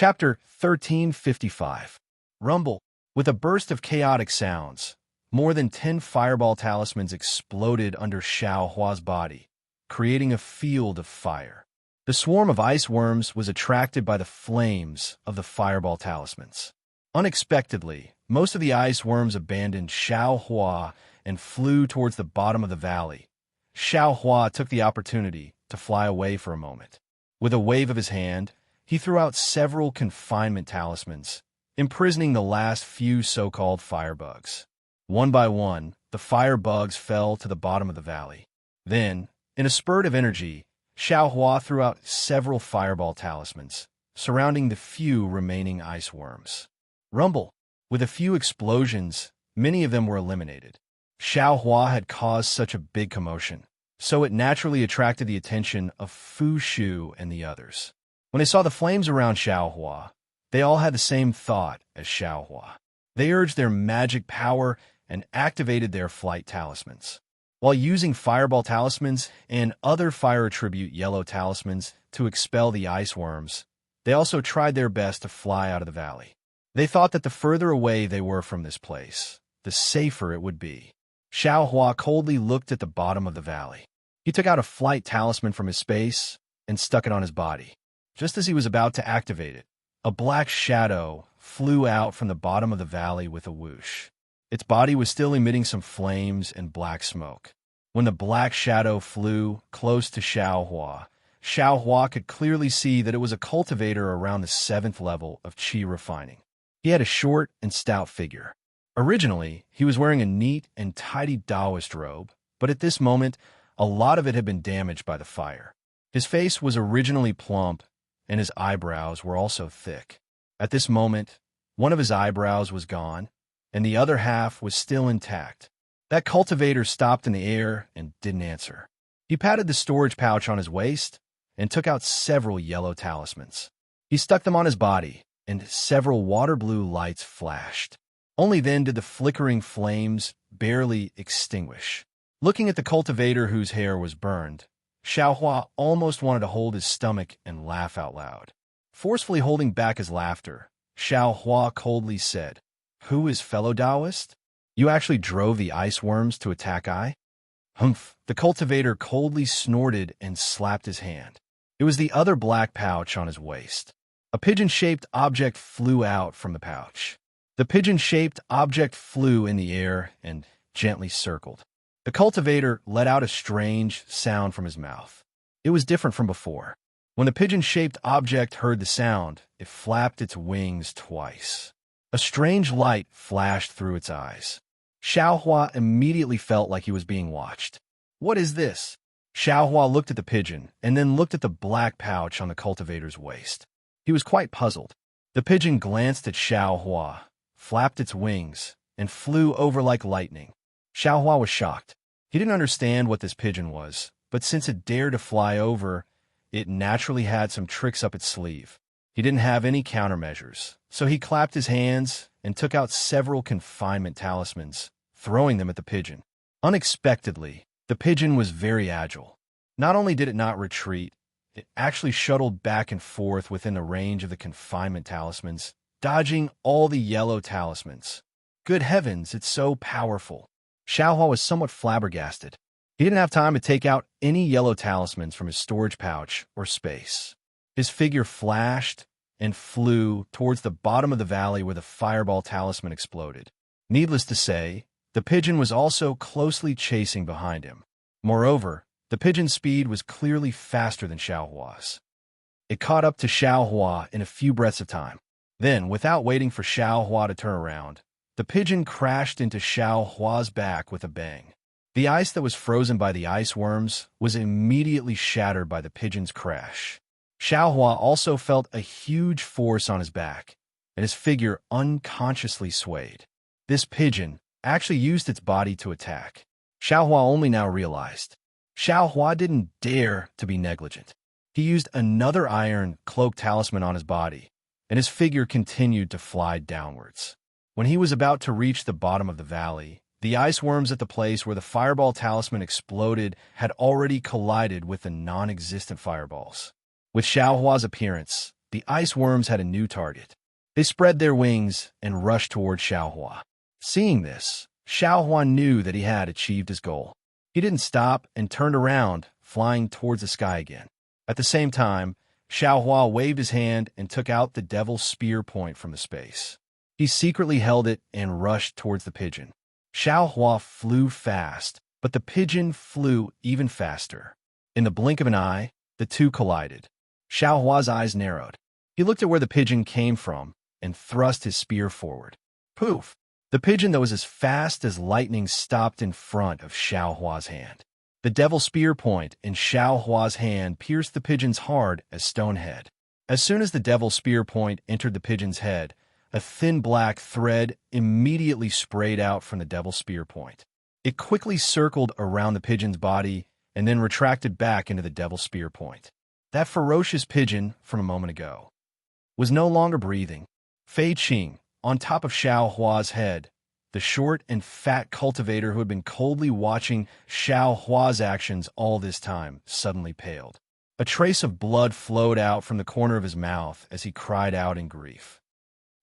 Chapter 1355. Rumble. With a burst of chaotic sounds, more than 10 fireball talismans exploded under Xiao Hua's body, creating a field of fire. The swarm of ice worms was attracted by the flames of the fireball talismans. Unexpectedly, most of the ice worms abandoned Xiao Hua and flew towards the bottom of the valley. Xiao Hua took the opportunity to fly away for a moment. With a wave of his hand, he threw out several confinement talismans, imprisoning the last few so-called firebugs. One by one, the firebugs fell to the bottom of the valley. Then, in a spurt of energy, Xiao Hua threw out several fireball talismans, surrounding the few remaining ice worms. Rumble. With a few explosions, many of them were eliminated. Xiao Hua had caused such a big commotion, so it naturally attracted the attention of Fu Shu and the others. When they saw the flames around Xiao Hua, they all had the same thought as Xiao Hua. They urged their magic power and activated their flight talismans. While using fireball talismans and other fire attribute yellow talismans to expel the ice worms, they also tried their best to fly out of the valley. They thought that the further away they were from this place, the safer it would be. Xiao Hua coldly looked at the bottom of the valley. He took out a flight talisman from his space and stuck it on his body. Just as he was about to activate it, a black shadow flew out from the bottom of the valley with a whoosh. Its body was still emitting some flames and black smoke. When the black shadow flew close to Xiao Hua could clearly see that it was a cultivator around the 7th level of Qi refining. He had a short and stout figure. Originally, he was wearing a neat and tidy Taoist robe, but at this moment, a lot of it had been damaged by the fire. His face was originally plump, and his eyebrows were also thick. At this moment, one of his eyebrows was gone, and the other half was still intact. That cultivator stopped in the air and didn't answer. He patted the storage pouch on his waist and took out several yellow talismans. He stuck them on his body, and several water blue lights flashed. Only then did the flickering flames barely extinguish. Looking at the cultivator whose hair was burned, Xiao Hua almost wanted to hold his stomach and laugh out loud. Forcefully holding back his laughter, Xiao Hua coldly said, "Who is fellow Taoist? You actually drove the ice worms to attack I?" "Humph." The cultivator coldly snorted and slapped his hand. It was the other black pouch on his waist. A pigeon-shaped object flew out from the pouch. The pigeon-shaped object flew in the air and gently circled. The cultivator let out a strange sound from his mouth. It was different from before. When the pigeon-shaped object heard the sound, it flapped its wings twice. A strange light flashed through its eyes. Xiao Hua immediately felt like he was being watched. "What is this?" Xiao Hua looked at the pigeon and then looked at the black pouch on the cultivator's waist. He was quite puzzled. The pigeon glanced at Xiao Hua, flapped its wings, and flew over like lightning. Xiao Hua was shocked. He didn't understand what this pigeon was, but since it dared to fly over, it naturally had some tricks up its sleeve. He didn't have any countermeasures, so he clapped his hands and took out several confinement talismans, throwing them at the pigeon. Unexpectedly, the pigeon was very agile. Not only did it not retreat, it actually shuttled back and forth within the range of the confinement talismans, dodging all the yellow talismans. Good heavens, it's so powerful. Xiao Hua was somewhat flabbergasted. He didn't have time to take out any yellow talismans from his storage pouch or space. His figure flashed and flew towards the bottom of the valley where the fireball talisman exploded. Needless to say, the pigeon was also closely chasing behind him. Moreover, the pigeon's speed was clearly faster than Xiao Hua's. It caught up to Xiao Hua in a few breaths of time. Then, without waiting for Xiao Hua to turn around, the pigeon crashed into Xiao Hua's back with a bang. The ice that was frozen by the ice worms was immediately shattered by the pigeon's crash. Xiao Hua also felt a huge force on his back, and his figure unconsciously swayed. This pigeon actually used its body to attack. Xiao Hua only now realized. Xiao Hua didn't dare to be negligent. He used another iron cloak talisman on his body, and his figure continued to fly downwards. When he was about to reach the bottom of the valley, the ice worms at the place where the fireball talisman exploded had already collided with the non-existent fireballs. With Xiao Hua's appearance, the ice worms had a new target. They spread their wings and rushed toward Xiaohua. Seeing this, Xiaohua knew that he had achieved his goal. He didn't stop and turned around, flying towards the sky again. At the same time, Xiaohua waved his hand and took out the devil's spear point from the space. He secretly held it and rushed towards the pigeon. Xiaohua flew fast, but the pigeon flew even faster. In the blink of an eye, the two collided. Xiaohua's eyes narrowed. He looked at where the pigeon came from and thrust his spear forward. Poof! The pigeon that was as fast as lightning stopped in front of Xiaohua's hand. The devil's spear point in Xiaohua's hand pierced the pigeon's hard as stone head. As soon as the devil's spear point entered the pigeon's head, a thin black thread immediately sprayed out from the devil's spear point. It quickly circled around the pigeon's body and then retracted back into the devil's spear point. That ferocious pigeon from a moment ago was no longer breathing. Fei Qing, on top of Xiaohua's head, the short and fat cultivator who had been coldly watching Xiaohua's actions all this time, suddenly paled. A trace of blood flowed out from the corner of his mouth as he cried out in grief.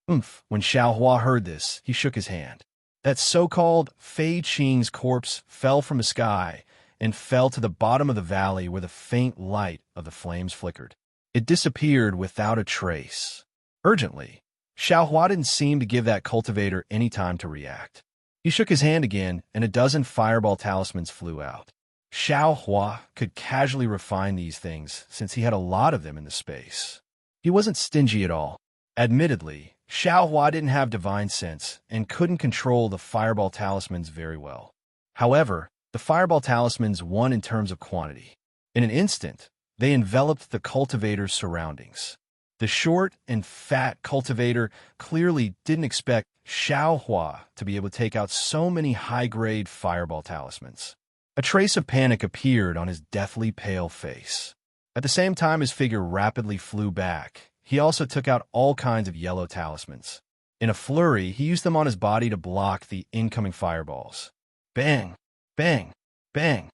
Oomph! When Xiaohua heard this, he shook his hand. That so-called Fei Qing's corpse fell from the sky and fell to the bottom of the valley where the faint light of the flames flickered. It disappeared without a trace. Urgently, Xiaohua didn't seem to give that cultivator any time to react. He shook his hand again, and a dozen fireball talismans flew out. Xiaohua could casually refine these things since he had a lot of them in the space. He wasn't stingy at all. Admittedly, Xiaohua didn't have divine sense and couldn't control the fireball talismans very well. However, the fireball talismans won in terms of quantity. In an instant, they enveloped the cultivator's surroundings. The short and fat cultivator clearly didn't expect Xiaohua to be able to take out so many high-grade fireball talismans. A trace of panic appeared on his deathly pale face. At the same time his figure rapidly flew back, he also took out all kinds of yellow talismans. In a flurry, he used them on his body to block the incoming fireballs. Bang! Bang! Bang!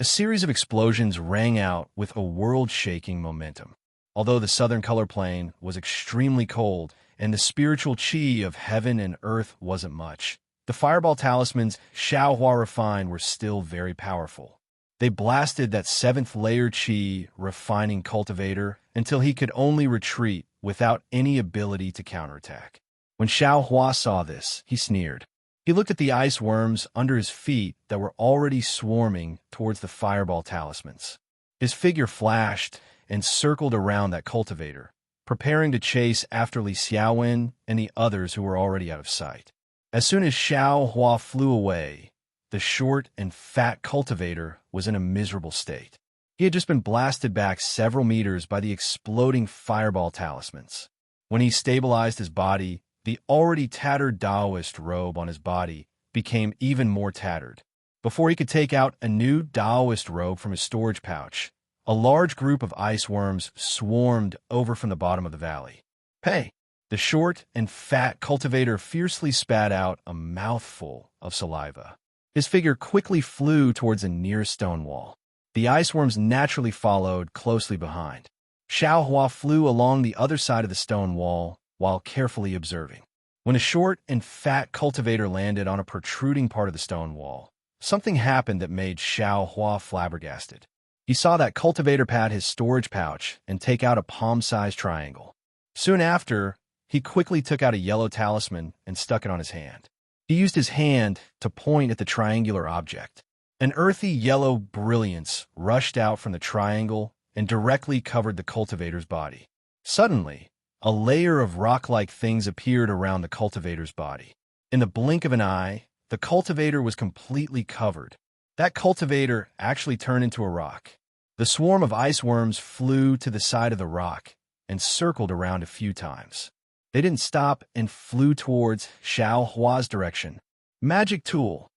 A series of explosions rang out with a world-shaking momentum. Although the southern color plane was extremely cold and the spiritual chi of heaven and earth wasn't much, the fireball talismans Xiaohua refined were still very powerful. They blasted that seventh layer chi refining cultivator until he could only retreat without any ability to counterattack. When Xiaohua saw this, he sneered. He looked at the ice worms under his feet that were already swarming towards the fireball talismans. His figure flashed and circled around that cultivator, preparing to chase after Li Xiaowen and the others who were already out of sight. As soon as Xiaohua flew away, the short and fat cultivator was in a miserable state. He had just been blasted back several meters by the exploding fireball talismans. When he stabilized his body, the already tattered Taoist robe on his body became even more tattered. Before he could take out a new Taoist robe from his storage pouch, a large group of ice worms swarmed over from the bottom of the valley. Hey! The short and fat cultivator fiercely spat out a mouthful of saliva. His figure quickly flew towards a nearest stone wall. The ice worms naturally followed closely behind. Xiaohua flew along the other side of the stone wall while carefully observing. When a short and fat cultivator landed on a protruding part of the stone wall, something happened that made Xiaohua flabbergasted. He saw that cultivator pat his storage pouch and take out a palm-sized triangle. Soon after, he quickly took out a yellow talisman and stuck it on his hand. He used his hand to point at the triangular object. An earthy yellow brilliance rushed out from the triangle and directly covered the cultivator's body. Suddenly, a layer of rock-like things appeared around the cultivator's body. In the blink of an eye, the cultivator was completely covered. That cultivator actually turned into a rock. The swarm of ice worms flew to the side of the rock and circled around a few times. They didn't stop and flew towards Xiaohua's direction. Magic tool!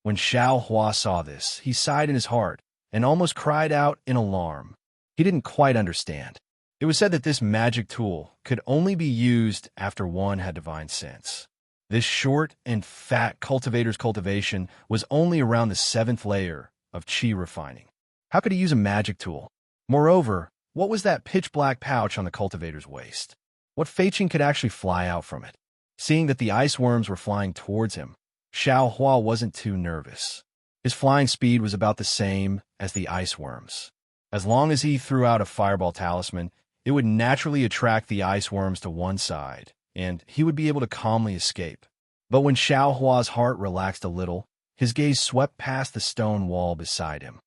When Xiaohua saw this, he sighed in his heart and almost cried out in alarm. He didn't quite understand. It was said that this magic tool could only be used after one had divine sense. This short and fat cultivator's cultivation was only around the 7th layer of chi refining. How could he use a magic tool? Moreover, What was that pitch-black pouch on the cultivator's waist? What Fei-Qing could actually fly out from it? Seeing that the ice worms were flying towards him, Xiao Hua wasn't too nervous. His flying speed was about the same as the ice worms. As long as he threw out a fireball talisman, it would naturally attract the ice worms to one side, and he would be able to calmly escape. But when Xiao Hua's heart relaxed a little, his gaze swept past the stone wall beside him.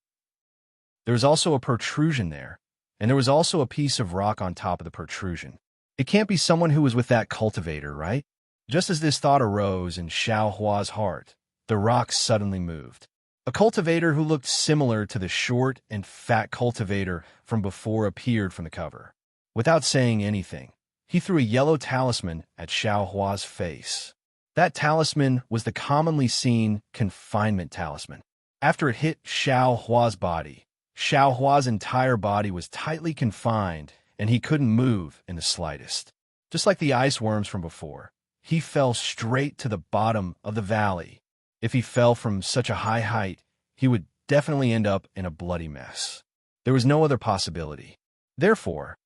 There was also a protrusion there, and there was also a piece of rock on top of the protrusion. It can't be someone who was with that cultivator, right? Just as this thought arose in Xiao Hua's heart, the rock suddenly moved. A cultivator who looked similar to the short and fat cultivator from before appeared from the cover. Without saying anything, he threw a yellow talisman at Xiao Hua's face. That talisman was the commonly seen confinement talisman. After it hit Xiao Hua's body, Xiao Hua's entire body was tightly confined, and he couldn't move in the slightest. Just like the ice worms from before, he fell straight to the bottom of the valley. If he fell from such a high height, he would definitely end up in a bloody mess. There was no other possibility. Therefore,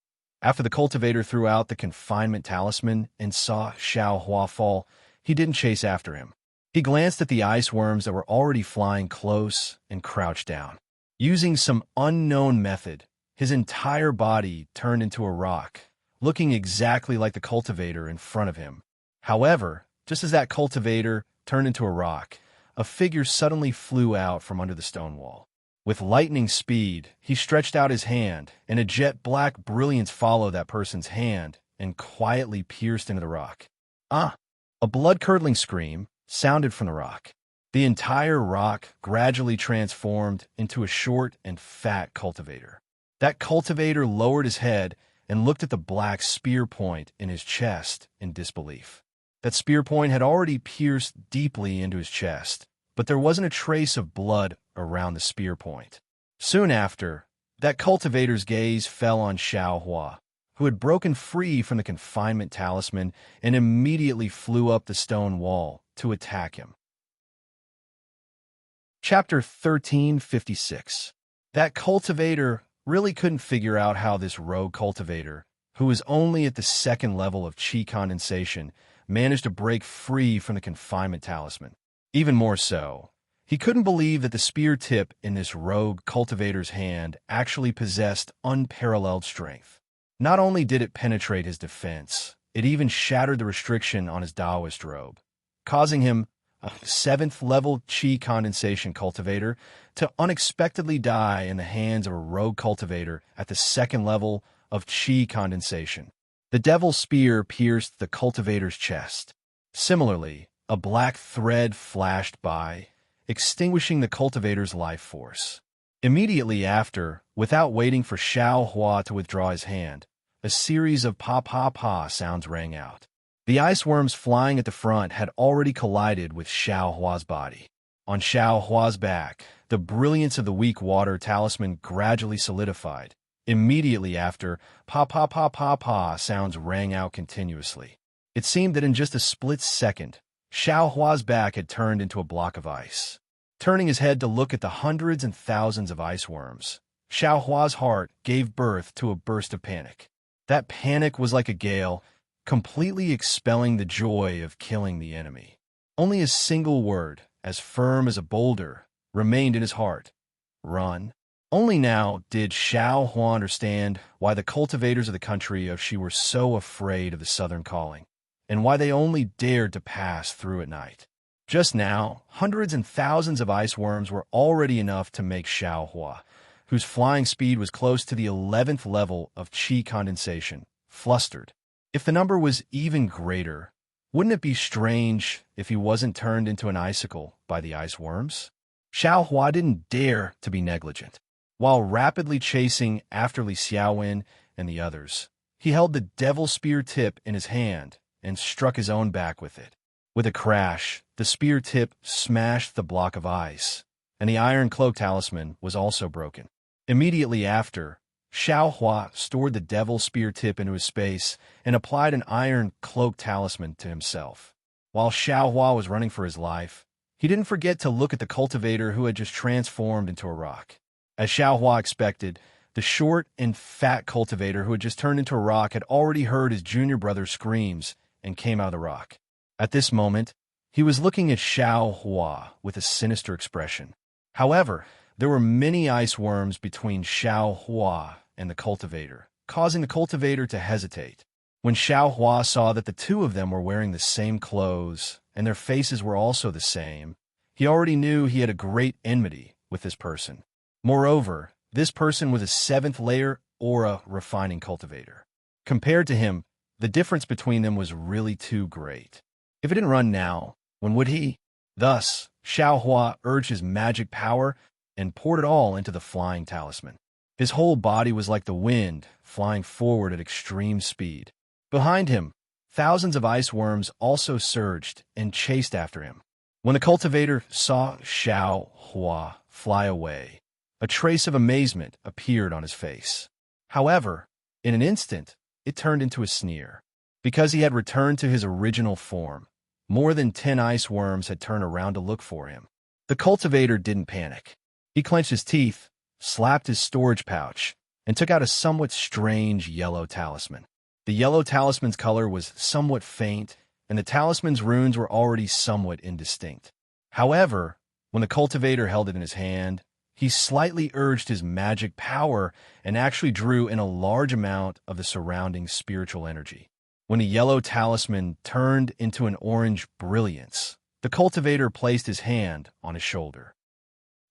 after the cultivator threw out the confinement talisman and saw Xiao Hua fall, he didn't chase after him. He glanced at the ice worms that were already flying close and crouched down. Using some unknown method, his entire body turned into a rock, looking exactly like the cultivator in front of him. However, just as that cultivator turned into a rock, a figure suddenly flew out from under the stone wall. With lightning speed, he stretched out his hand, and a jet-black brilliance followed that person's hand and quietly pierced into the rock. Ah! A blood-curdling scream sounded from the rock. The entire rock gradually transformed into a short and fat cultivator. That cultivator lowered his head and looked at the black spear point in his chest in disbelief. That spear point had already pierced deeply into his chest, but there wasn't a trace of blood around the spear point. Soon after, that cultivator's gaze fell on Xiao Hua, who had broken free from the confinement talisman and immediately flew up the stone wall to attack him. Chapter 1356. That cultivator really couldn't figure out how this rogue cultivator, who was only at the second level of chi condensation, managed to break free from the confinement talisman. Even more so, he couldn't believe that the spear tip in this rogue cultivator's hand actually possessed unparalleled strength. Not only did it penetrate his defense, it even shattered the restriction on his Taoist robe, causing him, a 7th-level chi condensation cultivator, to unexpectedly die in the hands of a rogue cultivator at the 2nd level of chi condensation. The devil's spear pierced the cultivator's chest. Similarly, a black thread flashed by, extinguishing the cultivator's life force. Immediately after, without waiting for Xiao Hua to withdraw his hand, a series of pa-pa-pa sounds rang out. The ice worms flying at the front had already collided with Xiao Hua's body. On Xiao Hua's back, the brilliance of the weak water talisman gradually solidified. Immediately after, pa-pa-pa-pa-pa sounds rang out continuously. It seemed that in just a split second, Xiao Hua's back had turned into a block of ice. Turning his head to look at the hundreds and thousands of ice worms, Xiao Hua's heart gave birth to a burst of panic. That panic was like a gale, completely expelling the joy of killing the enemy. Only a single word, as firm as a boulder, remained in his heart: run. Only now did Xiao Hua understand why the cultivators of the country of Shi were so afraid of the southern calling, and why they only dared to pass through at night. Just now, hundreds and thousands of ice worms were already enough to make Xiao Hua, whose flying speed was close to the 11th level of chi condensation, flustered. If the number was even greater, wouldn't it be strange if he wasn't turned into an icicle by the ice worms? Xiao Hua didn't dare to be negligent. While rapidly chasing after Li Xiaowen and the others, he held the devil spear tip in his hand and struck his own back with it. With a crash, the spear tip smashed the block of ice, and the iron cloak talisman was also broken. Immediately after, Xiao Hua stored the devil spear tip into his space and applied an iron cloak talisman to himself. While Xiao Hua was running for his life, he didn't forget to look at the cultivator who had just transformed into a rock. As Xiao Hua expected, The short and fat cultivator who had just turned into a rock had already heard his junior brother's screams and came out of the rock. At this moment, he was looking at Xiao Hua with a sinister expression. However, there were many ice worms between Xiao Hua and the cultivator, causing the cultivator to hesitate. When Xiao Hua saw that the two of them were wearing the same clothes and their faces were also the same, he already knew he had a great enmity with this person. Moreover, this person was a 7th layer aura refining cultivator. Compared to him, the difference between them was really too great. If it didn't run now, when would he? Thus, Xiao Hua urged his magic power and poured it all into the flying talisman. His whole body was like the wind, flying forward at extreme speed. Behind him, thousands of ice worms also surged and chased after him. When the cultivator saw Xiao Hua fly away, a trace of amazement appeared on his face. However, in an instant, it turned into a sneer. Because he had returned to his original form, more than 10 ice worms had turned around to look for him. The cultivator didn't panic. He clenched his teeth, slapped his storage pouch, and took out a somewhat strange yellow talisman. The yellow talisman's color was somewhat faint, and the talisman's runes were already somewhat indistinct. However, when the cultivator held it in his hand, he slightly urged his magic power and actually drew in a large amount of the surrounding spiritual energy. When the yellow talisman turned into an orange brilliance, the cultivator placed his hand on his shoulder.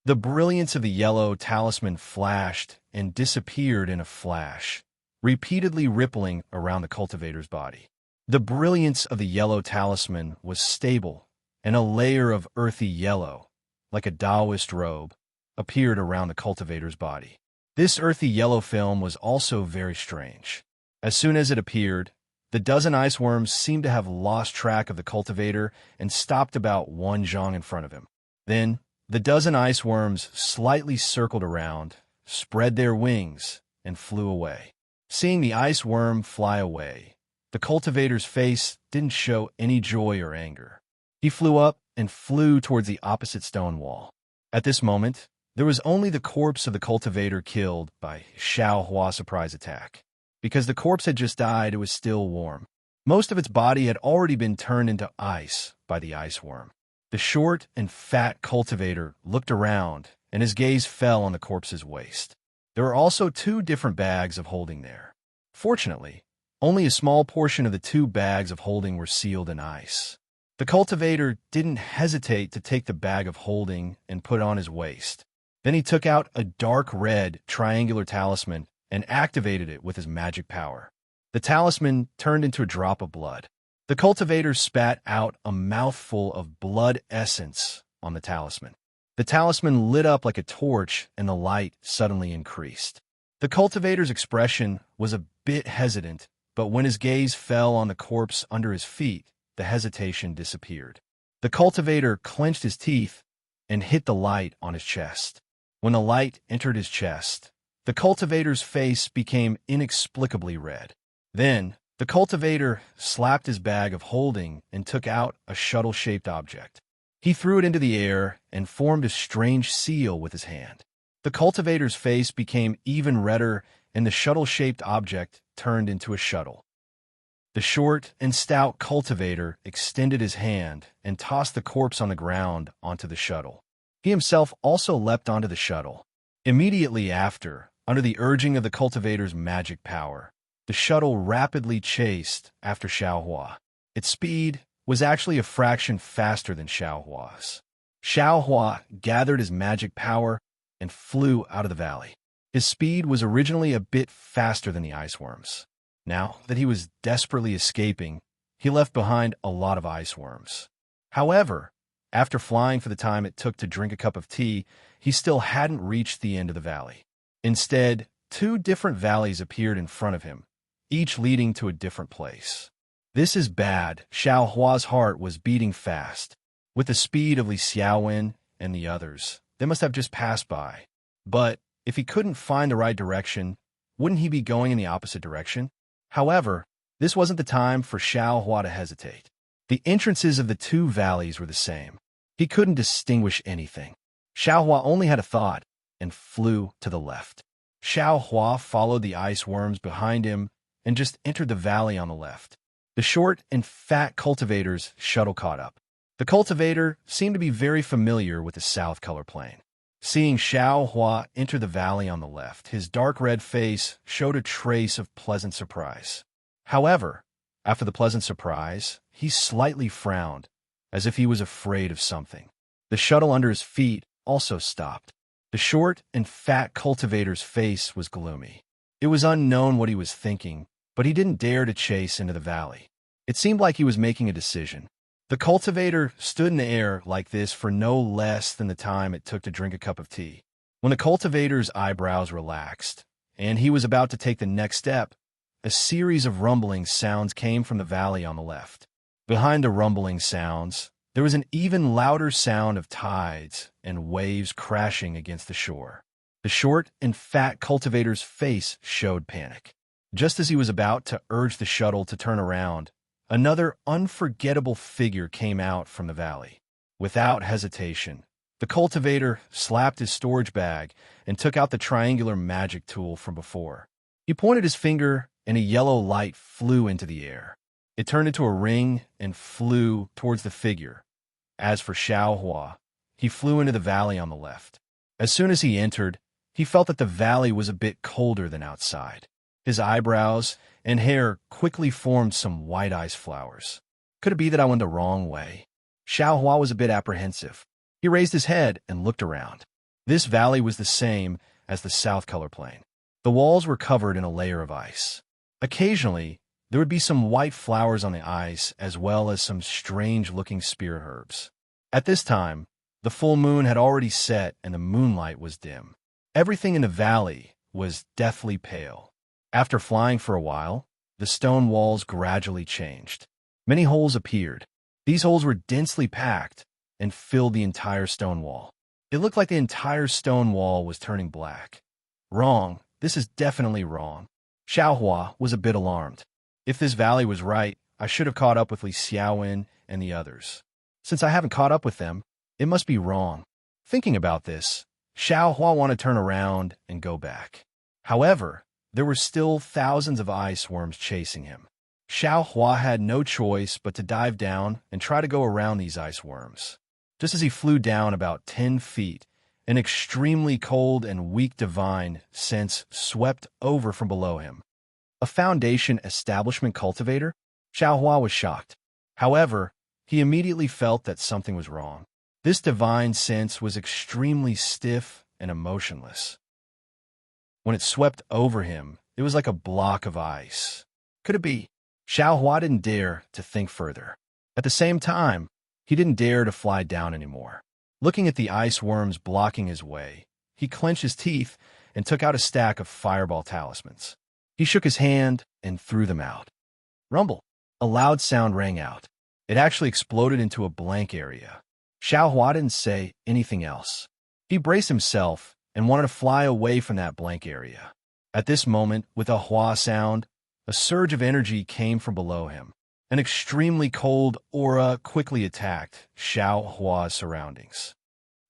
The brilliance of the yellow talisman flashed and disappeared in a flash, repeatedly rippling around the cultivator's body. The brilliance of the yellow talisman was stable, and a layer of earthy yellow, like a Taoist robe, appeared around the cultivator's body. This earthy yellow film was also very strange. As soon as it appeared, the dozen ice worms seemed to have lost track of the cultivator and stopped about 1 zhang in front of him. Then, the dozen ice worms slightly circled around, spread their wings, and flew away. Seeing the ice worm fly away, the cultivator's face didn't show any joy or anger. He flew up and flew towards the opposite stone wall. At this moment, there was only the corpse of the cultivator killed by Xiao Hua's surprise attack. Because the corpse had just died, it was still warm. Most of its body had already been turned into ice by the ice worm. The short and fat cultivator looked around, and his gaze fell on the corpse's waist. There were also 2 different bags of holding there. Fortunately, only a small portion of the 2 bags of holding were sealed in ice. The cultivator didn't hesitate to take the bag of holding and put it on his waist. Then he took out a dark red triangular talisman and activated it with his magic power. The talisman turned into a drop of blood. The cultivator spat out a mouthful of blood essence on the talisman. The talisman lit up like a torch, and the light suddenly increased. The cultivator's expression was a bit hesitant, but when his gaze fell on the corpse under his feet, the hesitation disappeared. The cultivator clenched his teeth and hit the light on his chest. When the light entered his chest, the cultivator's face became inexplicably red. Then, the cultivator slapped his bag of holding and took out a shuttle-shaped object. He threw it into the air and formed a strange seal with his hand. The cultivator's face became even redder, and the shuttle-shaped object turned into a shuttle. The short and stout cultivator extended his hand and tossed the corpse on the ground onto the shuttle. He himself also leapt onto the shuttle. Immediately after, under the urging of the cultivator's magic power, the shuttle rapidly chased after Xiao Hua. Its speed was actually a fraction faster than Xiao Hua's. Xiao Hua gathered his magic power and flew out of the valley. His speed was originally a bit faster than the ice worms. Now that he was desperately escaping, he left behind a lot of ice worms. However, after flying for the time it took to drink a cup of tea, he still hadn't reached the end of the valley. Instead, 2 different valleys appeared in front of him, each leading to a different place. This is bad. Xiao Hua's heart was beating fast. With the speed of Li Xiaowen and the others, they must have just passed by. But if he couldn't find the right direction, wouldn't he be going in the opposite direction? However, this wasn't the time for Xiao Hua to hesitate. The entrances of the 2 valleys were the same. He couldn't distinguish anything. Xiao Hua only had a thought and flew to the left. Xiao Hua followed the ice worms behind him and just entered the valley on the left. The short and fat cultivator's shuttle caught up. The cultivator seemed to be very familiar with the south color plane. Seeing Xiao Hua enter the valley on the left, his dark red face showed a trace of pleasant surprise. However, after the pleasant surprise, he slightly frowned, as if he was afraid of something. The shuttle under his feet also stopped. The short and fat cultivator's face was gloomy. It was unknown what he was thinking, but he didn't dare to chase into the valley. It seemed like he was making a decision. The cultivator stood in the air like this for no less than the time it took to drink a cup of tea. When the cultivator's eyebrows relaxed, and he was about to take the next step, a series of rumbling sounds came from the valley on the left. Behind the rumbling sounds, there was an even louder sound of tides and waves crashing against the shore. The short and fat cultivator's face showed panic. Just as he was about to urge the shuttle to turn around, another unforgettable figure came out from the valley. Without hesitation, the cultivator slapped his storage bag and took out the triangular magic tool from before. He pointed his finger, and a yellow light flew into the air. It turned into a ring and flew towards the figure. As for Xiao Hua, he flew into the valley on the left. As soon as he entered, he felt that the valley was a bit colder than outside. His eyebrows and hair quickly formed some white ice flowers. Could it be that I went the wrong way? Xiao Hua was a bit apprehensive. He raised his head and looked around. This valley was the same as the south color plane. The walls were covered in a layer of ice. Occasionally, there would be some white flowers on the ice as well as some strange-looking spirit herbs. At this time, the full moon had already set and the moonlight was dim. Everything in the valley was deathly pale. After flying for a while, the stone walls gradually changed. Many holes appeared. These holes were densely packed and filled the entire stone wall. It looked like the entire stone wall was turning black. Wrong. This is definitely wrong. Xiao Hua was a bit alarmed. If this valley was right, I should have caught up with Li Xiaowen and the others. Since I haven't caught up with them, it must be wrong. Thinking about this, Xiao Hua wanted to turn around and go back. However, there were still thousands of ice worms chasing him. Xiao Hua had no choice but to dive down and try to go around these ice worms. Just as he flew down about 10 feet, an extremely cold and weak divine sense swept over from below him. A Foundation establishment cultivator? Xiao Hua was shocked. However, he immediately felt that something was wrong. This divine sense was extremely stiff and emotionless. When it swept over him, it was like a block of ice. Could it be? Xiao Hua didn't dare to think further. At the same time, he didn't dare to fly down anymore. Looking at the ice worms blocking his way, he clenched his teeth and took out a stack of fireball talismans. He shook his hand and threw them out. Rumble! A loud sound rang out. It actually exploded into a blank area. Xiao Hua didn't say anything else. He braced himself and wanted to fly away from that blank area. At this moment, with a Hua sound, a surge of energy came from below him. An extremely cold aura quickly attacked Xiao Hua's surroundings.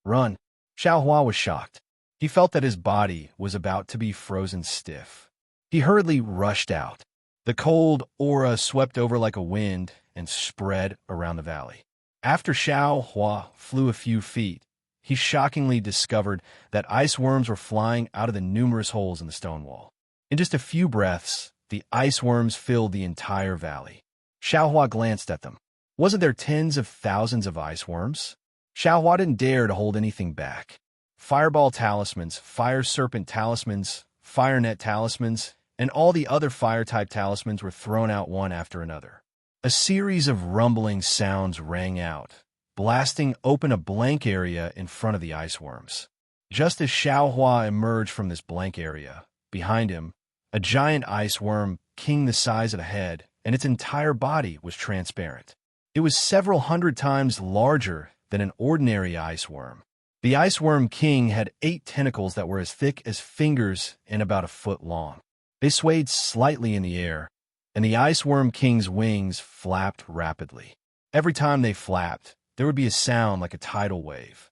Run! Xiao Hua was shocked. He felt that his body was about to be frozen stiff. He hurriedly rushed out. The cold aura swept over like a wind and spread around the valley. After Xiao Hua flew a few feet, he shockingly discovered that ice worms were flying out of the numerous holes in the stone wall. In just a few breaths, the ice worms filled the entire valley. Xiao Hua glanced at them. Wasn't there tens of thousands of ice worms? Xiao Hua didn't dare to hold anything back. Fireball talismans, fire serpent talismans, fire net talismans, and all the other fire-type talismans were thrown out one after another. A series of rumbling sounds rang out, blasting open a blank area in front of the ice worms. Just as Xiao Hua emerged from this blank area, behind him, a giant ice worm, king the size of a head, and its entire body was transparent. It was several hundred times larger than an ordinary ice worm. The ice worm king had 8 tentacles that were as thick as fingers and about a foot long. They swayed slightly in the air, and the ice worm king's wings flapped rapidly. Every time they flapped, there would be a sound like a tidal wave.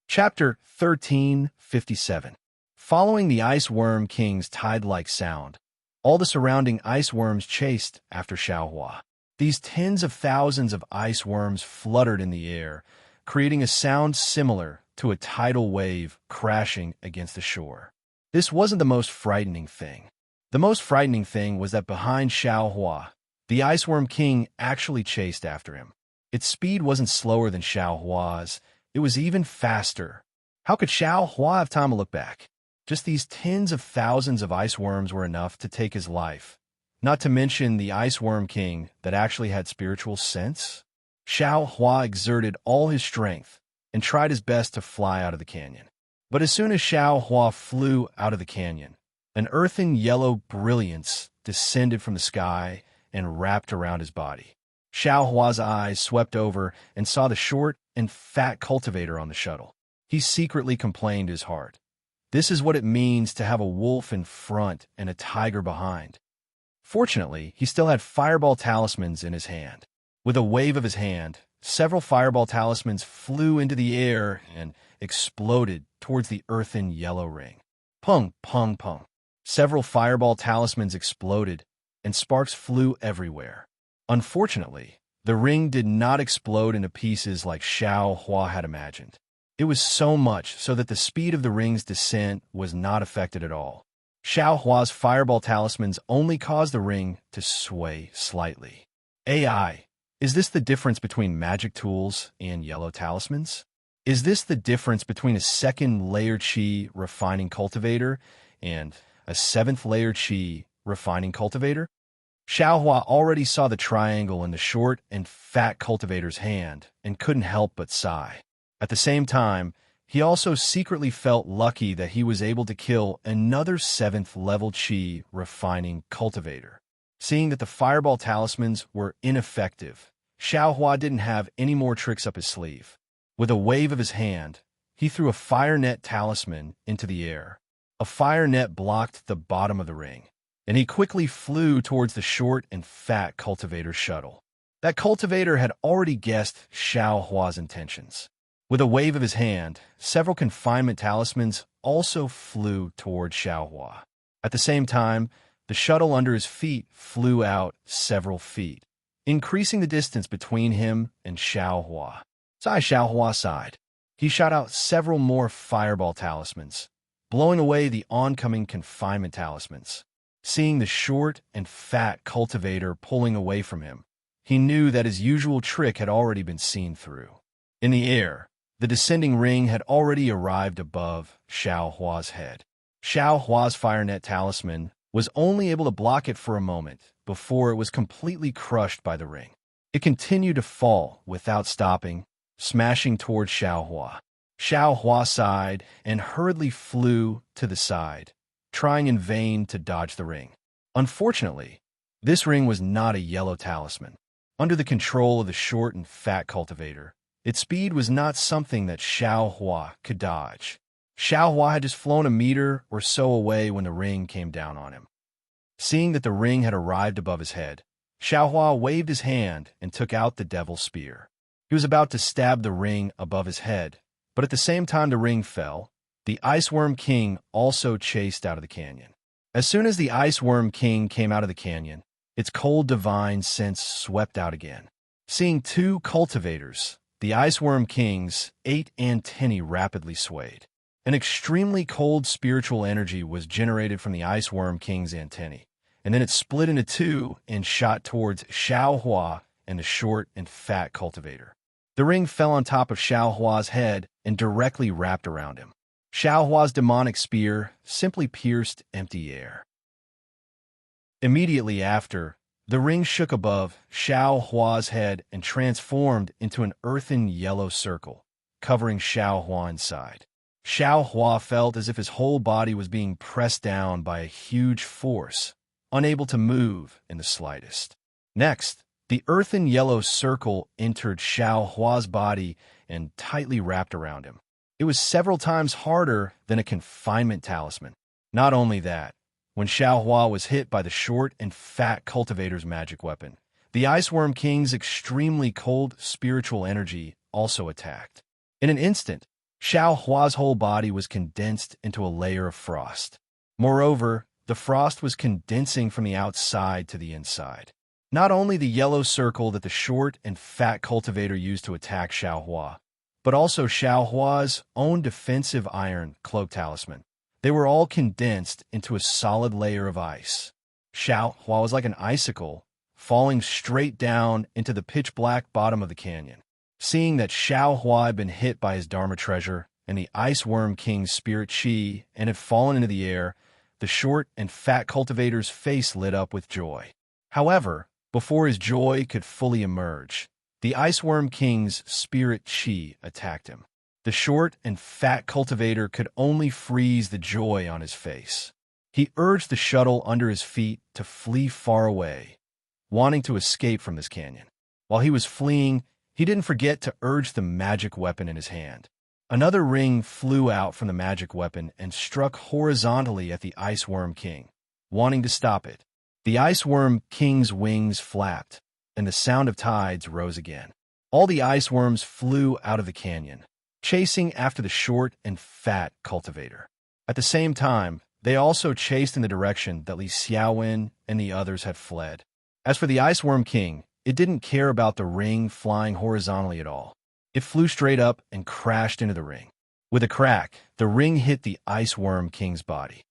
Chapter 1357. Following the Ice Worm King's tide-like sound, all the surrounding ice worms chased after Xiaohua. These tens of thousands of ice worms fluttered in the air, creating a sound similar to a tidal wave crashing against the shore. This wasn't the most frightening thing. The most frightening thing was that behind Xiaohua, the Ice Worm King actually chased after him. Its speed wasn't slower than Xiaohua's, it was even faster. How could Xiaohua have time to look back? Just these tens of thousands of ice worms were enough to take his life, not to mention the Ice Worm King that actually had spiritual sense. Xiaohua exerted all his strength and tried his best to fly out of the canyon. But as soon as Xiaohua flew out of the canyon, an earthen yellow brilliance descended from the sky and wrapped around his body. Xiaohua's eyes swept over and saw the short and fat cultivator on the shuttle. He secretly complained in his heart. This is what it means to have a wolf in front and a tiger behind. Fortunately, he still had fireball talismans in his hand. With a wave of his hand, several fireball talismans flew into the air and exploded towards the earthen yellow ring. Pung, pung, pung. Several fireball talismans exploded, and sparks flew everywhere. Unfortunately, the ring did not explode into pieces like Xiaohua had imagined. It was so much so that the speed of the ring's descent was not affected at all. Xiaohua's fireball talismans only caused the ring to sway slightly. AI, is this the difference between magic tools and yellow talismans? Is this the difference between a second layer Qi refining cultivator and a seventh layer Qi refining cultivator? Xiaohua already saw the triangle in the short and fat cultivator's hand and couldn't help but sigh. At the same time, he also secretly felt lucky that he was able to kill another 7th level Qi refining cultivator. Seeing that the fireball talismans were ineffective, Xiaohua didn't have any more tricks up his sleeve. With a wave of his hand, he threw a fire net talisman into the air. A fire net blocked the bottom of the ring, and he quickly flew towards the short and fat cultivator's shuttle. That cultivator had already guessed Xiaohua's intentions. With a wave of his hand, several confinement talismans also flew toward Xiaohua. At the same time, the shuttle under his feet flew out several feet, increasing the distance between him and Xiaohua. Xiaohua sighed. He shot out several more fireball talismans, blowing away the oncoming confinement talismans. Seeing the short and fat cultivator pulling away from him, he knew that his usual trick had already been seen through. In the air, the descending ring had already arrived above Xiaohua's head. Xiaohua's fire net talisman was only able to block it for a moment before it was completely crushed by the ring. It continued to fall without stopping, smashing towards Xiaohua. Xiaohua sighed and hurriedly flew to the side, trying in vain to dodge the ring. Unfortunately, this ring was not a yellow talisman. Under the control of the short and fat cultivator, its speed was not something that Xiaohua could dodge. Xiaohua had just flown a meter or so away when the ring came down on him. Seeing that the ring had arrived above his head, Xiaohua waved his hand and took out the devil's spear. He was about to stab the ring above his head, but at the same time the ring fell, the Ice Worm King also chased out of the canyon. As soon as the Ice Worm King came out of the canyon, its cold divine sense swept out again. Seeing two cultivators, the Ice Worm King's 8 antennae rapidly swayed. An extremely cold spiritual energy was generated from the Ice Worm King's antennae, and then it split into two and shot towards Xiaohua and the short and fat cultivator. The ring fell on top of Xiaohua's head and directly wrapped around him. Xiaohua's demonic spear simply pierced empty air. Immediately after, the ring shook above Xiaohua's head and transformed into an earthen yellow circle, covering Xiaohua inside. Xiaohua felt as if his whole body was being pressed down by a huge force, unable to move in the slightest. Next, the earthen yellow circle entered Xiaohua's body and tightly wrapped around him. It was several times harder than a confinement talisman. Not only that, when Xiaohua was hit by the short and fat cultivator's magic weapon, the Ice Worm King's extremely cold spiritual energy also attacked. In an instant, Xiao Hua's whole body was condensed into a layer of frost. Moreover, the frost was condensing from the outside to the inside. Not only the yellow circle that the short and fat cultivator used to attack Xiao Hua, but also Xiao Hua's own defensive iron cloak talisman. They were all condensed into a solid layer of ice. Xiao Hua was like an icicle, falling straight down into the pitch-black bottom of the canyon. Seeing that Xiao Hua had been hit by his Dharma treasure and the Ice Worm King's spirit chi and had fallen into the air, the short and fat cultivator's face lit up with joy. However, before his joy could fully emerge, the Ice Worm King's spirit chi attacked him. The short and fat cultivator could only freeze the joy on his face. He urged the shuttle under his feet to flee far away, wanting to escape from this canyon. While he was fleeing, he didn't forget to urge the magic weapon in his hand. Another ring flew out from the magic weapon and struck horizontally at the Ice Worm King, wanting to stop it. The Ice Worm King's wings flapped, and the sound of tides rose again. All the ice worms flew out of the canyon, chasing after the short and fat cultivator. At the same time, they also chased in the direction that Li Xiaowen and the others had fled. As for the Ice Worm King, it didn't care about the ring flying horizontally at all. It flew straight up and crashed into the ring. With a crack, the ring hit the Ice Worm King's body.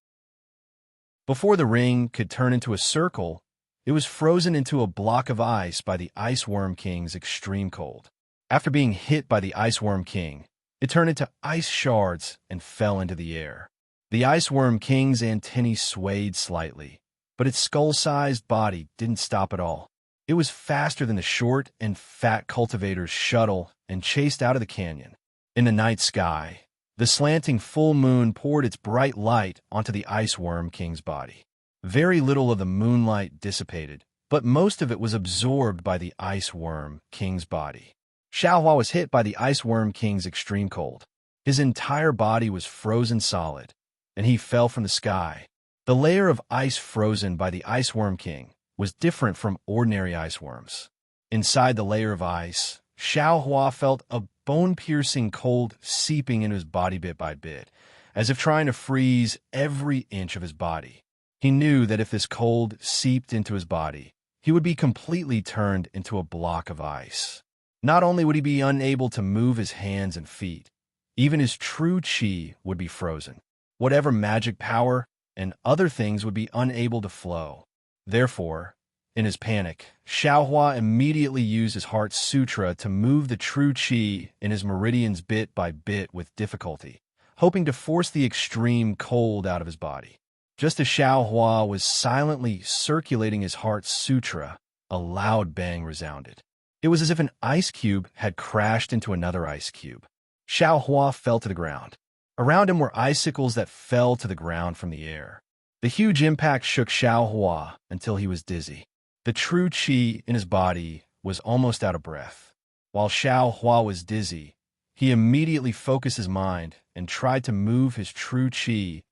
Before the ring could turn into a circle, it was frozen into a block of ice by the Ice Worm King's extreme cold. After being hit by the Ice Worm King, it turned into ice shards and fell into the air. The Ice Worm King's antennae swayed slightly, but its skull-sized body didn't stop at all. It was faster than the short and fat cultivator's shuttle and chased out of the canyon. In the night sky, the slanting full moon poured its bright light onto the Ice Worm King's body. Very little of the moonlight dissipated, but most of it was absorbed by the Ice Worm King's body. Xiao Hua was hit by the Ice Worm King's extreme cold. His entire body was frozen solid, and he fell from the sky. The layer of ice frozen by the Ice Worm King was different from ordinary ice worms. Inside the layer of ice, Xiao Hua felt a bone-piercing cold seeping into his body bit by bit, as if trying to freeze every inch of his body. He knew that if this cold seeped into his body, he would be completely turned into a block of ice. Not only would he be unable to move his hands and feet, even his true chi would be frozen. Whatever magic power and other things would be unable to flow. Therefore, in his panic, Xiao Hua immediately used his Heart Sutra to move the true chi in his meridians bit by bit with difficulty, hoping to force the extreme cold out of his body. Just as Xiao Hua was silently circulating his Heart Sutra, a loud bang resounded. It was as if an ice cube had crashed into another ice cube. Xiao Hua fell to the ground. Around him were icicles that fell to the ground from the air. The huge impact shook Xiao Hua until he was dizzy. The true chi in his body was almost out of breath. While Xiao Hua was dizzy, he immediately focused his mind and tried to move his true chi,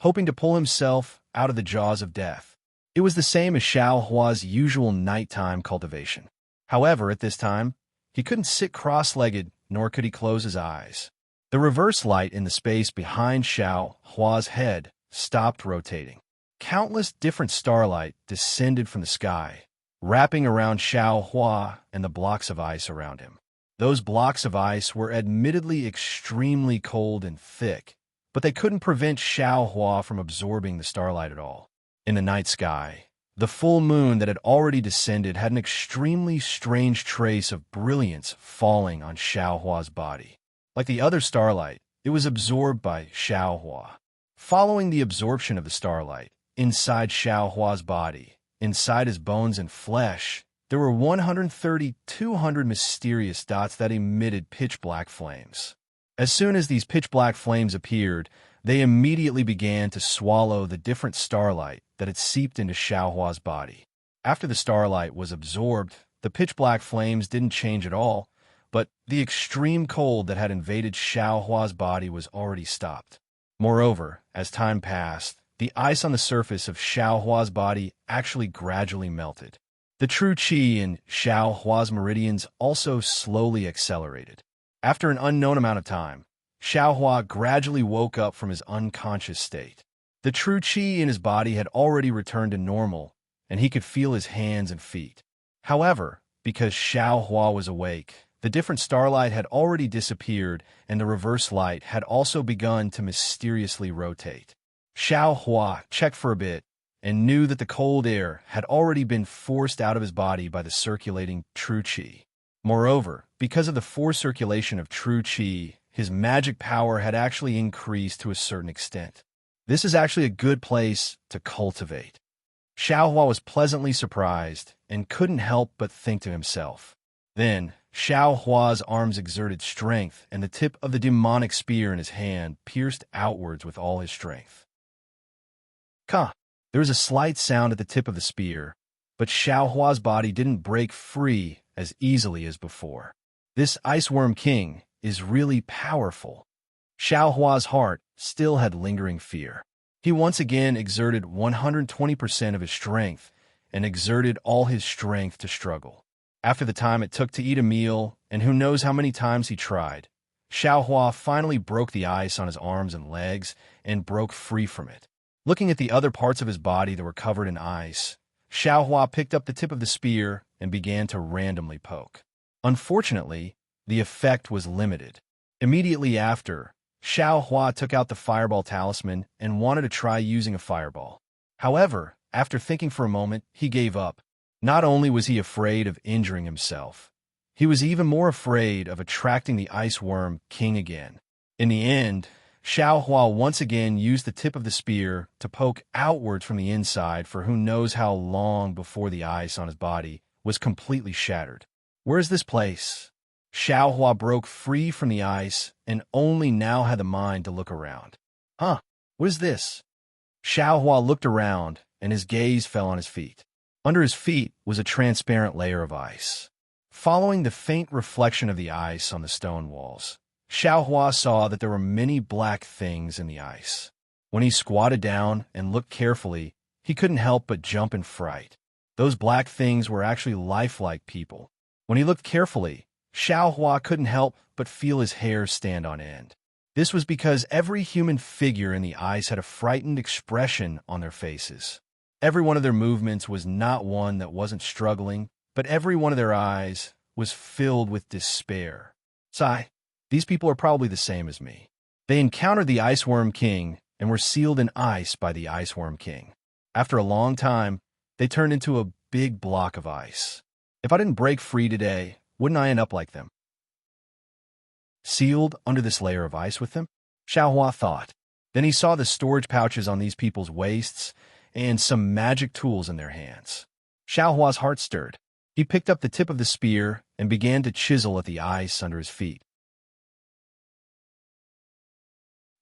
hoping to pull himself out of the jaws of death. It was the same as Xiao Hua's usual nighttime cultivation. However, at this time, he couldn't sit cross-legged, nor could he close his eyes. The reverse light in the space behind Xiao Hua's head stopped rotating. Countless different starlight descended from the sky, wrapping around Xiao Hua and the blocks of ice around him. Those blocks of ice were admittedly extremely cold and thick, but they couldn't prevent Xiao Hua from absorbing the starlight at all. In the night sky, the full moon that had already descended had an extremely strange trace of brilliance falling on Xiao Hua's body. Like the other starlight, it was absorbed by Xiao Hua. Following the absorption of the starlight, inside Xiao Hua's body, inside his bones and flesh, there were 130-200 mysterious dots that emitted pitch-black flames. As soon as these pitch-black flames appeared, they immediately began to swallow the different starlight that had seeped into Xiao Hua's body. After the starlight was absorbed, the pitch-black flames didn't change at all, but the extreme cold that had invaded Xiao Hua's body was already stopped. Moreover, as time passed, the ice on the surface of Xiao Hua's body actually gradually melted. The true chi in Xiao Hua's meridians also slowly accelerated. After an unknown amount of time, Xiaohua gradually woke up from his unconscious state. The true qi in his body had already returned to normal, and he could feel his hands and feet. However, because Xiaohua was awake, the different starlight had already disappeared, and the reverse light had also begun to mysteriously rotate. Xiaohua checked for a bit and knew that the cold air had already been forced out of his body by the circulating true qi. Moreover, because of the forced circulation of true qi, his magic power had actually increased to a certain extent. This is actually a good place to cultivate. Xiaohua was pleasantly surprised and couldn't help but think to himself. Then, Xiaohua's arms exerted strength, and the tip of the demonic spear in his hand pierced outwards with all his strength. Ka! There was a slight sound at the tip of the spear, but Xiaohua's body didn't break free as easily as before. This Iceworm King is really powerful. Xiaohua's heart still had lingering fear. He once again exerted 120% of his strength and exerted all his strength to struggle. After the time it took to eat a meal, and who knows how many times he tried, Xiaohua finally broke the ice on his arms and legs and broke free from it. Looking at the other parts of his body that were covered in ice, Xiaohua picked up the tip of the spear and began to randomly poke. Unfortunately, the effect was limited. Immediately after, Xiaohua took out the fireball talisman and wanted to try using a fireball. However, after thinking for a moment, he gave up. Not only was he afraid of injuring himself, he was even more afraid of attracting the Iceworm King again. In the end, Xiaohua once again used the tip of the spear to poke outwards from the inside for who knows how long before the ice on his body was completely shattered. Where is this place? Xiaohua broke free from the ice and only now had the mind to look around. Huh, what is this? Xiaohua looked around and his gaze fell on his feet. Under his feet was a transparent layer of ice. Following the faint reflection of the ice on the stone walls, Xiaohua saw that there were many black things in the ice. When he squatted down and looked carefully, he couldn't help but jump in fright. Those black things were actually lifelike people. When he looked carefully, Xiaohua couldn't help but feel his hair stand on end. This was because every human figure in the ice had a frightened expression on their faces. Every one of their movements was not one that wasn't struggling, but every one of their eyes was filled with despair. Sigh. These people are probably the same as me. They encountered the Iceworm King and were sealed in ice by the Iceworm King. After a long time, they turned into a big block of ice. If I didn't break free today, wouldn't I end up like them? Sealed under this layer of ice with them? Xiaohua thought. Then he saw the storage pouches on these people's waists and some magic tools in their hands. Xiaohua's heart stirred. He picked up the tip of the spear and began to chisel at the ice under his feet.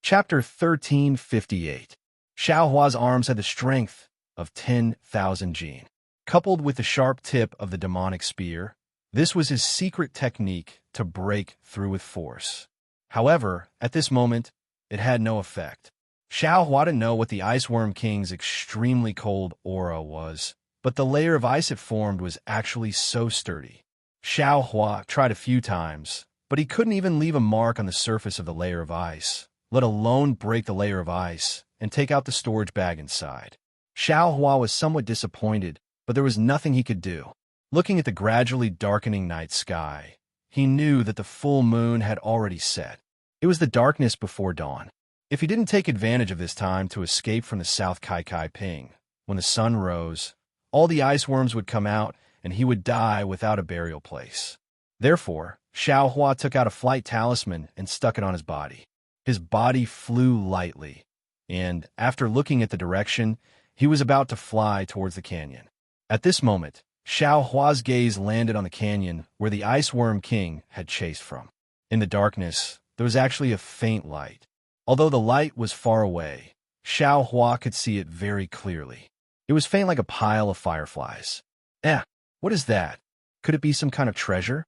Chapter 1358. Xiaohua's arms had the strength of 10,000 jin. Coupled with the sharp tip of the demonic spear, this was his secret technique to break through with force. However, at this moment, it had no effect. Xiaohua didn't know what the Iceworm King's extremely cold aura was, but the layer of ice it formed was actually so sturdy. Xiaohua tried a few times, but he couldn't even leave a mark on the surface of the layer of ice, let alone break the layer of ice and take out the storage bag inside. Xiaohua was somewhat disappointed, but there was nothing he could do. Looking at the gradually darkening night sky, he knew that the full moon had already set. It was the darkness before dawn. If he didn't take advantage of this time to escape from the South Kaikai Ping, when the sun rose, all the ice worms would come out and he would die without a burial place. Therefore, Xiaohua took out a flight talisman and stuck it on his body. His body flew lightly, and after looking at the direction, he was about to fly towards the canyon. At this moment, Xiaohua's gaze landed on the canyon where the Iceworm King had chased from. In the darkness, there was actually a faint light. Although the light was far away, Xiaohua could see it very clearly. It was faint like a pile of fireflies. What is that? Could it be some kind of treasure?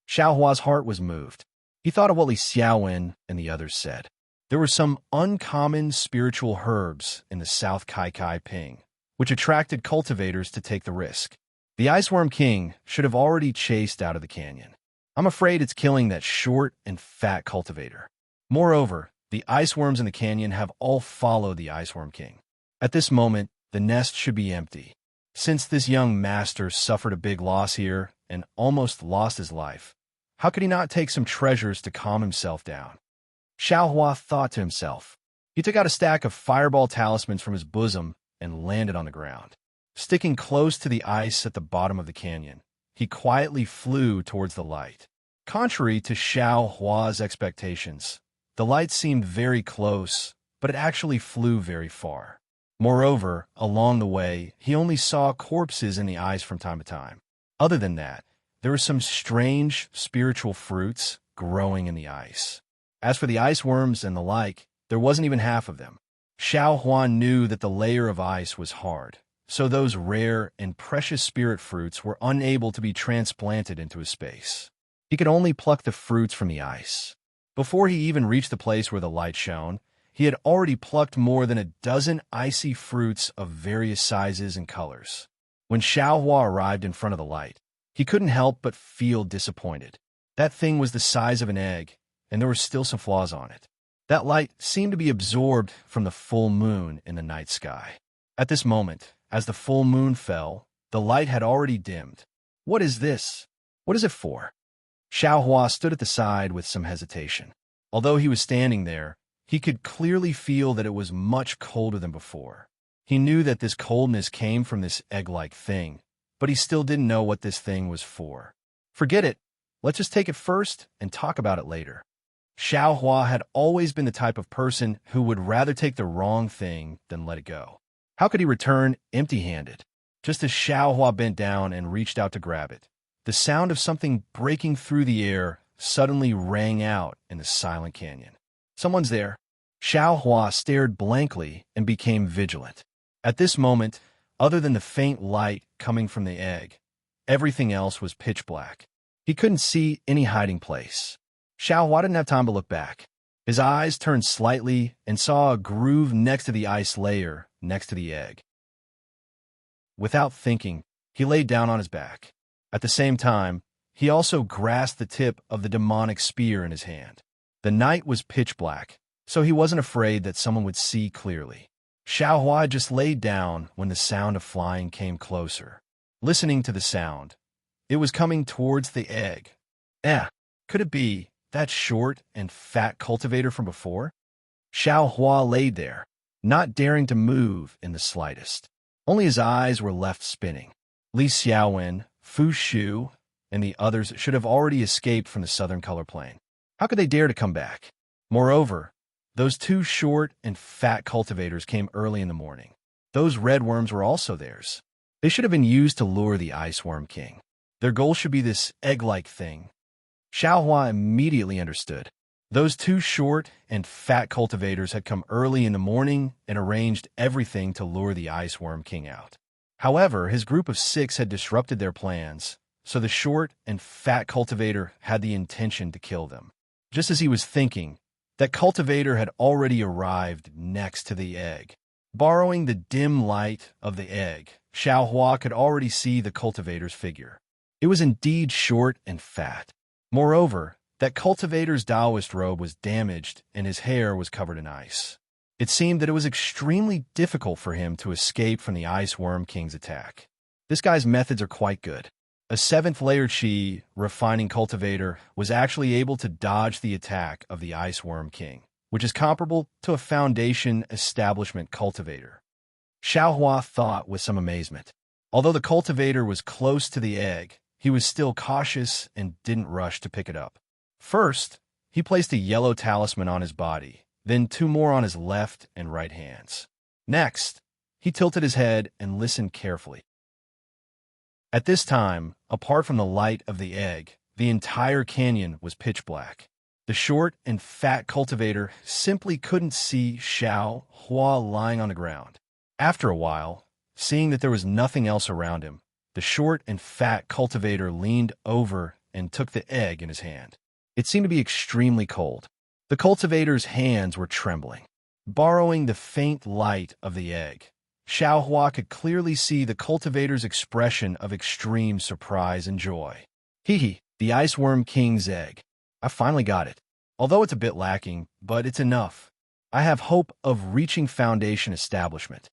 Xiaohua's heart was moved. He thought of what Li Xiaowen and the others said. There were some uncommon spiritual herbs in the South Kaikai Ping, which attracted cultivators to take the risk. The Iceworm King should have already chased out of the canyon. I'm afraid it's killing that short and fat cultivator. Moreover, the ice worms in the canyon have all followed the Ice Worm King. At this moment, the nest should be empty. Since this young master suffered a big loss here and almost lost his life, how could he not take some treasures to calm himself down? Xiaohua thought to himself. He took out a stack of fireball talismans from his bosom and landed on the ground. Sticking close to the ice at the bottom of the canyon, he quietly flew towards the light. Contrary to Xiaohua's expectations, the light seemed very close, but it actually flew very far. Moreover, along the way, he only saw corpses in the ice from time to time. Other than that, there were some strange spiritual fruits growing in the ice. As for the ice worms and the like, there wasn't even half of them. Xiaohua knew that the layer of ice was hard, so those rare and precious spirit fruits were unable to be transplanted into his space. He could only pluck the fruits from the ice. Before he even reached the place where the light shone, he had already plucked more than a dozen icy fruits of various sizes and colors. When Xiaohua arrived in front of the light, he couldn't help but feel disappointed. That thing was the size of an egg, and there were still some flaws on it. That light seemed to be absorbed from the full moon in the night sky. At this moment, as the full moon fell, the light had already dimmed. What is this? What is it for? Xiaohua stood at the side with some hesitation. Although he was standing there, he could clearly feel that it was much colder than before. He knew that this coldness came from this egg-like thing, but he still didn't know what this thing was for. Forget it. Let's just take it first and talk about it later. Xiaohua had always been the type of person who would rather take the wrong thing than let it go. How could he return empty-handed? Just as Xiaohua bent down and reached out to grab it, the sound of something breaking through the air suddenly rang out in the silent canyon. Someone's there. Xiaohua stared blankly and became vigilant. At this moment, other than the faint light coming from the egg, everything else was pitch black. He couldn't see any hiding place. Xiaohua didn't have time to look back. His eyes turned slightly and saw a groove next to the ice layer next to the egg. Without thinking, he laid down on his back. At the same time, he also grasped the tip of the demonic spear in his hand. The night was pitch black, so he wasn't afraid that someone would see clearly. Xiaohua just laid down when the sound of flying came closer. Listening to the sound, it was coming towards the egg. Could it be that short and fat cultivator from before? Xiaohua laid there, not daring to move in the slightest. Only his eyes were left spinning. Li Xiaowen, Fu Shu, and the others should have already escaped from the southern color plane. How could they dare to come back? Moreover, those two short and fat cultivators came early in the morning. Those red worms were also theirs. They should have been used to lure the Ice Worm King. Their goal should be this egg-like thing. Xiaohua immediately understood. Those two short and fat cultivators had come early in the morning and arranged everything to lure the Ice Worm King out. However, his group of 6 had disrupted their plans, so the short and fat cultivator had the intention to kill them. Just as he was thinking, that cultivator had already arrived next to the egg. Borrowing the dim light of the egg, Xiaohua could already see the cultivator's figure. It was indeed short and fat. Moreover, that cultivator's Taoist robe was damaged and his hair was covered in ice. It seemed that it was extremely difficult for him to escape from the Ice Worm King's attack. This guy's methods are quite good. A 7th-layer Qi refining cultivator was actually able to dodge the attack of the Ice Worm King, which is comparable to a Foundation establishment cultivator. Xiaohua thought with some amazement. Although the cultivator was close to the egg, he was still cautious and didn't rush to pick it up. First, he placed a yellow talisman on his body, then 2 more on his left and right hands. Next, he tilted his head and listened carefully. At this time, apart from the light of the egg, the entire canyon was pitch black. The short and fat cultivator simply couldn't see Xiaohua lying on the ground. After a while, seeing that there was nothing else around him, the short and fat cultivator leaned over and took the egg in his hand. It seemed to be extremely cold. The cultivator's hands were trembling. Borrowing the faint light of the egg, Xiaohua could clearly see the cultivator's expression of extreme surprise and joy. The Ice Worm King's egg. I finally got it. Although it's a bit lacking, but it's enough. I have hope of reaching foundation establishment.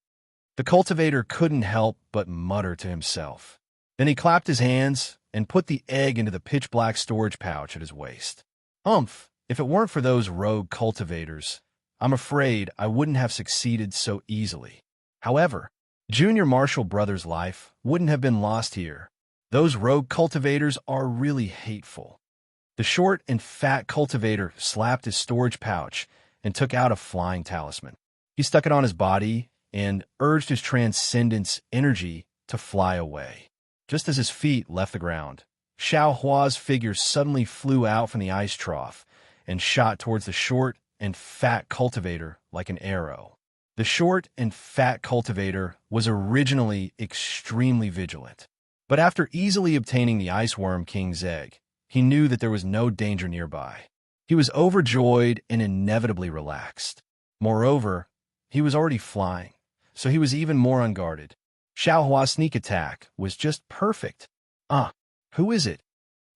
The cultivator couldn't help but mutter to himself. Then he clapped his hands and put the egg into the pitch-black storage pouch at his waist. If it weren't for those rogue cultivators, I'm afraid I wouldn't have succeeded so easily. However, Junior Marshall Brothers' life wouldn't have been lost here. Those rogue cultivators are really hateful. The short and fat cultivator slapped his storage pouch and took out a flying talisman. He stuck it on his body and urged his transcendence energy to fly away. Just as his feet left the ground, Xiao Hua's figure suddenly flew out from the ice trough and shot towards the short and fat cultivator like an arrow. The short and fat cultivator was originally extremely vigilant, but after easily obtaining the Ice Worm King's egg, he knew that there was no danger nearby. He was overjoyed and inevitably relaxed. Moreover, he was already flying, so he was even more unguarded. Xiao Hua's sneak attack was just perfect. Who is it?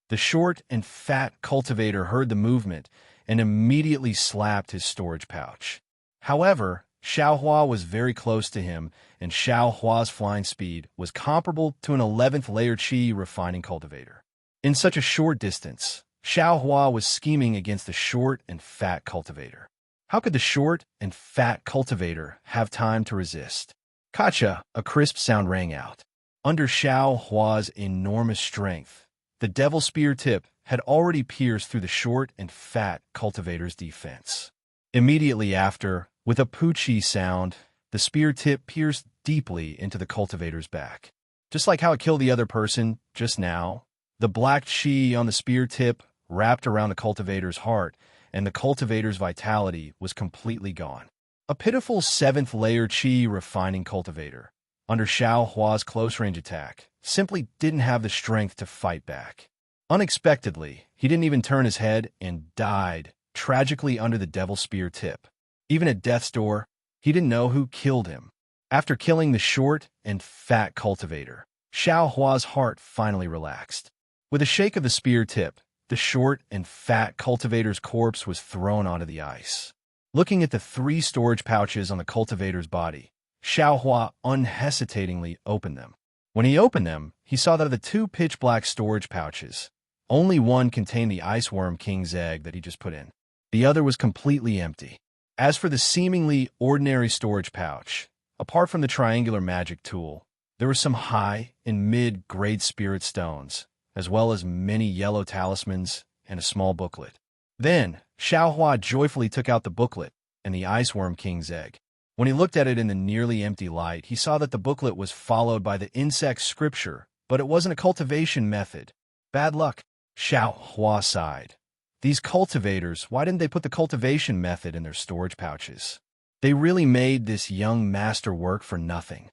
The short and fat cultivator heard the movement and immediately slapped his storage pouch. However, Xiao Hua was very close to him, and Xiao Hua's flying speed was comparable to an 11th layer Qi refining cultivator. In such a short distance, Xiao Hua was scheming against the short and fat cultivator. How could the short and fat cultivator have time to resist? Kacha, a crisp sound rang out. Under Xiao Hua's enormous strength, the devil spear tip had already pierced through the short and fat cultivator's defense. Immediately after, with a poochie sound, the spear tip pierced deeply into the cultivator's back. Just like how it killed the other person just now, the black Qi on the spear tip wrapped around the cultivator's heart, and the cultivator's vitality was completely gone. A pitiful 7th layer Qi refining cultivator, under Xiao Hua's close-range attack, simply didn't have the strength to fight back. Unexpectedly, he didn't even turn his head and died tragically under the devil spear tip. Even at death's door, he didn't know who killed him. After killing the short and fat cultivator, Xiao Hua's heart finally relaxed. With a shake of the spear tip, the short and fat cultivator's corpse was thrown onto the ice. Looking at the 3 storage pouches on the cultivator's body, Xiao Hua unhesitatingly opened them. When he opened them, he saw that of the 2 pitch-black storage pouches, only one contained the Ice Worm King's egg that he just put in. The other was completely empty. As for the seemingly ordinary storage pouch, apart from the triangular magic tool, there were some high and mid-grade spirit stones, as well as many yellow talismans and a small booklet. Then, Xiao Hua joyfully took out the booklet and the Ice Worm King's egg. When he looked at it in the nearly empty light, he saw that the booklet was followed by the insect scripture, but it wasn't a cultivation method. Bad luck, Xiao Hua sighed. These cultivators, why didn't they put the cultivation method in their storage pouches? They really made this young master work for nothing.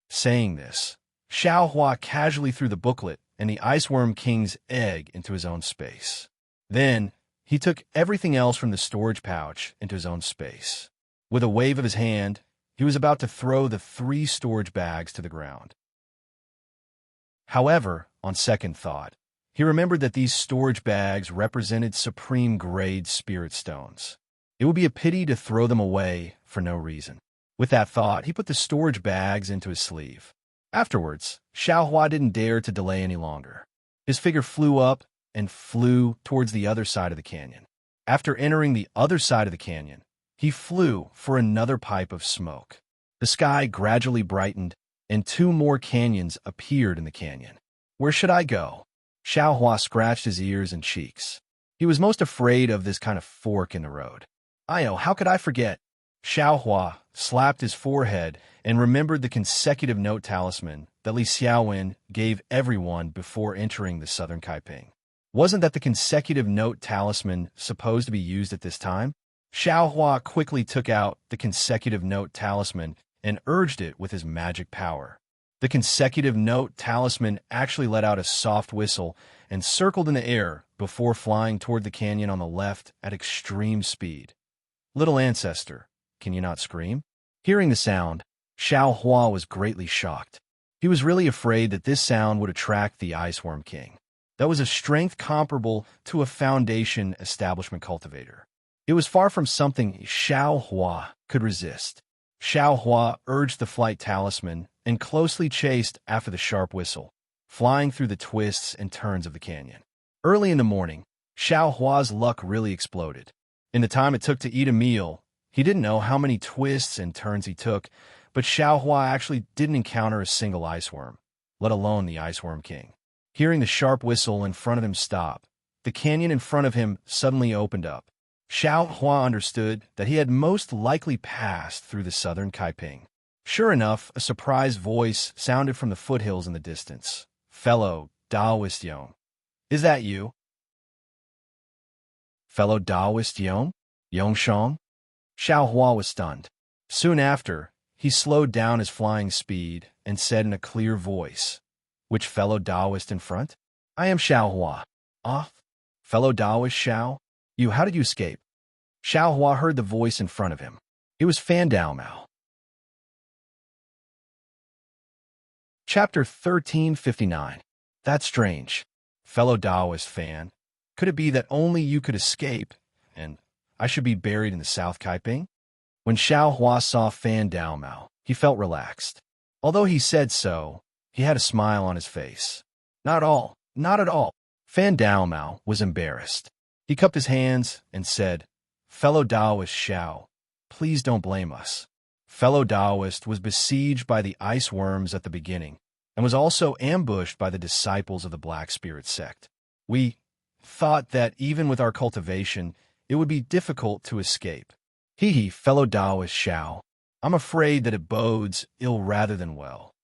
Saying this, Xiao Hua casually threw the booklet and the Ice Worm King's egg into his own space. Then, he took everything else from the storage pouch into his own space. With a wave of his hand, he was about to throw the 3 storage bags to the ground. However, on second thought, he remembered that these storage bags represented supreme-grade spirit stones. It would be a pity to throw them away for no reason. With that thought, he put the storage bags into his sleeve. Afterwards, Xiao Hua didn't dare to delay any longer. His figure flew up and flew towards the other side of the canyon. After entering the other side of the canyon, he flew for another pipe of smoke. The sky gradually brightened, and 2 more canyons appeared in the canyon. Where should I go? Xiao Hua scratched his ears and cheeks. He was most afraid of this kind of fork in the road. How could I forget? Xiao Hua slapped his forehead and remembered the consecutive note talisman that Li Xiaowen gave everyone before entering the southern Kaiping. Wasn't that the consecutive note talisman supposed to be used at this time? Xiao Hua quickly took out the consecutive note talisman and urged it with his magic power. The consecutive note talisman actually let out a soft whistle and circled in the air before flying toward the canyon on the left at extreme speed. Little ancestor, can you not scream? Hearing the sound, Xiao Hua was greatly shocked. He was really afraid that this sound would attract the Ice Worm King. that was a strength comparable to a foundation establishment cultivator. It was far from something Xiao Hua could resist. Xiao Hua urged the flight talisman and closely chased after the sharp whistle, flying through the twists and turns of the canyon. Early in the morning, Xiao Hua's luck really exploded. In the time it took to eat a meal, he didn't know how many twists and turns he took, but Xiao Hua actually didn't encounter a single iceworm, let alone the Iceworm King. Hearing the sharp whistle in front of him stop, the canyon in front of him suddenly opened up. Xiao Hua understood that he had most likely passed through the southern Kaiping. Sure enough, a surprised voice sounded from the foothills in the distance. "Fellow Taoist Yong, is that you?" Fellow Taoist Yong? Yongshang? Xiao Hua was stunned. Soon after, he slowed down his flying speed and said in a clear voice, "Which fellow Taoist in front?" "I am Xiao Hua." "Ah? Fellow Taoist Xiao? How did you escape?" Xiao Hua heard the voice in front of him. It was Fan Dao Mao. Chapter 1359. That's strange. Fellow Taoist Fan, could it be that only you could escape, and I should be buried in the South Kaiping? When Xiao Hua saw Fan Dao Mao, he felt relaxed. Although he said so, he had a smile on his face. Not at all. Fan Dao Mao was embarrassed. He cupped his hands and said, "Fellow Taoist Xiao, please don't blame us." Fellow Taoist was besieged by the ice worms at the beginning, and was also ambushed by the disciples of the Black Spirit sect. We thought that even with our cultivation, it would be difficult to escape. Fellow Taoist Xiao, I'm afraid that it bodes ill rather than well.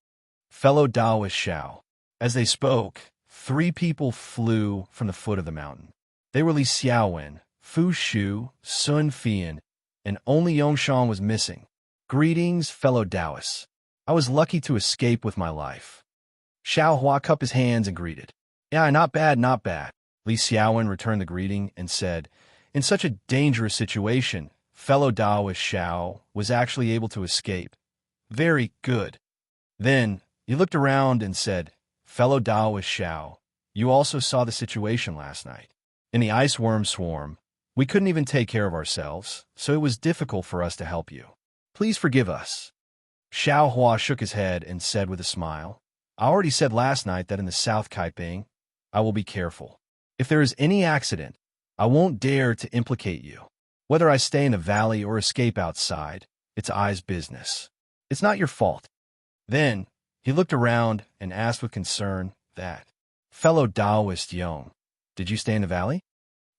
Fellow Taoist Xiao. As they spoke, 3 people flew from the foot of the mountain. They were Li Xiaowen, Fu Shu, Sun Fian, and only Yongshang was missing. "Greetings, fellow Taoists. I was lucky to escape with my life." Xiao Hua cupped his hands and greeted. "Yeah, not bad. Li Xiaowen returned the greeting and said, "In such a dangerous situation, fellow Taoist Xiao was actually able to escape. Very good." Then he looked around and said, "Fellow Taoist Xiao, you also saw the situation last night. In the iceworm swarm, we couldn't even take care of ourselves, so it was difficult for us to help you. Please forgive us." Xiao Hua shook his head and said with a smile, "I already said last night that in the South Kaiping, I will be careful. If there is any accident, I won't dare to implicate you. Whether I stay in the valley or escape outside, it's I's business. It's not your fault." Then he looked around and asked with concern that, "Fellow Taoist Yong, did you stay in the valley?"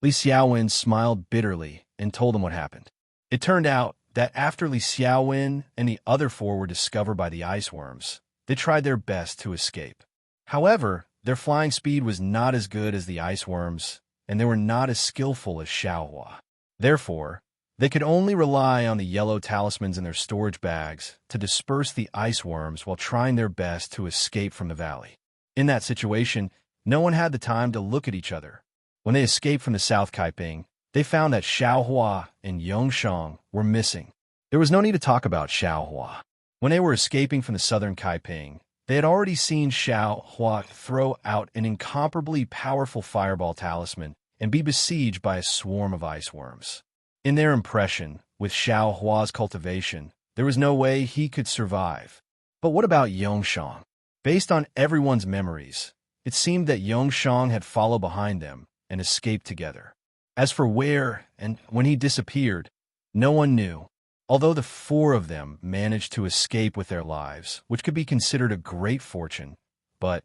Li Xiaowen smiled bitterly and told him what happened. It turned out that after Li Xiaowen and the other 4 were discovered by the iceworms, they tried their best to escape. However, their flying speed was not as good as the iceworms, and they were not as skillful as Xiao Hua. Therefore, they could only rely on the yellow talismans in their storage bags to disperse the iceworms while trying their best to escape from the valley. In that situation, no one had the time to look at each other. When they escaped from the South Kaiping, they found that Xiao Hua and Yongshang were missing. There was no need to talk about Xiao Hua. When they were escaping from the southern Kaiping, they had already seen Xiao Hua throw out an incomparably powerful fireball talisman and be besieged by a swarm of iceworms. In their impression, with Xiao Hua's cultivation, there was no way he could survive. But what about Yongshang? Based on everyone's memories, it seemed that Yongshang had followed behind them and escaped together. As for where and when he disappeared, no one knew. Although the 4 of them managed to escape with their lives, which could be considered a great fortune, but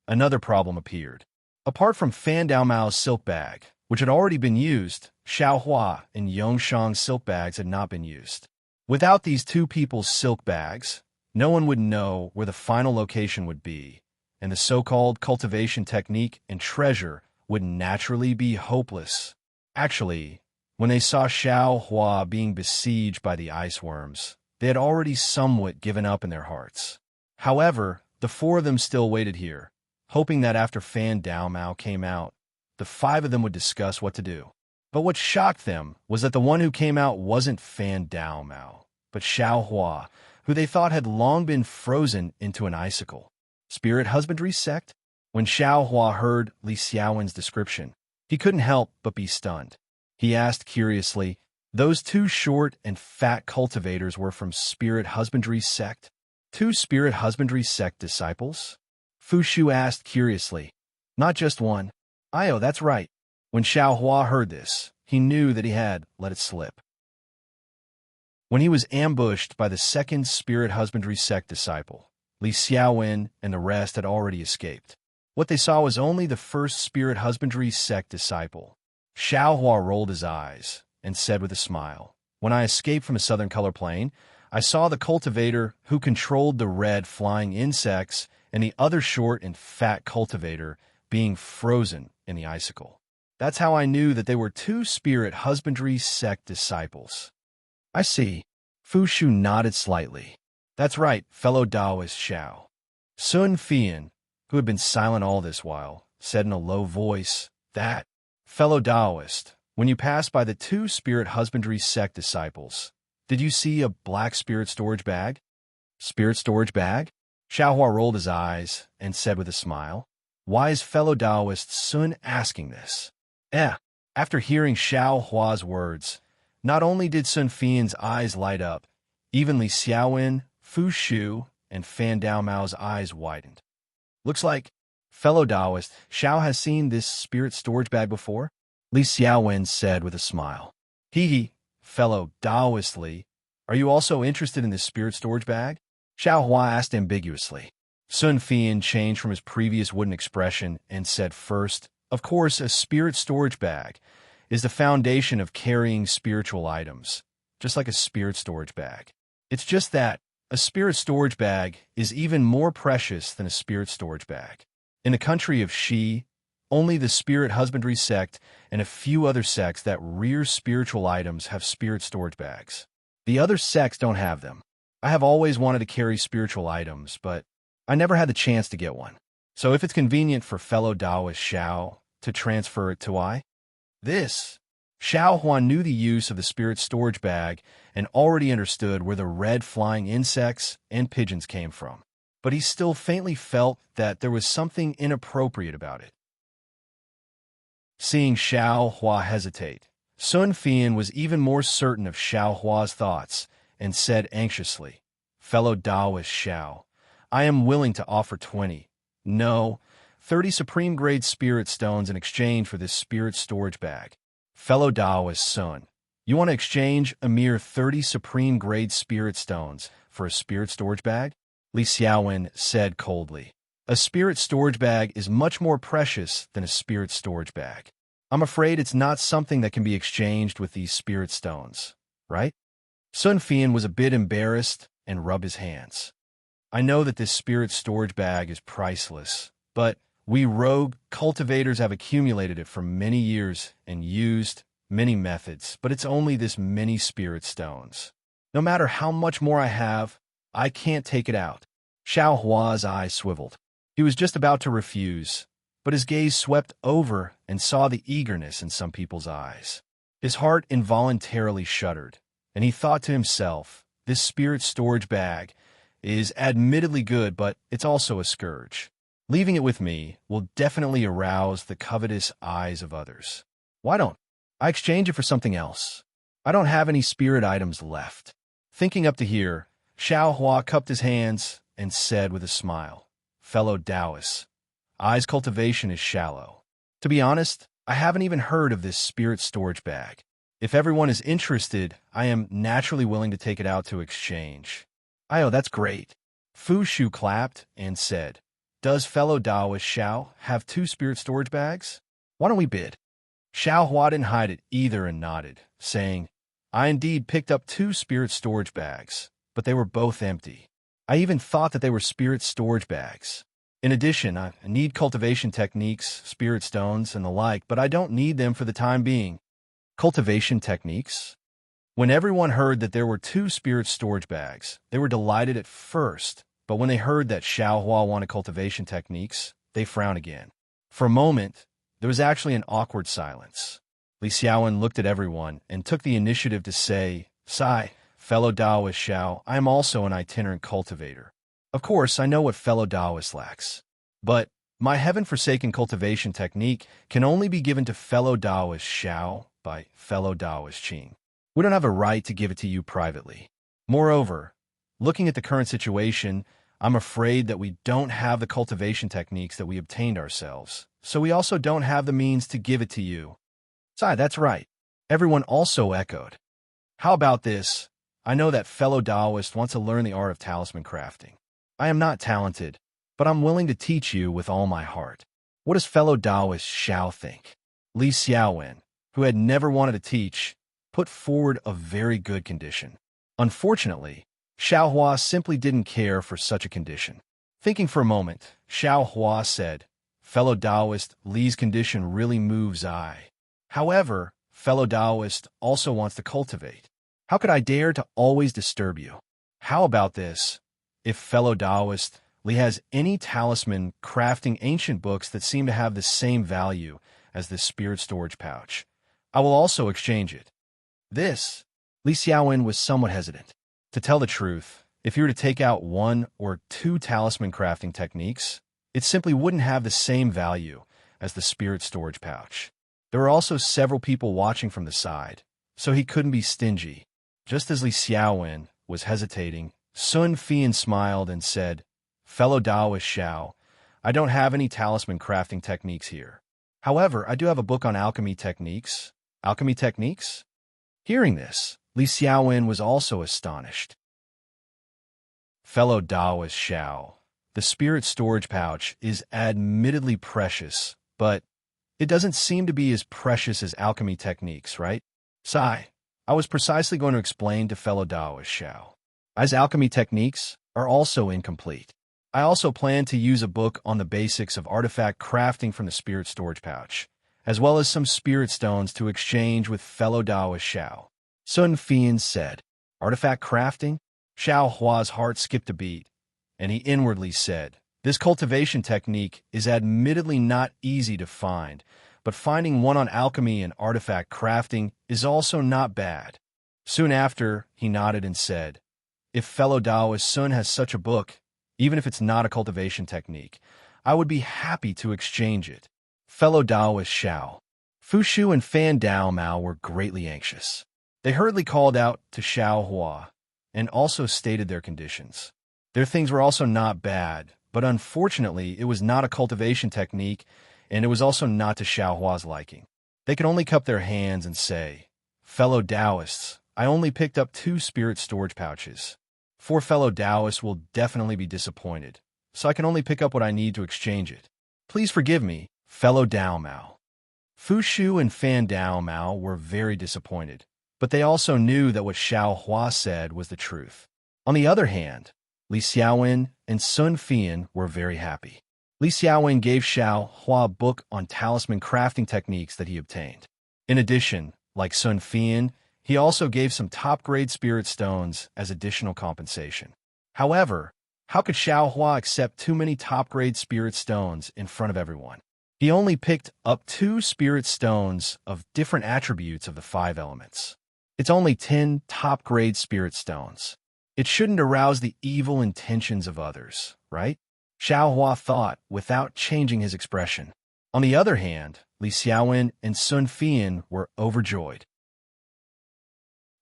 another problem appeared. Apart from Fan Dao Mao's silk bag, which had already been used, Xiao Hua and Yongshang's silk bags had not been used. Without these 2 people's silk bags, no one would know where the final location would be, and the so-called cultivation technique and treasure would naturally be hopeless. Actually, when they saw Xiao Hua being besieged by the iceworms, they had already somewhat given up in their hearts. However, the 4 of them still waited here, hoping that after Fan Dao Mao came out, the 5 of them would discuss what to do. But what shocked them was that the one who came out wasn't Fan Dao Mao, but Xiao Hua, who they thought had long been frozen into an icicle. Spirit husbandry sect? When Xiao Hua heard Li Xiaowen's description, he couldn't help but be stunned. He asked curiously, "Those two short and fat cultivators were from Spirit Husbandry sect? Two Spirit Husbandry sect disciples?" Fu Shu asked curiously. "Not just one." "Ayo, that's right." When Xiao Hua heard this, he knew that he had let it slip. When he was ambushed by the second Spirit Husbandry sect disciple, Li Xiaowen and the rest had already escaped. What they saw was only the first Spirit Husbandry sect disciple. Xiao Hua rolled his eyes and said with a smile, "When I escaped from a southern color plane, I saw the cultivator who controlled the red flying insects and the other short and fat cultivator being frozen in the icicle. That's how I knew that they were two Spirit Husbandry sect disciples." "I see." Fu Shu nodded slightly. "That's right, fellow Taoist Xiao." Sun Fian, who had been silent all this while, said in a low voice, "That, fellow Taoist, when you passed by the two Spirit Husbandry sect disciples, did you see a black spirit storage bag?" "Spirit storage bag?" Xiao Hua rolled his eyes and said with a smile, "Why is fellow Taoist Sun asking this?" After hearing Xiao Hua's words, not only did Sun Fian's eyes light up, even Li Xiaowen, Fu Shu, and Fan Dao Mao's eyes widened. "Looks like, fellow Taoist, Xiao has seen this spirit storage bag before?" Li Xiaowen said with a smile. Hee, fellow Taoist Li, are you also interested in this spirit storage bag?" Xiao Hua asked ambiguously. Sun Fian changed from his previous wooden expression and said first, "Of course, a spirit storage bag is the foundation of carrying spiritual items, just like a spirit storage bag. It's just that a spirit storage bag is even more precious than a spirit storage bag. In the country of Shi, only the Spirit Husbandry sect and a few other sects that rear spiritual items have spirit storage bags. The other sects don't have them. I have always wanted to carry spiritual items, but I never had the chance to get one. So if it's convenient for fellow Taoist Xiao to transfer it to this." Xiao Hua knew the use of the spirit storage bag and already understood where the red flying insects and pigeons came from, but he still faintly felt that there was something inappropriate about it. Seeing Xiao Hua hesitate, Sun Fian was even more certain of Xiao Hua's thoughts and said anxiously, "Fellow Taoist Xiao, I am willing to offer 30 supreme-grade spirit stones in exchange for this spirit storage bag." "Fellow Taoist Sun, you want to exchange a mere 30 supreme-grade spirit stones for a spirit storage bag?" Li Xiaowen said coldly. "A spirit storage bag is much more precious than a spirit storage bag. I'm afraid it's not something that can be exchanged with these spirit stones, right?" Sun Fian was a bit embarrassed and rubbed his hands. "I know that this spirit storage bag is priceless, but we rogue cultivators have accumulated it for many years and used many methods, but it's only this many spirit stones. No matter how much more I have, I can't take it out." Xiao Hua's eyes swiveled. He was just about to refuse, but his gaze swept over and saw the eagerness in some people's eyes. His heart involuntarily shuddered, and he thought to himself, "This spirit storage bag is admittedly good, but it's also a scourge. Leaving it with me will definitely arouse the covetous eyes of others. Why don't I exchange it for something else? I don't have any spirit items left." Thinking up to here, Xiao Hua cupped his hands and said with a smile, "Fellow Taoists, I's cultivation is shallow. To be honest, I haven't even heard of this spirit storage bag. If everyone is interested, I am naturally willing to take it out to exchange." "Ayo, that's great." Fu Shu clapped and said, "Does fellow Taoist Xiao have 2 spirit storage bags? Why don't we bid?" Xiao Hua didn't hide it either and nodded, saying, "I indeed picked up 2 spirit storage bags, but they were both empty. I even thought that they were spirit storage bags. In addition, I need cultivation techniques, spirit stones, and the like, but I don't need them for the time being." Cultivation techniques? When everyone heard that there were 2 spirit storage bags, they were delighted at first, but when they heard that Xiao Hua wanted cultivation techniques, they frowned again. For a moment, there was actually an awkward silence. Li Xiaowen looked at everyone and took the initiative to say, "Sai, fellow Taoist Xiao, I am also an itinerant cultivator. Of course, I know what fellow Taoist lacks. But My heaven-forsaken cultivation technique can only be given to fellow Taoist Xiao by fellow Taoist Qing. We don't have a right to give it to you privately. Moreover, looking at the current situation, I'm afraid that we don't have the cultivation techniques that we obtained ourselves, so we also don't have the means to give it to you. Sai, that's right. Everyone also echoed. How about this? I know that fellow Taoist wants to learn the art of talisman crafting. I am not talented, but I'm willing to teach you with all my heart. What does fellow Taoist Xiao think? Li Xiaowen, who had never wanted to teach, put forward a very good condition. Unfortunately, Xiao Hua simply didn't care for such a condition. Thinking for a moment, Xiao Hua said, fellow Taoist, Li's condition really moves I. However, fellow Taoist also wants to cultivate. How could I dare to always disturb you? How about this? If fellow Taoist, Li has any talisman crafting ancient books that seem to have the same value as this spirit storage pouch, I will also exchange it. This, Li Xiaowen was somewhat hesitant. To tell the truth, if you were to take out 1 or 2 talisman crafting techniques, it simply wouldn't have the same value as the spirit storage pouch. There were also several people watching from the side, so he couldn't be stingy. Just as Li Xiaowen was hesitating, Sun Fian smiled and said, fellow Taoist Xiao, I don't have any talisman crafting techniques here. However, I do have a book on alchemy techniques. Alchemy techniques? Hearing this, Li Xiaowen was also astonished. Fellow Taoist Xiao, the spirit storage pouch is admittedly precious, but it doesn't seem to be as precious as alchemy techniques, right? Sai, I was precisely going to explain to fellow Taoist Xiao. As alchemy techniques are also incomplete. I also plan to use a book on the basics of artifact crafting from the spirit storage pouch, as well as some spirit stones to exchange with fellow Taoist Xiao. Sun Fian said, artifact crafting? Xiao Hua's heart skipped a beat, and he inwardly said, this cultivation technique is admittedly not easy to find, but finding one on alchemy and artifact crafting is also not bad. Soon after, he nodded and said, if fellow Taoist Sun has such a book, even if it's not a cultivation technique, I would be happy to exchange it. Fellow Taoist Xiao, Fu Shu and Fan Dao Mao were greatly anxious. They hurriedly called out to Xiao Hua and also stated their conditions. Their things were also not bad, but unfortunately it was not a cultivation technique and it was also not to Xiao Hua's liking. They could only cup their hands and say, fellow Taoists, I only picked up 2 spirit storage pouches. 4 fellow Taoists will definitely be disappointed, so I can only pick up what I need to exchange it. Please forgive me, fellow Dao Mao. Fu Shu and Fan Dao Mao were very disappointed, but they also knew that what Xiao Hua said was the truth. On the other hand, Li Xiaowen and Sun Fian were very happy. Li Xiaowen gave Xiao Hua a book on talisman crafting techniques that he obtained. In addition, like Sun Fian, he also gave some top-grade spirit stones as additional compensation. However, how could Xiao Hua accept too many top-grade spirit stones in front of everyone? He only picked up 2 spirit stones of different attributes of the 5 elements. It's only 10 top-grade spirit stones. It shouldn't arouse the evil intentions of others, right? Xiao Hua thought without changing his expression. On the other hand, Li Xiaowen and Sun Fian were overjoyed.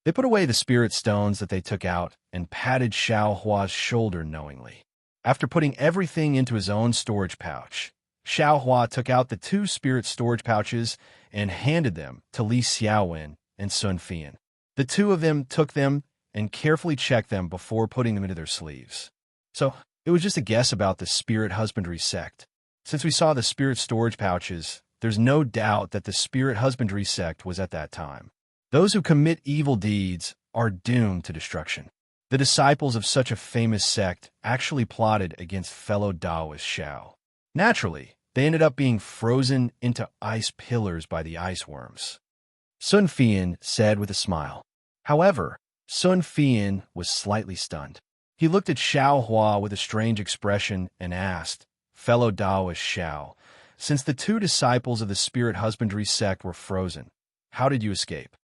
They put away the spirit stones that they took out and patted Xiao Hua's shoulder knowingly. After putting everything into his own storage pouch, Xiao Hua took out the 2 spirit storage pouches and handed them to Li Xiaowen and Sun Fian. The 2 of them took them and carefully checked them before putting them into their sleeves. So, it was just a guess about the spirit husbandry sect. Since we saw the spirit storage pouches, there's no doubt that the spirit husbandry sect was at that time. Those who commit evil deeds are doomed to destruction. The disciples of such a famous sect actually plotted against fellow Taoist Xiao. Naturally, they ended up being frozen into ice pillars by the ice worms. Sun Fian said with a smile. However, Sun Fian was slightly stunned. He looked at Xiao Hua with a strange expression and asked, fellow Taoist Xiao, since the 2 disciples of the spirit husbandry sect were frozen, how did you escape?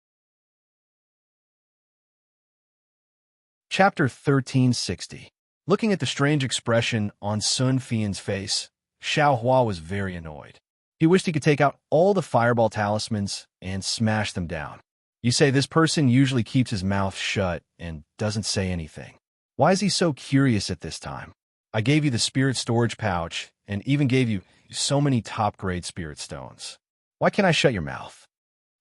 Chapter 1360. Looking at the strange expression on Sun Fian's face, Xiao Hua was very annoyed. He wished he could take out all the fireball talismans and smash them down. You say this person usually keeps his mouth shut and doesn't say anything. Why is he so curious at this time? I gave you the spirit storage pouch and even gave you so many top-grade spirit stones. Why can't I shut your mouth?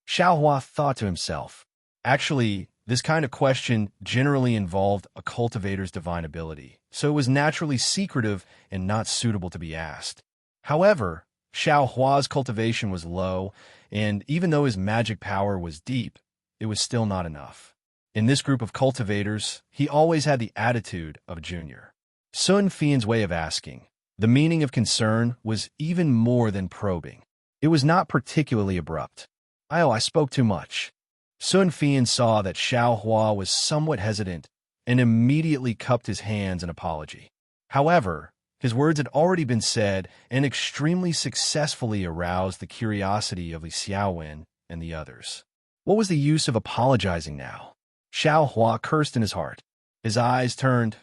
Xiao Hua thought to himself. Actually, this kind of question generally involved a cultivator's divine ability, so it was naturally secretive and not suitable to be asked. However, Xiao Hua's cultivation was low, and even though his magic power was deep, it was still not enough. In this group of cultivators, he always had the attitude of a junior. Sun Fian's way of asking, the meaning of concern, was even more than probing. It was not particularly abrupt. I spoke too much. Sun Fian saw that Xiao Hua was somewhat hesitant and immediately cupped his hands in apology. However, his words had already been said and extremely successfully aroused the curiosity of Li Xiaowen and the others. What was the use of apologizing now? Xiao Hua cursed in his heart. His eyes turned,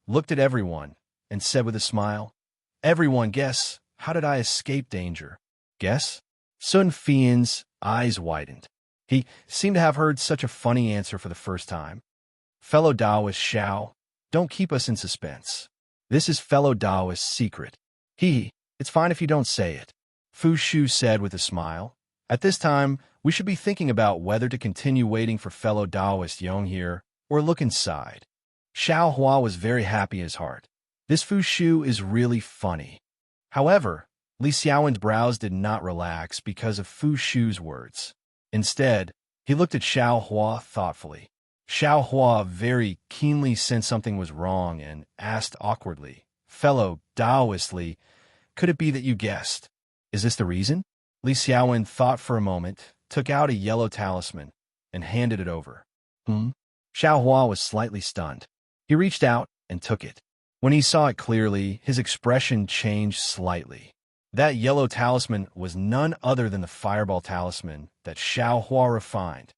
looked at everyone, and said with a smile, "Everyone, guess, how did I escape danger? Guess?" Sun Fian's eyes widened. He seemed to have heard such a funny answer for the first time. Fellow Taoist Xiao, don't keep us in suspense. This is fellow Taoist's secret. It's fine if you don't say it. Fu Shu said with a smile. At this time, we should be thinking about whether to continue waiting for fellow Taoist Yong here or look inside. Xiao Hua was very happy in his heart. This Fu Shu is really funny. However, Li Xiaowen's brows did not relax because of Fu Shu's words. Instead, he looked at Xiao Hua thoughtfully. Xiao Hua very keenly sensed something was wrong and asked awkwardly, "Fellow Taoist Li, could it be that you guessed? Is this the reason?" Li Xiaowen thought for a moment, took out a yellow talisman, and handed it over. Xiao Hua was slightly stunned. He reached out and took it. When he saw it clearly, his expression changed slightly. That yellow talisman was none other than the fireball talisman that Xiao Hua refined.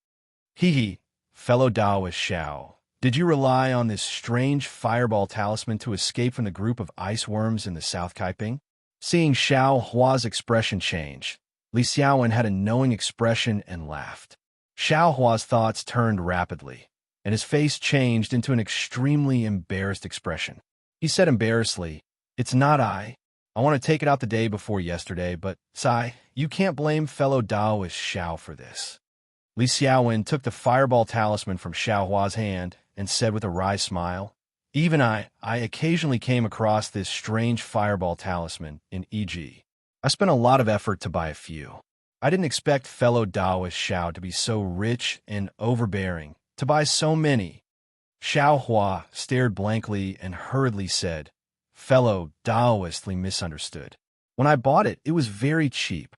Fellow Taoist Xiao, did you rely on this strange fireball talisman to escape from the group of ice worms in the South Kaiping? Seeing Xiao Hua's expression change, Li Xiaowen had a knowing expression and laughed. Xiao Hua's thoughts turned rapidly, and his face changed into an extremely embarrassed expression. He said embarrassedly, "It's not I. I want to take it out the day before yesterday, but, Sai, you can't blame fellow Taoist Xiao for this." Li Xiaowen took the fireball talisman from Xiao Hua's hand and said with a wry smile, "Even I occasionally came across this strange fireball talisman in E.G. I spent a lot of effort to buy a few. I didn't expect fellow Taoist Xiao to be so rich and overbearing, to buy so many." Xiao Hua stared blankly and hurriedly said, "Fellow Taoist Li misunderstood. When I bought it, it was very cheap."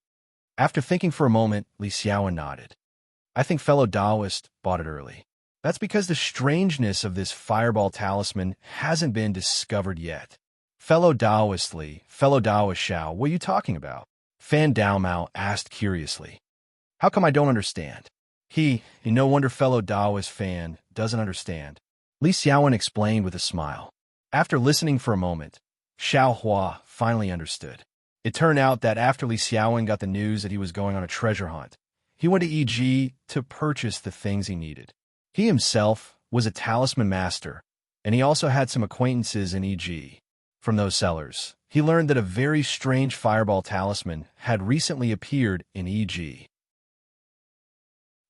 After thinking for a moment, Li Xiaowen nodded. "I think fellow Taoist bought it early. That's because the strangeness of this fireball talisman hasn't been discovered yet." "Fellow Taoist Li, fellow Taoist Xiao, what are you talking about?" Fan Daomao asked curiously. "How come I don't understand?" No wonder fellow Taoist Fan doesn't understand. Li Xiaowen explained with a smile. After listening for a moment, Xiao Hua finally understood. It turned out that after Li Xiaowen got the news that he was going on a treasure hunt, he went to E.G. to purchase the things he needed. He himself was a talisman master, and he also had some acquaintances in E.G. From those sellers, he learned that a very strange fireball talisman had recently appeared in E.G.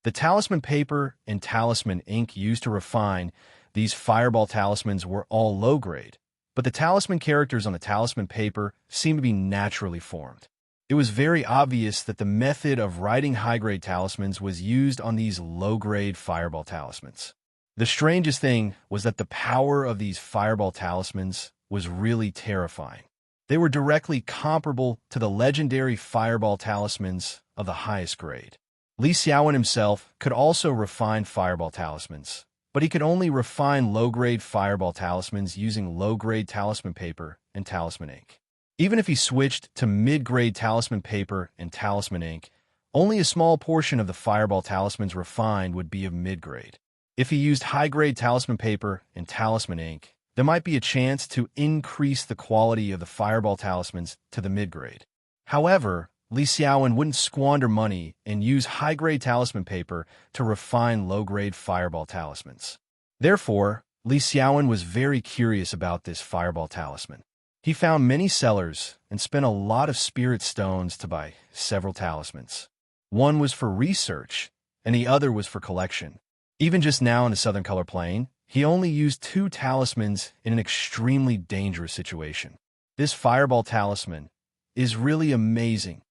The talisman paper and talisman ink used to refine these fireball talismans were all low-grade, but the talisman characters on the talisman paper seemed to be naturally formed. It was very obvious that the method of writing high-grade talismans was used on these low-grade fireball talismans. The strangest thing was that the power of these fireball talismans was really terrifying. They were directly comparable to the legendary fireball talismans of the highest grade. Li Xiaowen himself could also refine fireball talismans, but he could only refine low-grade fireball talismans using low-grade talisman paper and talisman ink. Even if he switched to mid-grade talisman paper and talisman ink, only a small portion of the fireball talismans refined would be of mid-grade. If he used high-grade talisman paper and talisman ink, there might be a chance to increase the quality of the fireball talismans to the mid-grade. However, Li Xiaowen wouldn't squander money and use high-grade talisman paper to refine low-grade fireball talismans. Therefore, Li Xiaowen was very curious about this fireball talisman. He found many sellers and spent a lot of spirit stones to buy several talismans. One was for research, and the other was for collection. Even just now in the Southern Color Plain, he only used 2 talismans in an extremely dangerous situation. This fireball talisman is really amazing.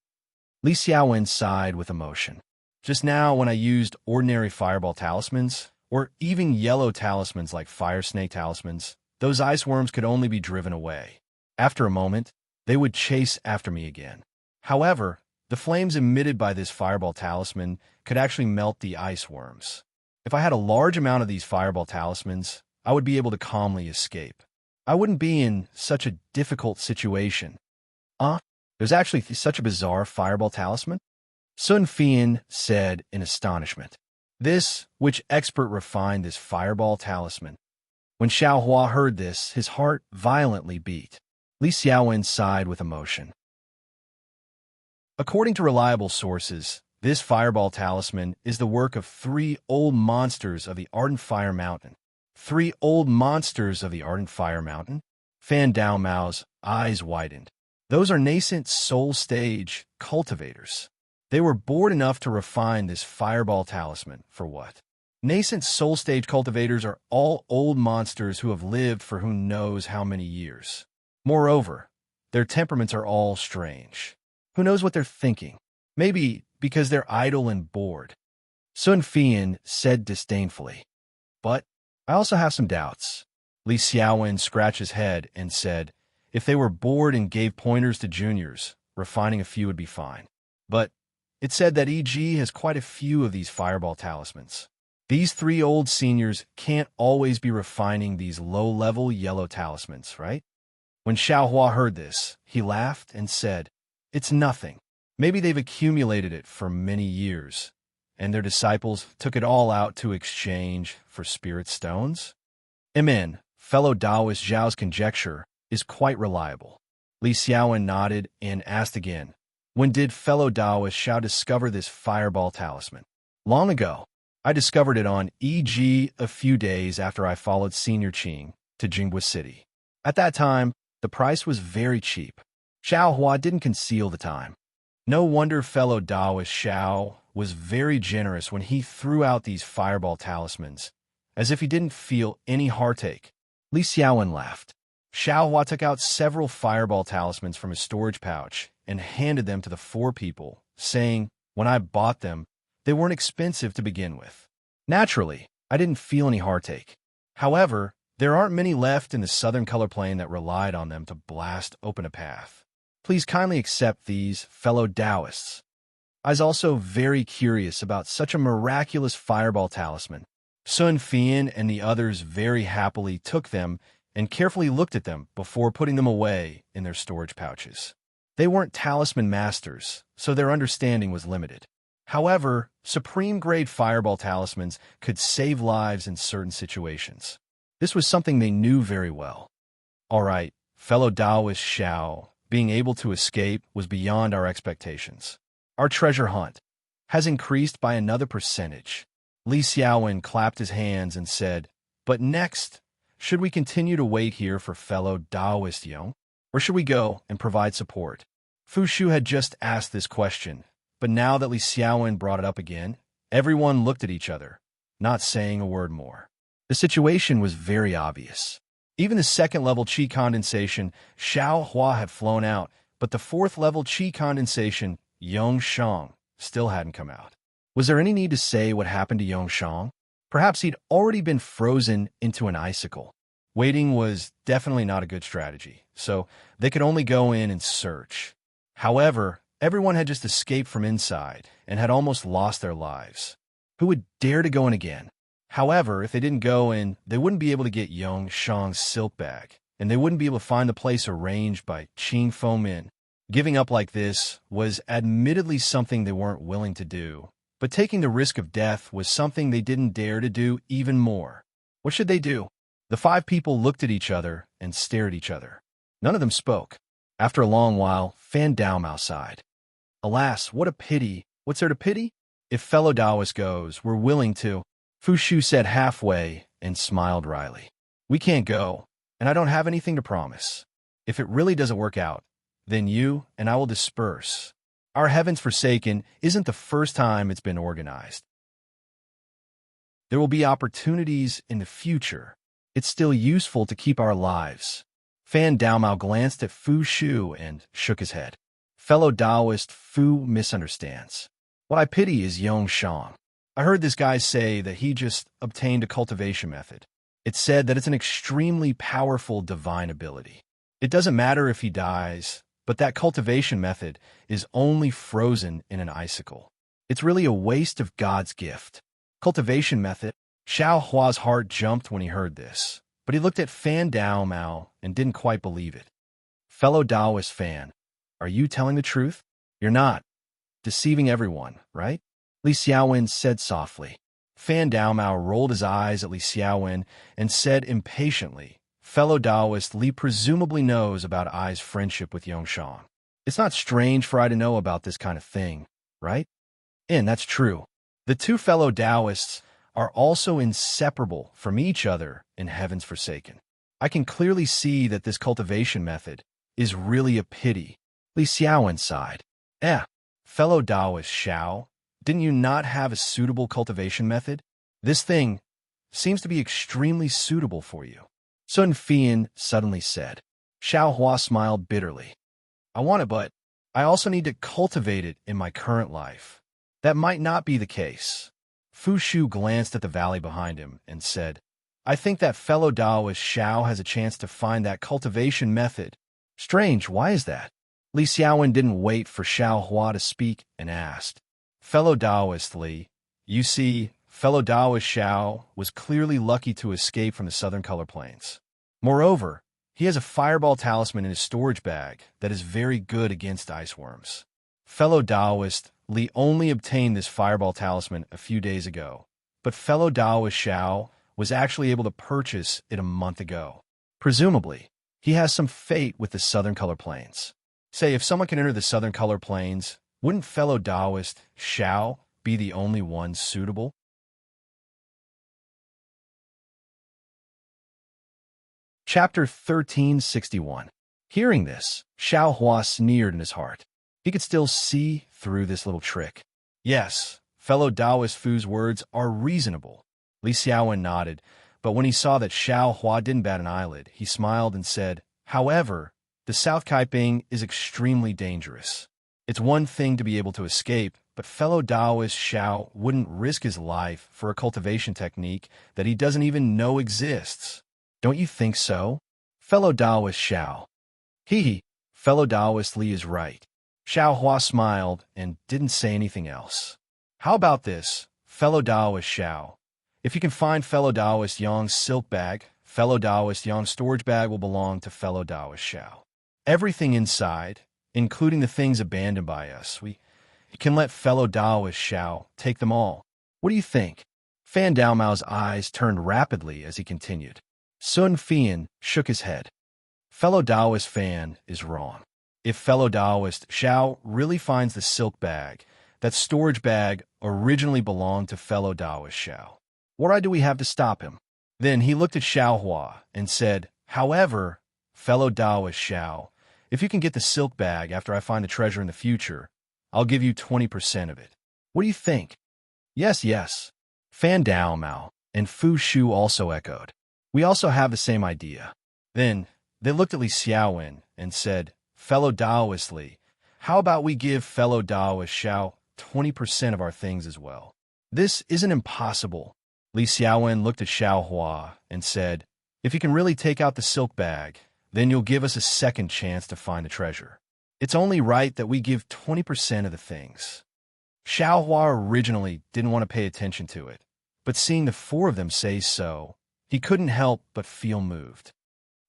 Li Xiaowen sighed with emotion. Just now, when I used ordinary fireball talismans, or even yellow talismans like fire snake talismans, those ice worms could only be driven away. After a moment, they would chase after me again. However, the flames emitted by this fireball talisman could actually melt the ice worms. If I had a large amount of these fireball talismans, I would be able to calmly escape. I wouldn't be in such a difficult situation. There's actually such a bizarre fireball talisman? Sun Fian said in astonishment. This, which expert refined this fireball talisman? When Xiao Hua heard this, his heart violently beat. Li Xiaowen sighed with emotion. According to reliable sources, this fireball talisman is the work of 3 old monsters of the Ardent Fire Mountain. 3 old monsters of the Ardent Fire Mountain? Fan Dao Mao's eyes widened. Those are nascent soul stage cultivators. They were bored enough to refine this fireball talisman for what? Nascent soul stage cultivators are all old monsters who have lived for who knows how many years. Moreover, their temperaments are all strange. Who knows what they're thinking? Maybe because they're idle and bored. Sun Fian said disdainfully. But I also have some doubts. Li Xiaowen scratched his head and said, if they were bored and gave pointers to juniors, refining a few would be fine. But it said that EG has quite a few of these fireball talismans. These 3 old seniors can't always be refining these low-level yellow talismans, right? When Xiao Hua heard this, he laughed and said, it's nothing. Maybe they've accumulated it for many years, and their disciples took it all out to exchange for spirit stones? Amen. Fellow Taoist Zhao's conjecture is quite reliable. Li Xiaowen nodded and asked again, when did fellow Taoist Xiao discover this fireball talisman? Long ago. I discovered it on EG a few days after I followed Senior Qing to Jinghua City. At that time, the price was very cheap. Xiao Hua didn't conceal the time. No wonder fellow Taoist Xiao was very generous when he threw out these fireball talismans, as if he didn't feel any heartache. Li Xiaowen laughed. Xiao Hua took out several fireball talismans from his storage pouch and handed them to the 4 people, saying, when I bought them, they weren't expensive to begin with. Naturally, I didn't feel any heartache. However, there aren't many left in the Southern Color Plain that relied on them to blast open a path. Please kindly accept these, fellow Taoists. I was also very curious about such a miraculous fireball talisman. Sun Fian and the others very happily took them and carefully looked at them before putting them away in their storage pouches. They weren't talisman masters, so their understanding was limited. However, supreme-grade fireball talismans could save lives in certain situations. This was something they knew very well. All right, fellow Taoist Xiao, being able to escape was beyond our expectations. Our treasure hunt has increased by another percentage. Li Xiaowen clapped his hands and said, but next, should we continue to wait here for fellow Taoist Yong? Or should we go and provide support? Fu Shu had just asked this question, but now that Li Xiaowen brought it up again, everyone looked at each other, not saying a word more. The situation was very obvious. Even the 2nd-level qi condensation, Xiao Hua, had flown out, but the 4th-level qi condensation, Yong Shang, still hadn't come out. Was there any need to say what happened to Yong Shang? Perhaps he'd already been frozen into an icicle. Waiting was definitely not a good strategy, so they could only go in and search. However, everyone had just escaped from inside and had almost lost their lives. Who would dare to go in again? However, if they didn't go in, they wouldn't be able to get Yong Shang's silk bag, and they wouldn't be able to find the place arranged by Qing Fomin. Giving up like this was admittedly something they weren't willing to do, but taking the risk of death was something they didn't dare to do even more. What should they do? The five people looked at each other and stared at each other. None of them spoke. After a long while, Fan Daomao sighed. Alas, what a pity. What's there to pity? If fellow Taoist goes, we're willing to. Fu Shu said halfway and smiled wryly. We can't go, and I don't have anything to promise. If it really doesn't work out, then you and I will disperse. Our Heavens Forsaken isn't the first time it's been organized. There will be opportunities in the future. It's still useful to keep our lives. Fan Daomao glanced at Fu Shu and shook his head. Fellow Taoist Fu misunderstands. What I pity is Yong Shang. I heard this guy say that he just obtained a cultivation method. It said that it's an extremely powerful divine ability. It doesn't matter if he dies, but that cultivation method is only frozen in an icicle. It's really a waste of God's gift. Cultivation method? Xiao Hua's heart jumped when he heard this, but he looked at Fan Daomao and didn't quite believe it. Fellow Taoist Fan, are you telling the truth? You're not. Deceiving everyone, right? Li Xiaowen said softly. Fan Daomao rolled his eyes at Li Xiaowen and said impatiently, Fellow Taoist Li presumably knows about Ai's friendship with Yongshang. It's not strange for I to know about this kind of thing, right? And that's true. The two fellow Taoists are also inseparable from each other in Heavens Forsaken. I can clearly see that this cultivation method is really a pity. Li Xiaowen sighed. Fellow Taoist Xiao, didn't you not have a suitable cultivation method? This thing seems to be extremely suitable for you. Sun Fian suddenly said. Xiao Hua smiled bitterly. I want it, but I also need to cultivate it in my current life. That might not be the case. Fu Shu glanced at the valley behind him and said, I think that fellow Taoist Xiao has a chance to find that cultivation method. Strange, why is that? Li Xiaowen didn't wait for Xiao Hua to speak and asked, Fellow Taoist Li, you see, fellow Taoist Xiao was clearly lucky to escape from the southern color plains. Moreover, he has a fireball talisman in his storage bag that is very good against ice worms. Fellow Taoist Li only obtained this fireball talisman a few days ago, but fellow Taoist Xiao was actually able to purchase it a month ago. Presumably, he has some fate with the southern color plains. Say, if someone can enter the southern color plains, wouldn't fellow Taoist Xiao be the only one suitable? Chapter 1361. Hearing this, Xiao Hua sneered in his heart. He could still see through this little trick. Yes, fellow Taoist Fu's words are reasonable. Li Xiaowen nodded, but when he saw that Xiao Hua didn't bat an eyelid, he smiled and said, However, the South Kaiping is extremely dangerous. It's one thing to be able to escape, but fellow Taoist Xiao wouldn't risk his life for a cultivation technique that he doesn't even know exists. Don't you think so? Fellow Taoist Xiao. Fellow Taoist Li is right. Xiao Hua smiled and didn't say anything else. How about this, fellow Taoist Xiao? If you can find fellow Taoist Yang's silk bag, fellow Taoist Yang's storage bag will belong to fellow Taoist Xiao. Everything inside, including the things abandoned by us, we can let fellow Taoist Xiao take them all. What do you think? Fan Daomao's eyes turned rapidly as he continued. Sun Fian shook his head. Fellow Taoist Fan is wrong. If fellow Taoist Xiao really finds the silk bag, that storage bag originally belonged to fellow Taoist Xiao. Why do we have to stop him? Then he looked at Xiao Hua and said, However, fellow Taoist Xiao, if you can get the silk bag after I find the treasure in the future, I'll give you 20% of it. What do you think? Yes. Fan Daomao and Fu Shu also echoed. We also have the same idea. Then they looked at Li Xiaowen and said, Fellow Taoist Li, how about we give fellow Taoist Xiao 20% of our things as well? This isn't impossible. Li Xiaowen looked at Xiao Hua and said, If you can really take out the silk bag, then you'll give us a second chance to find the treasure. It's only right that we give 20% of the things. Xiao Hua originally didn't want to pay attention to it, but seeing the four of them say so, he couldn't help but feel moved.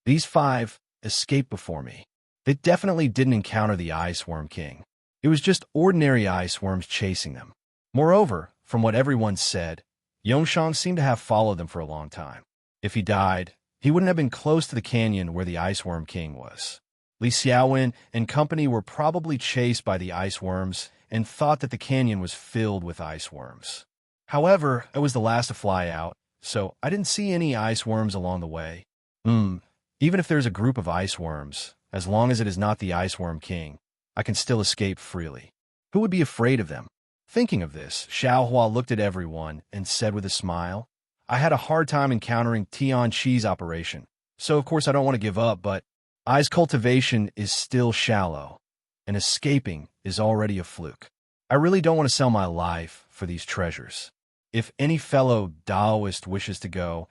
These five escaped before me. They definitely didn't encounter the Ice Worm King. It was just ordinary ice worms chasing them. Moreover, from what everyone said, Yongshang seemed to have followed them for a long time. If he died, he wouldn't have been close to the canyon where the Iceworm King was. Li Xiaowen and company were probably chased by the ice worms and thought that the canyon was filled with ice worms. However, I was the last to fly out, so I didn't see any ice worms along the way. Even if there's a group of ice worms, as long as it is not the Iceworm King, I can still escape freely. Who would be afraid of them? Thinking of this, Xiaohua looked at everyone and said with a smile, I had a hard time encountering Tian Chi's operation, so of course I don't want to give up, but Ai's cultivation is still shallow, and escaping is already a fluke. I really don't want to sell my life for these treasures. If any fellow Taoist wishes to go,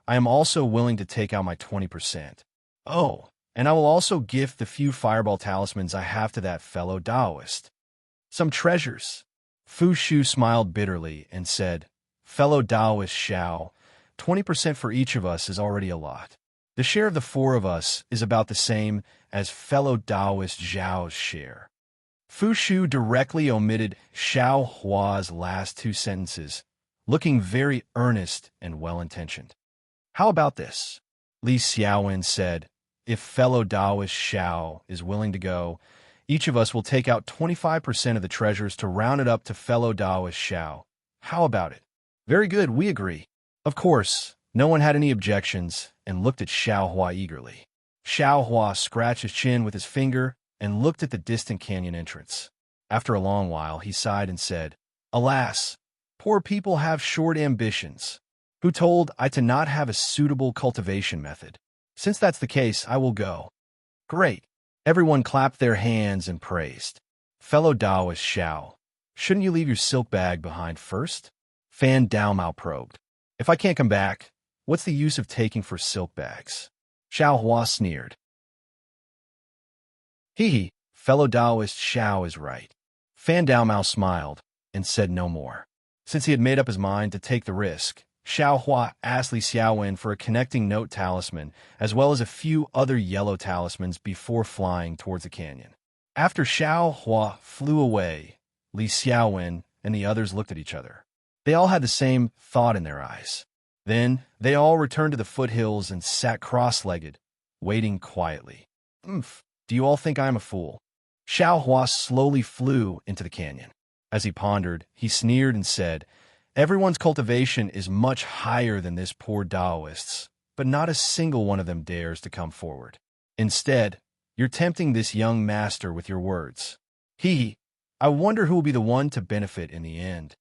I am also willing to take out my 20%. Oh, and I will also gift the few fireball talismans I have to that fellow Taoist. Some treasures. Fu Shu smiled bitterly and said, Fellow Taoist Xiao, 20% for each of us is already a lot. The share of the four of us is about the same as fellow Taoist Zhao's share. Fu Shu directly omitted Xiao Hua's last two sentences, looking very earnest and well-intentioned. How about this? Li Xiaowen said, if fellow Taoist Xiao is willing to go, each of us will take out 25% of the treasures to round it up to fellow Taoist Xiao. How about it? Very good, we agree. Of course, no one had any objections and looked at Xiao Hua eagerly. Xiao Hua scratched his chin with his finger and looked at the distant canyon entrance. After a long while, he sighed and said, Alas, poor people have short ambitions. Who told I to not have a suitable cultivation method? Since that's the case, I will go. Great. Everyone clapped their hands and praised. Fellow Taoist Xiao, shouldn't you leave your silk bag behind first? Fan Daomao probed. If I can't come back, what's the use of taking for silk bags? Xiao Hua sneered. Hee, fellow Taoist Xiao is right. Fan Daomao smiled and said no more. Since he had made up his mind to take the risk, Xiao Hua asked Li Xiaowen for a connecting note talisman, as well as a few other yellow talismans before flying towards the canyon. After Xiao Hua flew away, Li Xiaowen and the others looked at each other. They all had the same thought in their eyes. Then they all returned to the foothills and sat cross-legged, waiting quietly. Do you all think I am a fool? Xiao Hua slowly flew into the canyon. As he pondered, he sneered and said, Everyone's cultivation is much higher than this poor Taoist's, but not a single one of them dares to come forward. Instead, you're tempting this young master with your words. I wonder who will be the one to benefit in the end.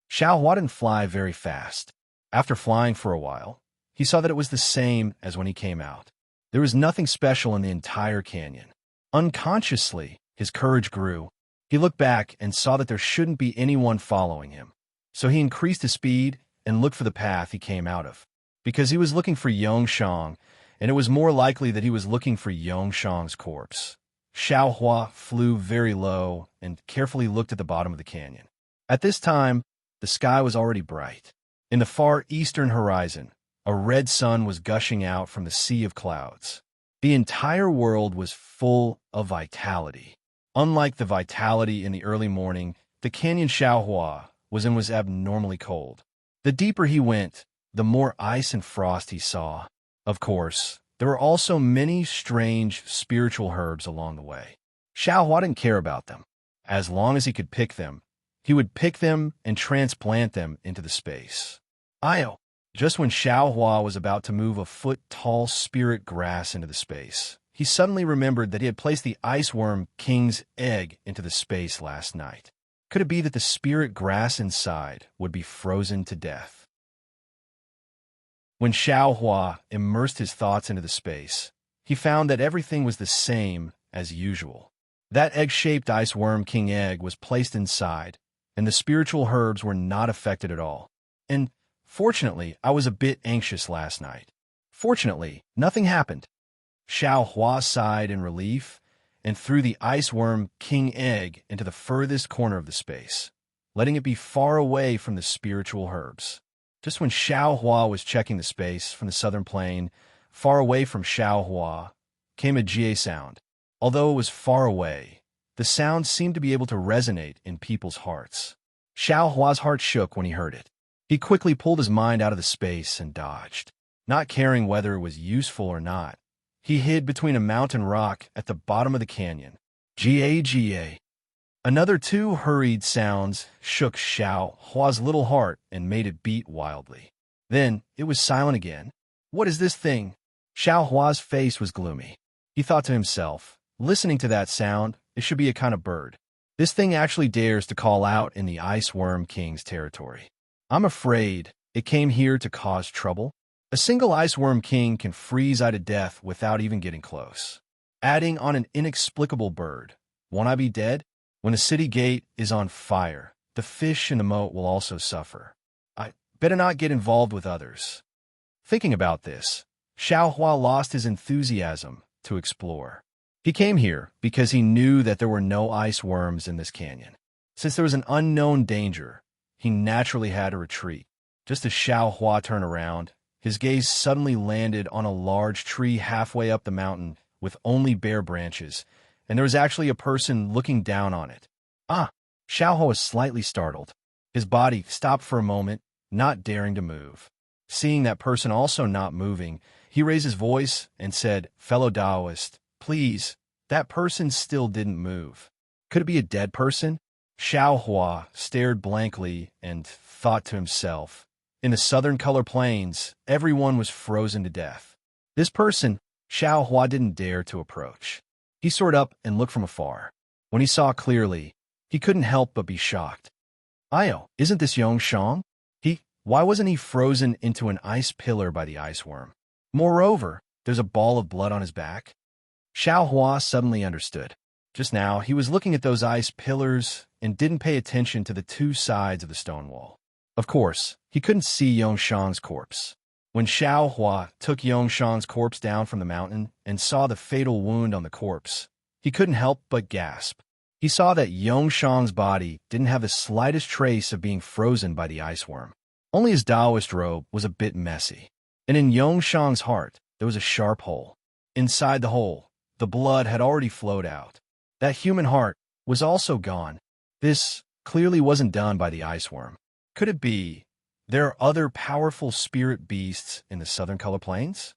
Xiao Hua didn't fly very fast. After flying for a while, he saw that it was the same as when he came out. There was nothing special in the entire canyon. Unconsciously, his courage grew. He looked back and saw that there shouldn't be anyone following him. So he increased his speed and looked for the path he came out of. Because he was looking for Yongshang, and it was more likely that he was looking for Yongshang's corpse. Xiao Hua flew very low and carefully looked at the bottom of the canyon. At this time, the sky was already bright. In the far eastern horizon, a red sun was gushing out from the sea of clouds. The entire world was full of vitality. Unlike the vitality in the early morning, the canyon Xiao Hua was abnormally cold. The deeper he went, the more ice and frost he saw. Of course, there were also many strange spiritual herbs along the way. Xiao Hua didn't care about them. As long as he could pick them, he would pick them and transplant them into the space. Just when Xiao Hua was about to move a foot-tall spirit grass into the space, he suddenly remembered that he had placed the Iceworm King's egg into the space last night. Could it be that the spirit grass inside would be frozen to death? When Xiao Hua immersed his thoughts into the space, he found that everything was the same as usual. That egg-shaped Iceworm King egg was placed inside, and the spiritual herbs were not affected at all. And fortunately, I was a bit anxious last night. Fortunately, nothing happened. Xiao Hua sighed in relief and threw the Iceworm King egg into the furthest corner of the space, letting it be far away from the spiritual herbs. Just when Xiao Hua was checking the space from the southern plain, far away from Xiao Hua, came a jie sound. Although it was far away, the sound seemed to be able to resonate in people's hearts. Xiao Hua's heart shook when he heard it. He quickly pulled his mind out of the space and dodged. Not caring whether it was useful or not, he hid between a mountain rock at the bottom of the canyon. Ga. Another two hurried sounds shook Xiao Hua's little heart and made it beat wildly. Then it was silent again. What is this thing? Xiao Hua's face was gloomy. He thought to himself, listening to that sound, it should be a kind of bird. This thing actually dares to call out in the Ice Worm King's territory. I'm afraid it came here to cause trouble. A single Ice Worm King can freeze I to death without even getting close. Adding on an inexplicable bird. Won't I be dead? When the city gate is on fire, the fish in the moat will also suffer. I better not get involved with others. Thinking about this, Xiao Hua lost his enthusiasm to explore. He came here because he knew that there were no ice worms in this canyon. Since there was an unknown danger, he naturally had to retreat. Just as Xiao Hua turned around, his gaze suddenly landed on a large tree halfway up the mountain with only bare branches, and there was actually a person looking down on it. Xiao Hua was slightly startled. His body stopped for a moment, not daring to move. Seeing that person also not moving, he raised his voice and said, "Fellow Taoist, please." That person still didn't move. Could it be a dead person? Xiao Hua stared blankly and thought to himself, in the southern color plains, everyone was frozen to death. This person, Xiao Hua didn't dare to approach. He soared up and looked from afar. When he saw clearly, he couldn't help but be shocked. Io, isn't this Yongshang? Why wasn't he frozen into an ice pillar by the ice worm? Moreover, there's a ball of blood on his back. Xiao Hua suddenly understood. Just now, he was looking at those ice pillars and didn't pay attention to the two sides of the stone wall. Of course, he couldn't see Yongshang's corpse. When Xiao Hua took Yongshang's corpse down from the mountain and saw the fatal wound on the corpse, he couldn't help but gasp. He saw that Yongshang's body didn't have the slightest trace of being frozen by the ice worm. Only his Taoist robe was a bit messy. And in Yongshang's heart, there was a sharp hole. Inside the hole, the blood had already flowed out. That human heart was also gone. This clearly wasn't done by the ice worm. Could it be there are other powerful spirit beasts in the southern color plains?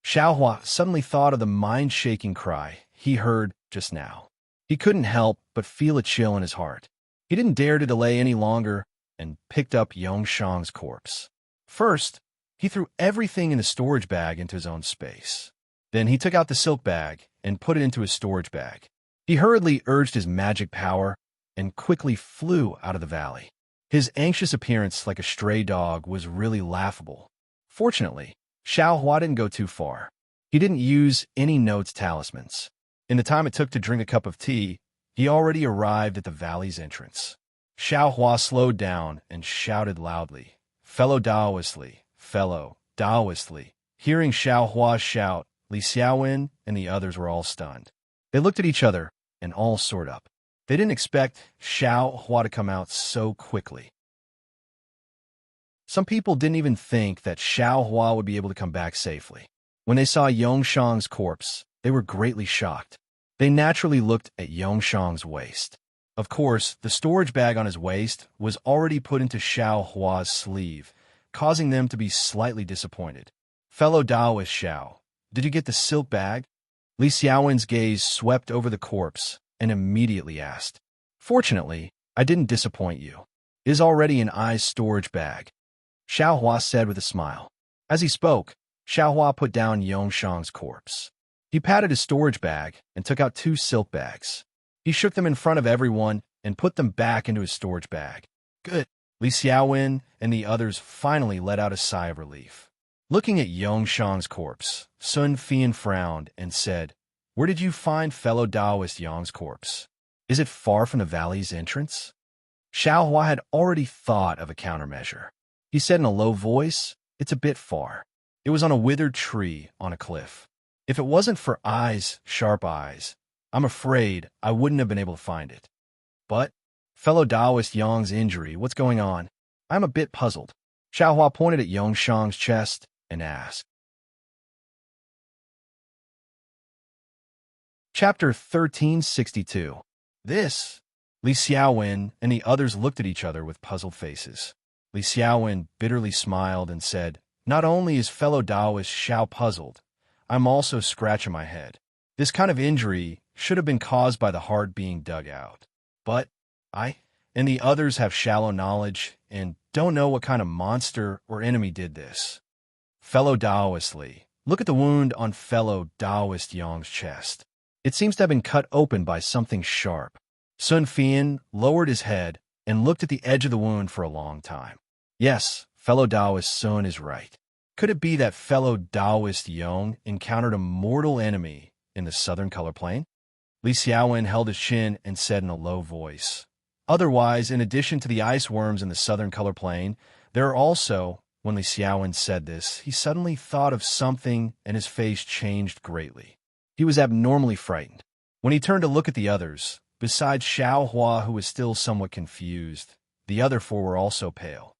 Xiao Hua suddenly thought of the mind-shaking cry he heard just now. He couldn't help but feel a chill in his heart. He didn't dare to delay any longer and picked up Yongshang's corpse. First, he threw everything in the storage bag into his own space. Then he took out the silk bag and put it into his storage bag. He hurriedly urged his magic power and quickly flew out of the valley. His anxious appearance like a stray dog was really laughable. Fortunately, Xiao Hua didn't go too far. He didn't use any notes talismans. In the time it took to drink a cup of tea, he already arrived at the valley's entrance. Xiao Hua slowed down and shouted loudly, "Fellow Taoistly, fellow Taoistly." Hearing Xiao Hua's shout, Li Xiaowen and the others were all stunned. They looked at each other and all soared up. They didn't expect Xiao Hua to come out so quickly. Some people didn't even think that Xiao Hua would be able to come back safely. When they saw Yongshang's corpse, they were greatly shocked. They naturally looked at Yongshang's waist. Of course, the storage bag on his waist was already put into Xiao Hua's sleeve, causing them to be slightly disappointed. "Fellow Taoist Xiao, did you get the silk bag?" Li Xiaowen's gaze swept over the corpse and immediately asked. "Fortunately, I didn't disappoint you. It is already in I's storage bag," Xiao Hua said with a smile. As he spoke, Xiao Hua put down Yongshang's corpse. He patted his storage bag and took out two silk bags. He shook them in front of everyone and put them back into his storage bag. "Good." Li Xiaowen and the others finally let out a sigh of relief. Looking at Yongshang's corpse, Sun Fian frowned and said, "Where did you find fellow Taoist Yang's corpse? Is it far from the valley's entrance?" Xiao Hua had already thought of a countermeasure. He said in a low voice, "It's a bit far. It was on a withered tree on a cliff. If it wasn't for sharp eyes, I'm afraid I wouldn't have been able to find it. But, fellow Taoist Yang's injury, what's going on? I'm a bit puzzled." Xiao Hua pointed at Yongshang's chest and asked. Chapter 1362. This. Li Xiaowen and the others looked at each other with puzzled faces. Li Xiaowen bitterly smiled and said, Not only is fellow Taoist Xiao puzzled, I'm also scratching my head. This kind of injury should have been caused by the heart being dug out. But I and the others have shallow knowledge and don't know what kind of monster or enemy did this. Fellow Taoist Li, look at the wound on fellow Taoist Yang's chest. It seems to have been cut open by something sharp. Sun Fian lowered his head and looked at the edge of the wound for a long time. Yes, fellow Taoist Sun is right. Could it be that fellow Taoist Yang encountered a mortal enemy in the southern color plane? Li Xiaowen held his chin and said in a low voice, "Otherwise, in addition to the ice worms in the southern color plane, there are also..." When Li Xiaowen said this, he suddenly thought of something and his face changed greatly. He was abnormally frightened. When he turned to look at the others, besides Xiao Hua, who was still somewhat confused, the other four were also pale.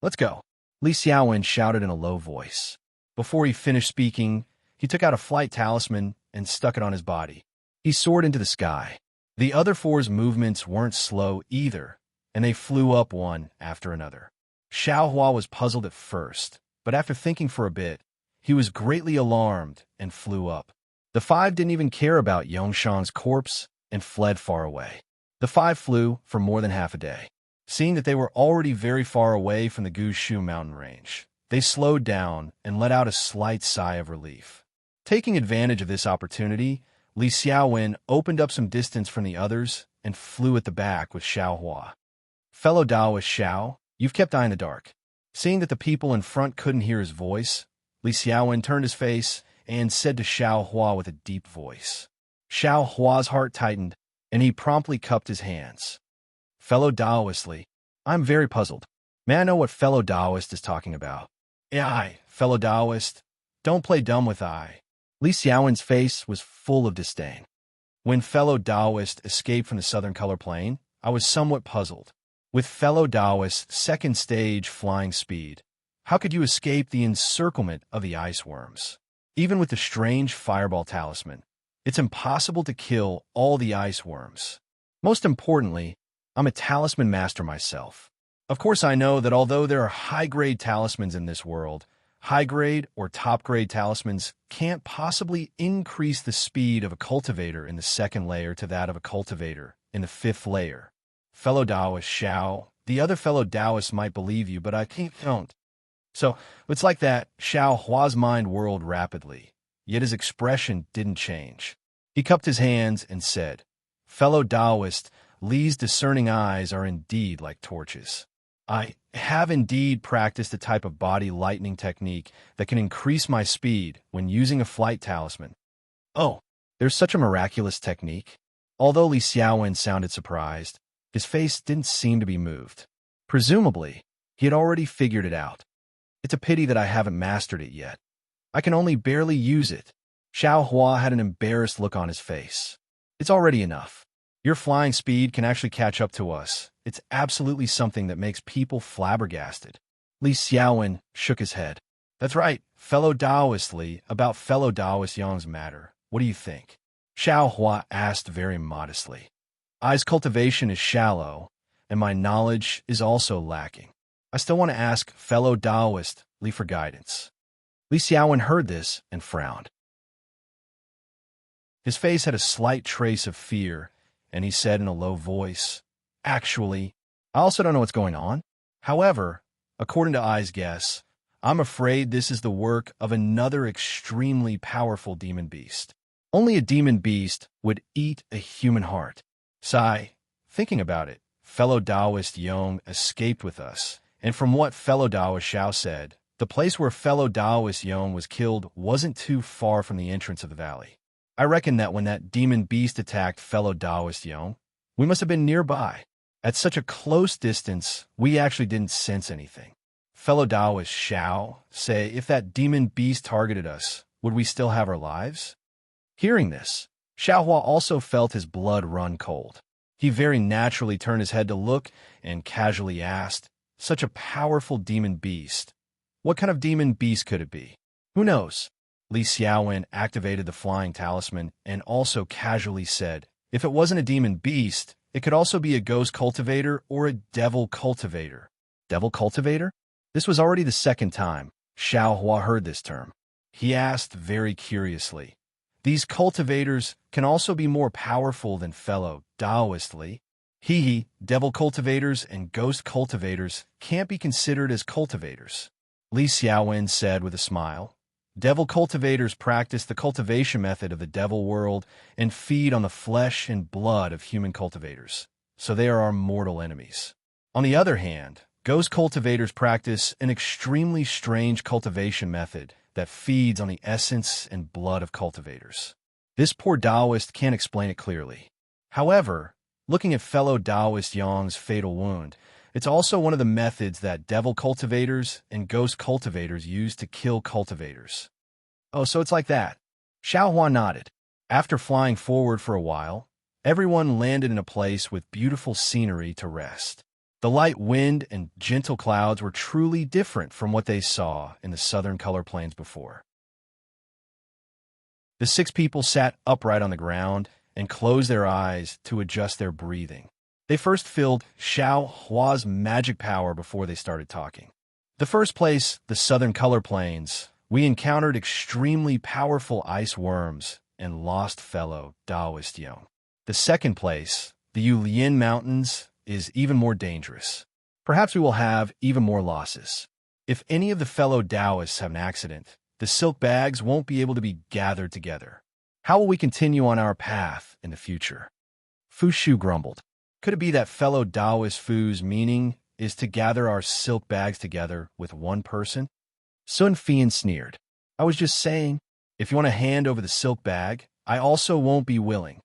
"Let's go," Li Xiaowen shouted in a low voice. Before he finished speaking, he took out a flight talisman and stuck it on his body. He soared into the sky. The other four's movements weren't slow either, and they flew up one after another. Xiao Hua was puzzled at first, but after thinking for a bit, he was greatly alarmed and flew up. The five didn't even care about Yongshan's corpse and fled far away. The five flew for more than half a day. Seeing that they were already very far away from the Gushu mountain range, they slowed down and let out a slight sigh of relief. Taking advantage of this opportunity, Li Xiaowen opened up some distance from the others and flew at the back with Xiao Hua. "Fellow Taoist Xiao, you've kept eye in the dark." Seeing that the people in front couldn't hear his voice, Li Xiaowen turned his face and said to Xiao Hua with a deep voice. Xiao Hua's heart tightened, and he promptly cupped his hands. "Fellow Taoist Li, I'm very puzzled. May I know what fellow Taoist is talking about?" "Aye, fellow Taoist, don't play dumb with I." Li Xiaowen's face was full of disdain. "When fellow Taoist escaped from the southern color plane, I was somewhat puzzled. With fellow Taoist's second stage flying speed, how could you escape the encirclement of the ice worms? Even with the strange fireball talisman, it's impossible to kill all the ice worms. Most importantly, I'm a talisman master myself. Of course, I know that although there are high-grade talismans in this world, high-grade or top-grade talismans can't possibly increase the speed of a cultivator in the second layer to that of a cultivator in the fifth layer. Fellow Taoist Xiao, the other fellow Taoists might believe you, but I don't." So, it's like that. Xiao Hua's mind whirled rapidly, yet his expression didn't change. He cupped his hands and said, "Fellow Taoist, Li's discerning eyes are indeed like torches. I have indeed practiced a type of body lightning technique that can increase my speed when using a flight talisman." "Oh, there's such a miraculous technique?" Although Li Xiaowen sounded surprised, his face didn't seem to be moved. Presumably, he had already figured it out. "It's a pity that I haven't mastered it yet. I can only barely use it." Xiao Hua had an embarrassed look on his face. "It's already enough. Your flying speed can actually catch up to us. It's absolutely something that makes people flabbergasted." Li Xiaowen shook his head. "That's right, fellow Taoist Li, about fellow Taoist Yang's matter. What do you think?" Xiao Hua asked very modestly. "I's cultivation is shallow, and my knowledge is also lacking. I still want to ask fellow Taoist Li for guidance." Li Xiaowen heard this and frowned. His face had a slight trace of fear, and he said in a low voice, "Actually, I also don't know what's going on. However, according to I's guess, I'm afraid this is the work of another extremely powerful demon beast. Only a demon beast would eat a human heart. Sigh, thinking about it, fellow Taoist Yong escaped with us, and from what fellow Taoist Xiao said, the place where fellow Taoist Yong was killed wasn't too far from the entrance of the valley. I reckon that when that demon beast attacked fellow Taoist Yong, we must have been nearby. At such a close distance, we actually didn't sense anything. Fellow Taoist Xiao, say, if that demon beast targeted us, would we still have our lives?" Hearing this, Xiao Hua also felt his blood run cold. He very naturally turned his head to look and casually asked, "Such a powerful demon beast. What kind of demon beast could it be?" "Who knows?" Li Xiaowen activated the flying talisman and also casually said, "If it wasn't a demon beast, it could also be a ghost cultivator or a devil cultivator." Devil cultivator? This was already the second time Xiao Hua heard this term. He asked very curiously, "These cultivators can also be more powerful than fellow Taoist Li?" Devil cultivators and ghost cultivators can't be considered as cultivators, Li Xiaowen said with a smile. Devil cultivators practice the cultivation method of the devil world and feed on the flesh and blood of human cultivators, so they are our mortal enemies. On the other hand, ghost cultivators practice an extremely strange cultivation method that feeds on the essence and blood of cultivators. This poor Taoist can't explain it clearly. However, looking at fellow Taoist Yang's fatal wound, it's also one of the methods that devil cultivators and ghost cultivators use to kill cultivators. Oh, so it's like that. Xiao Hua nodded. After flying forward for a while, everyone landed in a place with beautiful scenery to rest. The light wind and gentle clouds were truly different from what they saw in the southern color plains before. The 6 people sat upright on the ground and closed their eyes to adjust their breathing. They first filled Xiao Hua's magic power before they started talking. The first place, the southern color plains, we encountered extremely powerful ice worms and lost fellow Taoist Yang. The second place, the Yulian Mountains, is even more dangerous. Perhaps we will have even more losses. If any of the fellow Taoists have an accident, the silk bags won't be able to be gathered together. How will we continue on our path in the future? Fu Shu grumbled. Could it be that fellow Taoist Fu's meaning is to gather our silk bags together with one person? Sun Fian sneered. I was just saying, if you want to hand over the silk bag, I also won't be willing.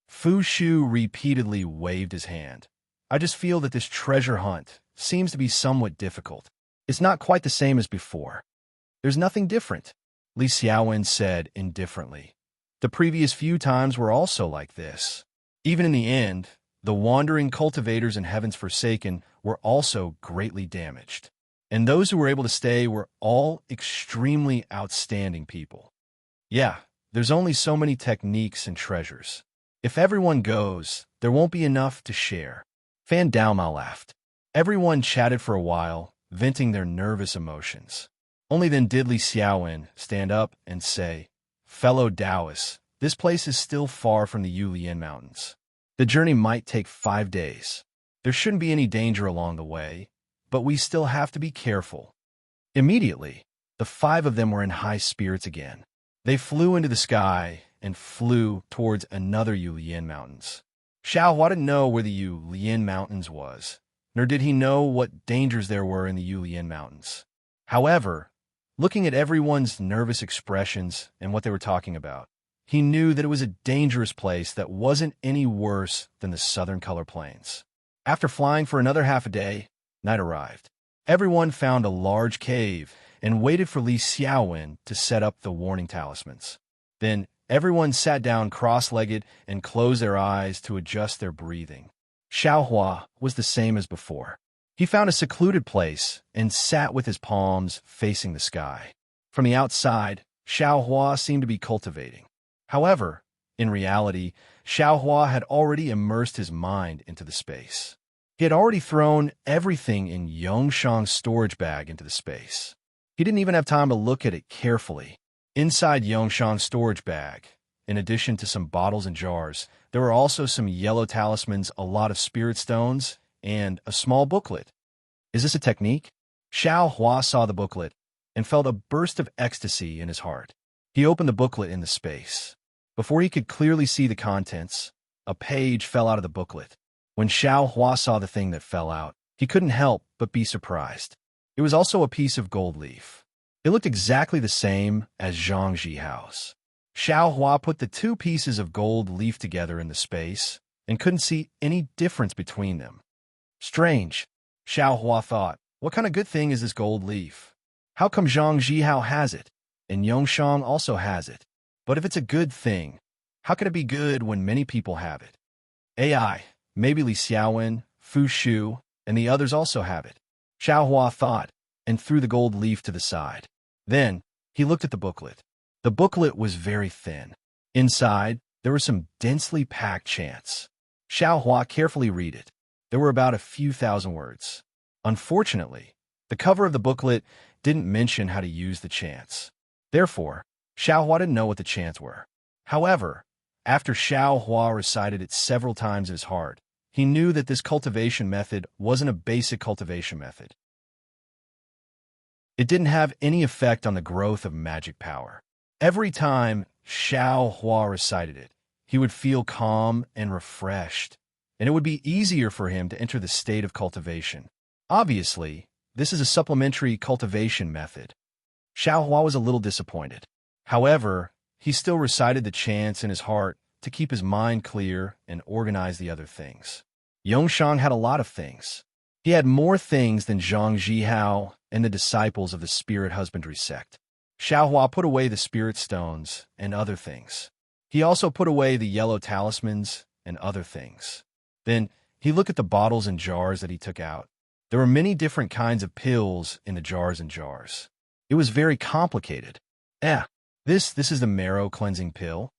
Fu Shu repeatedly waved his hand. I just feel that this treasure hunt seems to be somewhat difficult. It's not quite the same as before. There's nothing different, Li Xiaowen said indifferently. The previous few times were also like this. Even in the end, the wandering cultivators in Heaven's Forsaken were also greatly damaged. And those who were able to stay were all extremely outstanding people. Yeah, there's only so many techniques and treasures. If everyone goes, there won't be enough to share. Fan Daomao laughed. Everyone chatted for a while, venting their nervous emotions. Only then did Li Xiaowen stand up and say, Fellow Taoists, this place is still far from the Yulian Mountains. The journey might take 5 days. There shouldn't be any danger along the way, but we still have to be careful. Immediately, the 5 of them were in high spirits again. They flew into the sky and flew towards another Yulian Mountains. Xiao Hua didn't know where the Yulian Mountains was, nor did he know what dangers there were in the Yulian Mountains. However, looking at everyone's nervous expressions and what they were talking about, he knew that it was a dangerous place that wasn't any worse than the southern color plains. After flying for another half a day, night arrived. Everyone found a large cave and waited for Li Xiaowen to set up the warning talismans. Then everyone sat down cross-legged and closed their eyes to adjust their breathing. Xiao Hua was the same as before. He found a secluded place and sat with his palms facing the sky. From the outside, Xiao Hua seemed to be cultivating. However, in reality, Xiao Hua had already immersed his mind into the space. He had already thrown everything in Yongshang's storage bag into the space. He didn't even have time to look at it carefully. Inside Yongshang's storage bag, in addition to some bottles and jars, there were also some yellow talismans, a lot of spirit stones, and a small booklet. Is this a technique? Xiao Hua saw the booklet and felt a burst of ecstasy in his heart. He opened the booklet in the space. Before he could clearly see the contents, a page fell out of the booklet. When Xiao Hua saw the thing that fell out, he couldn't help but be surprised. It was also a piece of gold leaf. It looked exactly the same as Zhang Jihao's. Xiao Hua put the 2 pieces of gold leaf together in the space and couldn't see any difference between them. Strange, Xiao Hua thought. What kind of good thing is this gold leaf? How come Zhang Jihao has it, and Yongshang also has it? But if it's a good thing, how can it be good when many people have it? AI, maybe Li Xiaowen, Fu Shu, and the others also have it. Xiao Hua thought, and threw the gold leaf to the side. Then, he looked at the booklet. The booklet was very thin. Inside, there were some densely packed chants. Xiao Hua carefully read it. There were about a few thousand words. Unfortunately, The cover of the booklet didn't mention how to use the chants. Therefore, Xiaohua didn't know what the chants were. However, after Xiaohua recited it several times in his heart, he knew that this cultivation method wasn't a basic cultivation method. It didn't have any effect on the growth of magic power. Every time Xiaohua recited it, he would feel calm and refreshed, and it would be easier for him to enter the state of cultivation. Obviously, this is a supplementary cultivation method. Xiaohua was a little disappointed. However, he still recited the chants in his heart to keep his mind clear and organize the other things. Yongshang had a lot of things. He had more things than Zhang Zhihao and the disciples of the spirit husbandry sect. Xiaohua put away the spirit stones and other things. He also put away the yellow talismans and other things. Then he looked at the bottles and jars that he took out. There were many different kinds of pills in the jars and jars. It was very complicated. This is the marrow cleansing pill.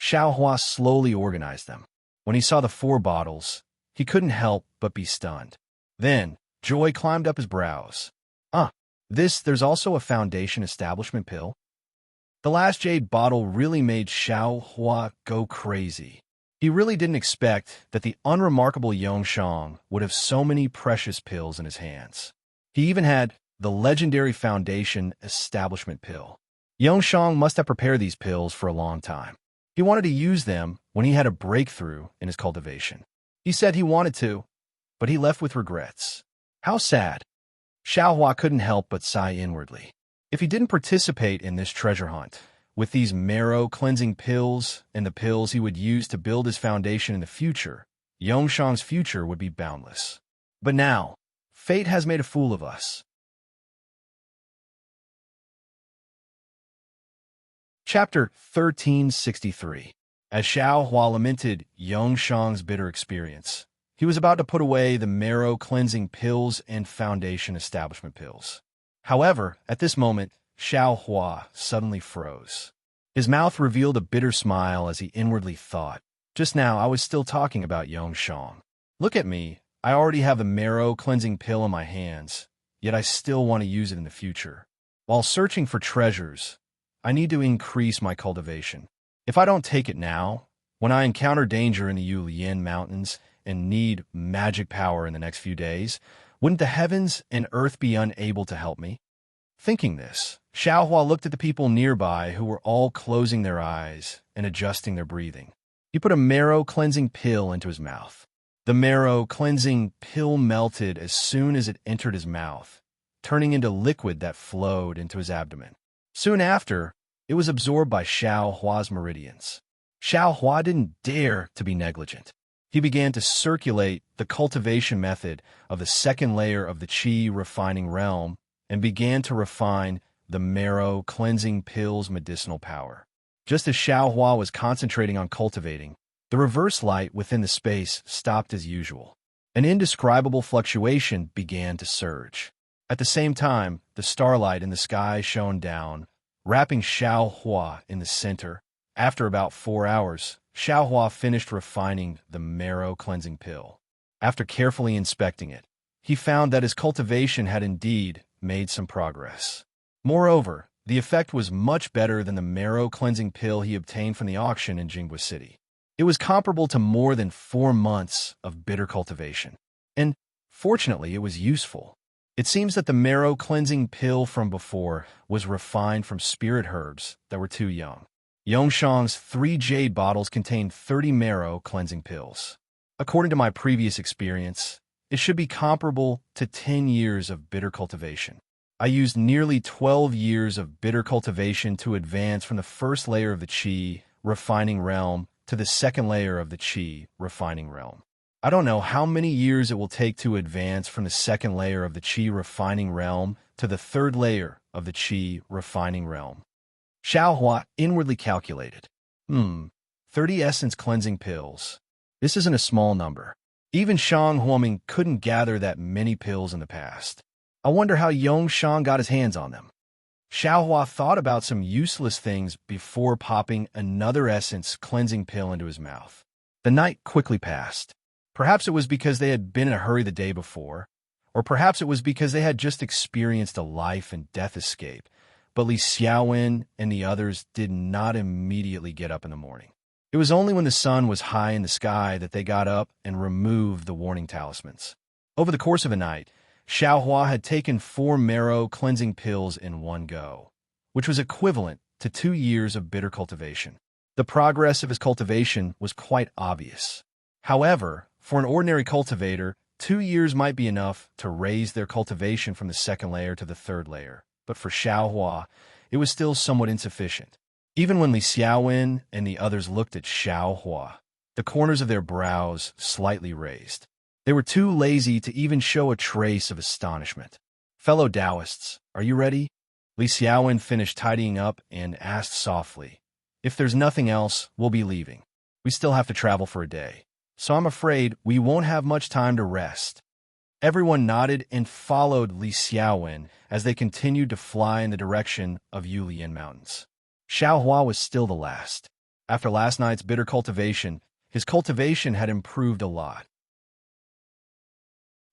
Xiaohua slowly organized them. When he saw the 4 bottles, he couldn't help but be stunned. Then joy climbed up his brows. There's also a foundation establishment pill. The last jade bottle really made Xiaohua go crazy. He really didn't expect that the unremarkable Yongshang would have so many precious pills in his hands. He even had the legendary foundation establishment pill. Yongshang must have prepared these pills for a long time. He wanted to use them when he had a breakthrough in his cultivation. He said he wanted to, but he left with regrets. How sad. Xiaohua couldn't help but sigh inwardly. If he didn't participate in this treasure hunt, with these marrow-cleansing pills and the pills he would use to build his foundation in the future, Yongshang's future would be boundless. But now, fate has made a fool of us. Chapter 1363. As Xiaohua lamented Yongshang's bitter experience, he was about to put away the marrow-cleansing pills and foundation establishment pills. However, at this moment, Xiaohua suddenly froze. His mouth revealed a bitter smile as he inwardly thought, "Just now I was still talking about Yongshang. Look at me, I already have the marrow-cleansing pill in my hands, yet I still want to use it in the future. While searching for treasures, I need to increase my cultivation. If I don't take it now, when I encounter danger in the Yulian Mountains and need magic power in the next few days, wouldn't the heavens and earth be unable to help me?" Thinking this, Xiaohua looked at the people nearby who were all closing their eyes and adjusting their breathing. He put a marrow-cleansing pill into his mouth. The marrow-cleansing pill melted as soon as it entered his mouth, turning into liquid that flowed into his abdomen. Soon after, it was absorbed by Xiaohua's meridians. Xiaohua didn't dare to be negligent. He began to circulate the cultivation method of the second layer of the qi refining realm and began to refine the marrow cleansing pill's medicinal power. Just as Xiaohua was concentrating on cultivating, the reverse light within the space stopped as usual. An indescribable fluctuation began to surge. At the same time, the starlight in the sky shone down, wrapping Xiaohua in the center. After about 4 hours, Xiaohua finished refining the marrow-cleansing pill. After carefully inspecting it, he found that his cultivation had indeed made some progress. Moreover, the effect was much better than the marrow-cleansing pill he obtained from the auction in Jinghua City. It was comparable to more than 4 months of bitter cultivation. And, fortunately, it was useful. It seems that the marrow-cleansing pill from before was refined from spirit herbs that were too young. Yongshang's 3 jade bottles contained 30 marrow-cleansing pills. According to my previous experience, it should be comparable to 10 years of bitter cultivation. I used nearly 12 years of bitter cultivation to advance from the first layer of the qi refining realm to the second layer of the qi refining realm. I don't know how many years it will take to advance from the second layer of the qi refining realm to the third layer of the qi refining realm. Xiaohua inwardly calculated. 30 essence cleansing pills. This isn't a small number. Even Shang Huoming couldn't gather that many pills in the past. I wonder how Yongshang got his hands on them. Xiaohua thought about some useless things before popping another essence cleansing pill into his mouth. The night quickly passed. Perhaps it was because they had been in a hurry the day before, Or perhaps it was because they had just experienced a life and death escape, but Li Xiaowen and the others did not immediately get up in the morning. It was only when the sun was high in the sky that they got up and removed the warning talismans. Over the course of a night, Xiaohua had taken 4 marrow cleansing pills in one go, which was equivalent to 2 years of bitter cultivation. The progress of his cultivation was quite obvious. However, for an ordinary cultivator, 2 years might be enough to raise their cultivation from the 2nd layer to the 3rd layer, but for Xiaohua, it was still somewhat insufficient. Even when Li Xiaowen and the others looked at Xiaohua, the corners of their brows slightly raised. They were too lazy to even show a trace of astonishment. "Fellow Taoists, are you ready?" Li Xiaowen finished tidying up and asked softly, "If there's nothing else, we'll be leaving. We still have to travel for a day, so I'm afraid we won't have much time to rest." Everyone nodded and followed Li Xiaowen as they continued to fly in the direction of Yulian Mountains. Xiaohua was still the last. After last night's bitter cultivation, his cultivation had improved a lot.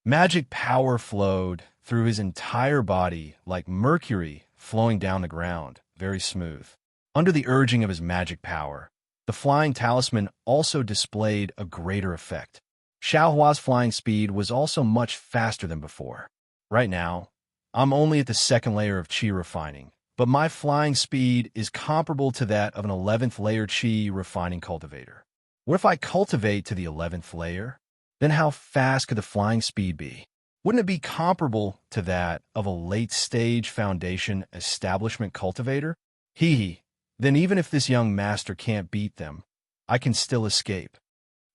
Magic power flowed through his entire body like mercury flowing down the ground, very smooth. Under the urging of his magic power, the flying talisman also displayed a greater effect. Xiaohua's flying speed was also much faster than before. Right now, I'm only at the 2nd layer of qi refining, but my flying speed is comparable to that of an 11th layer qi refining cultivator. What if I cultivate to the 11th layer? Then how fast could the flying speed be? Wouldn't it be comparable to that of a late-stage foundation establishment cultivator? Then even if this young master can't beat them, I can still escape.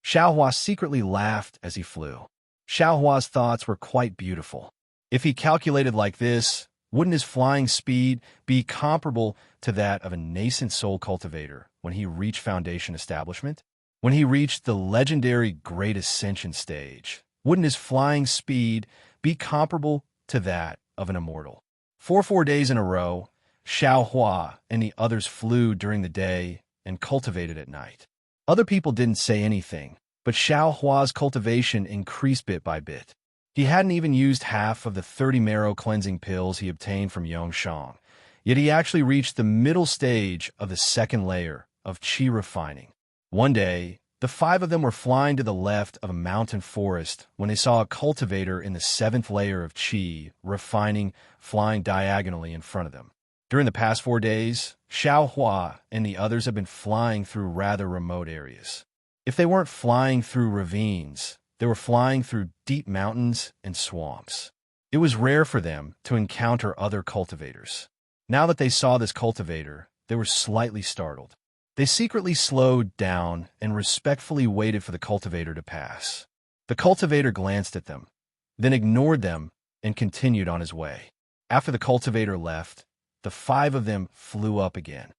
Xiaohua secretly laughed as he flew. Xiaohua's thoughts were quite beautiful. If he calculated like this, wouldn't his flying speed be comparable to that of a nascent soul cultivator when he reached foundation establishment? When he reached the legendary Great Ascension stage, wouldn't his flying speed be comparable to that of an immortal? For 4 days in a row, Xiaohua and the others flew during the day and cultivated at night. Other people didn't say anything, but Xiaohua's cultivation increased bit by bit. He hadn't even used half of the 30 marrow cleansing pills he obtained from Yongshang, yet he actually reached the middle stage of the 2nd layer of qi refining. One day, the 5 of them were flying to the left of a mountain forest when they saw a cultivator in the 7th layer of qi refining flying diagonally in front of them. During the past 4 days, Xiaohua and the others have been flying through rather remote areas. If they weren't flying through ravines, they were flying through deep mountains and swamps. It was rare for them to encounter other cultivators. Now that they saw this cultivator, they were slightly startled. They secretly slowed down and respectfully waited for the cultivator to pass. The cultivator glanced at them, then ignored them and continued on his way. After the cultivator left, the 5 of them flew up again.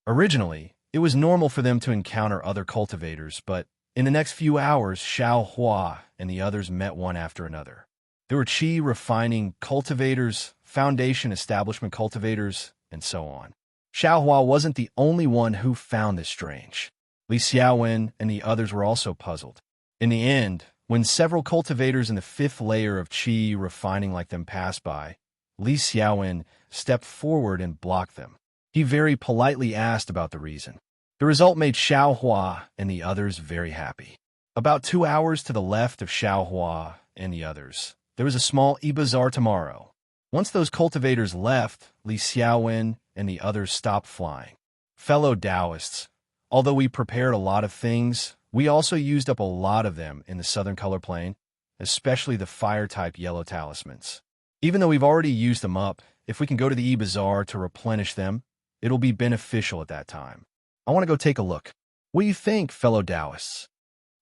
Originally, it was normal for them to encounter other cultivators, but in the next few hours, Xiaohua and the others met one after another. There were qi refining cultivators, foundation establishment cultivators, and so on. Xiaohua wasn't the only one who found this strange. Li Xiaowen and the others were also puzzled. In the end, when several cultivators in the 5th layer of qi refining like them passed by, Li Xiaowen stepped forward and blocked them. He very politely asked about the reason. The result made Xiaohua and the others very happy. About 2 hours to the left of Xiaohua and the others, there was a small e-bazaar tomorrow. Once those cultivators left, Li Xiaowen and the others stopped flying. Fellow Taoists, although we prepared a lot of things, we also used up a lot of them in the southern color plane, especially the fire-type yellow talismans. Even though we've already used them up, if we can go to the e-bazaar to replenish them, it'll be beneficial at that time. I want to go take a look. What do you think, fellow Taoists?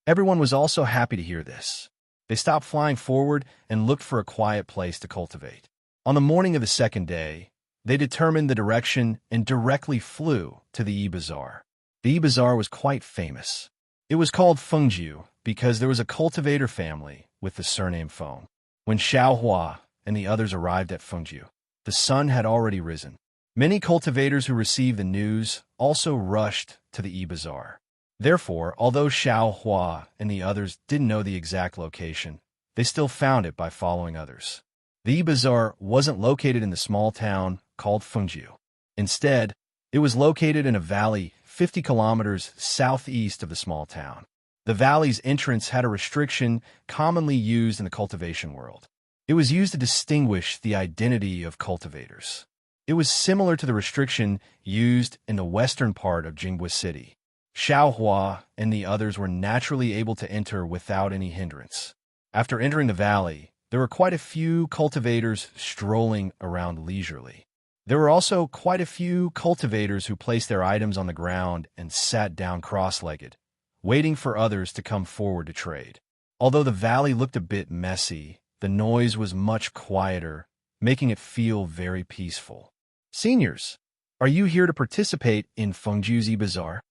Everyone was also happy to hear this. They stopped flying forward and looked for a quiet place to cultivate. On the morning of the 2nd day, they determined the direction and directly flew to the e-bazaar. The e-bazaar was quite famous. It was called Fengjiu because there was a cultivator family with the surname Feng. When Xiaohua and the others arrived at Fengjiu, the sun had already risen. Many cultivators who received the news also rushed to the e-bazaar. Therefore, although Xiaohua and the others didn't know the exact location, they still found it by following others. The e-bazaar wasn't located in the small town called Fengjiu. Instead, it was located in a valley 50 kilometers southeast of the small town. The valley's entrance had a restriction commonly used in the cultivation world. It was used to distinguish the identity of cultivators. It was similar to the restriction used in the western part of Jingbo City. Xiaohua and the others were naturally able to enter without any hindrance. After entering the valley, there were quite a few cultivators strolling around leisurely. There were also quite a few cultivators who placed their items on the ground and sat down cross-legged, waiting for others to come forward to trade. Although the valley looked a bit messy, the noise was much quieter, making it feel very peaceful. Seniors, are you here to participate in Fengjiu's e-bazaar?